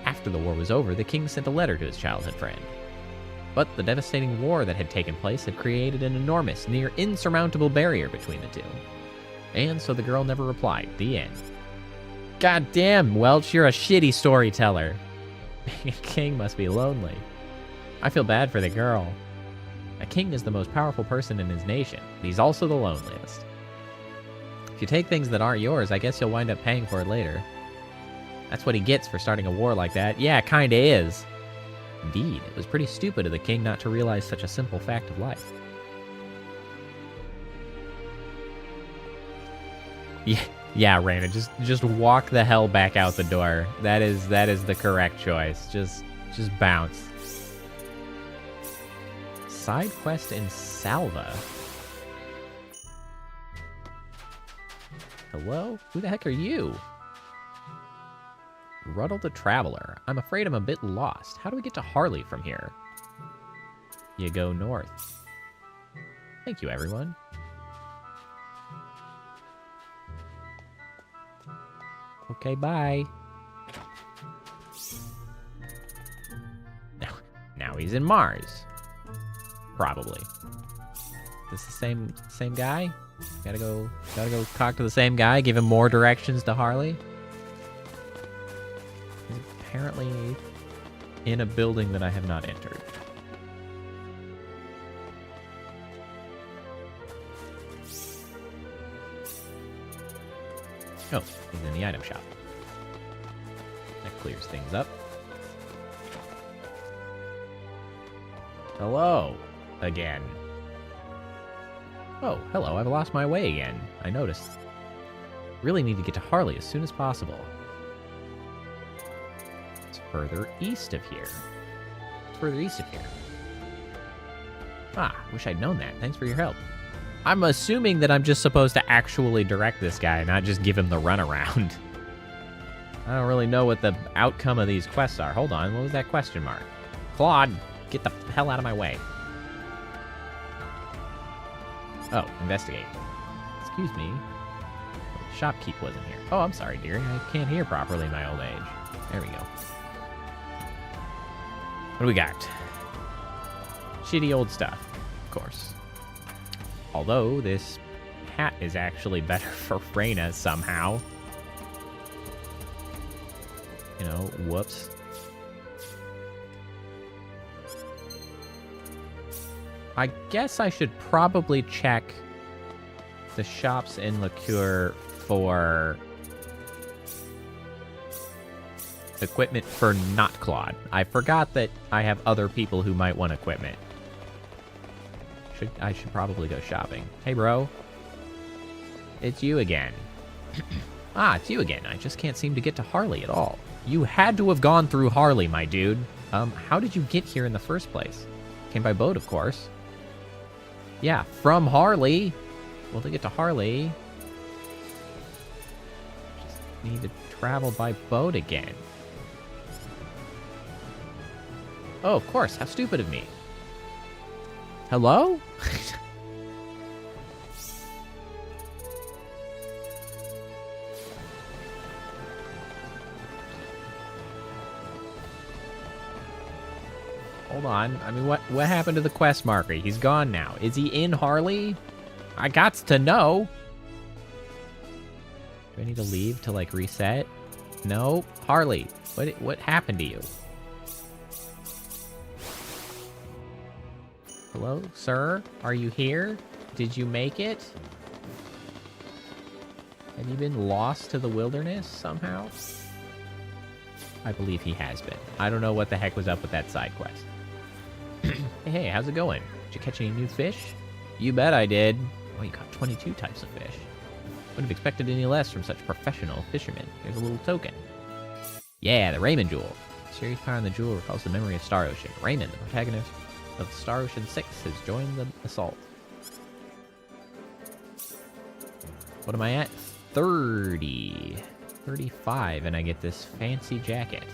After the war was over, the king sent a letter to his childhood friend. But the devastating war that had taken place had created an enormous, near insurmountable barrier between the two. And so the girl never replied. The end. God damn, Welch, you're a shitty storyteller. Being a king must be lonely. I feel bad for the girl. A king is the most powerful person in his nation, but he's also the loneliest. If you take things that aren't yours, I guess you'll wind up paying for it later. That's what he gets for starting a war like that. Yeah, it kinda is. Indeed, it was pretty stupid of the king not to realize such a simple fact of life. Yeah, Raina, just walk the hell back out the door. That is the correct choice. Just bounce. Side quest in Salva. Hello? Who the heck are you? Ruddle the Traveler. I'm afraid I'm a bit lost. How do we get to Harley from here? You go north. Thank you, everyone. Okay, bye. Now he's in Mars. Probably. Is this the same guy? Gotta go talk to the same guy, give him more directions to Harley. He's apparently in a building that I have not entered. Oh, he's in the item shop. That clears things up. Hello, again. Oh, hello, I've lost my way again. I noticed. Really need to get to Harley as soon as possible. It's further east of here. Ah, wish I'd known that. Thanks for your help. I'm assuming that I'm just supposed to actually direct this guy, not just give him the runaround. I don't really know what the outcome of these quests are. Hold on, what was that question mark? Claude, get the hell out of my way. Oh, investigate. Excuse me. The shopkeep wasn't here. Oh, I'm sorry, dearie. I can't hear properly in my old age. There we go. What do we got? Shitty old stuff, of course. Although, this hat is actually better for Reyna somehow. You know, whoops. I guess I should probably check the shops in Lacour for equipment for not Claude. I forgot that I have other people who might want equipment. I should probably go shopping. Hey, bro. It's you again. It's you again. I just can't seem to get to Harley at all. You had to have gone through Harley, my dude. How did you get here in the first place? Came by boat, of course. Yeah, from Harley. Well, to get to Harley, just need to travel by boat again. Oh, of course. How stupid of me. Hello? Hold on. I mean, what happened to the quest marker? He's gone now. Is he in Harley? I gots to know. Do I need to leave to, like, reset? No? Harley, what happened to you? Hello, sir? Are you here? Did you make it? Have you been lost to the wilderness somehow? I believe he has been. I don't know what the heck was up with that side quest. Hey, how's it going? Did you catch any new fish? You bet I did. Oh, you caught 22 types of fish. Wouldn't have expected any less from such professional fishermen. Here's a little token. Yeah, the Raymond Jewel. Series power on the jewel recalls the memory of Star Ocean. Raymond, the protagonist. of Star Ocean 6 has joined the assault. What am I at? 30. 35, and I get this fancy jacket.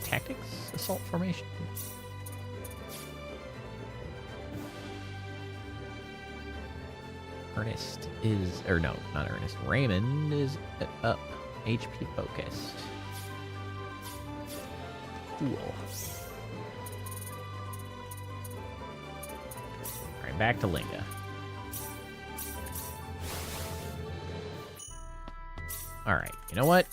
Tactics? Assault formation? Ernest is, or no, not Ernest. Raymond is up. HP focused. Cool. Alright, back to Linga. Alright, you know what?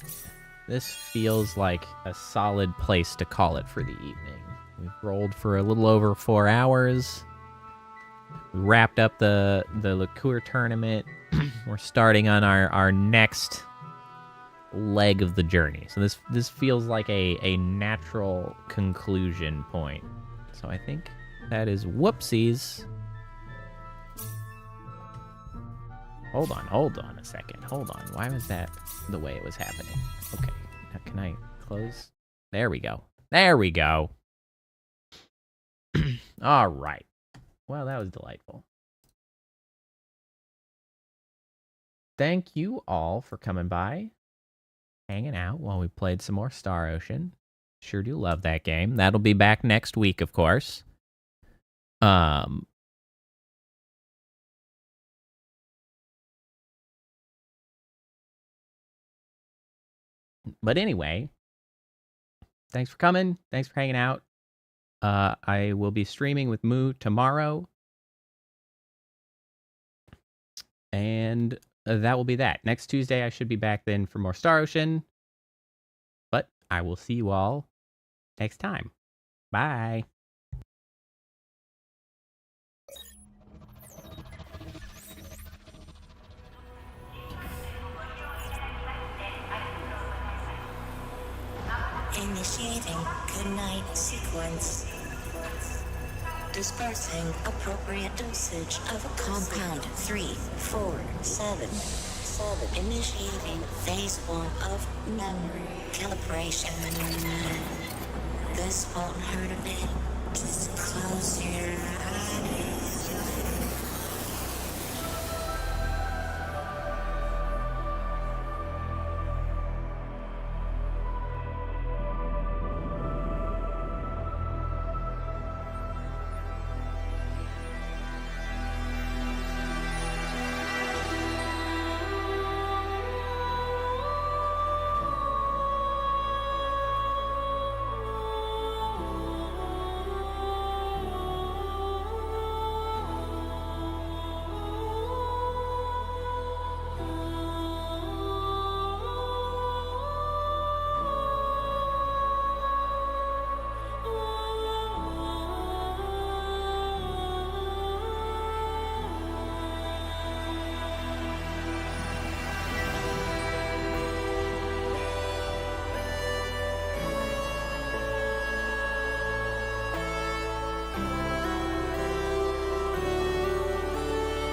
This feels like a solid place to call it for the evening. We've rolled for a little over 4 hours. We wrapped up the Lacour tournament. We're starting on our next leg of the journey. So this feels like a natural conclusion point. So I think that is whoopsies. Hold on a second. Hold on. Why was that the way it was happening? Okay. Now can I close? There we go. There we go. All right. Well, that was delightful. Thank you all for coming by, hanging out while we played some more Star Ocean. Sure do love that game. That'll be back next week, of course. But anyway, thanks for coming. Thanks for hanging out. I will be streaming with Moo tomorrow. And that will be that. Next Tuesday, I should be back then for more Star Ocean. But I will see you all next time. Bye. Initiating goodnight sequence. Dispersing appropriate dosage of compound 347. Initiating phase 1 of memory calibration. This won't hurt a bit. Just close your eyes.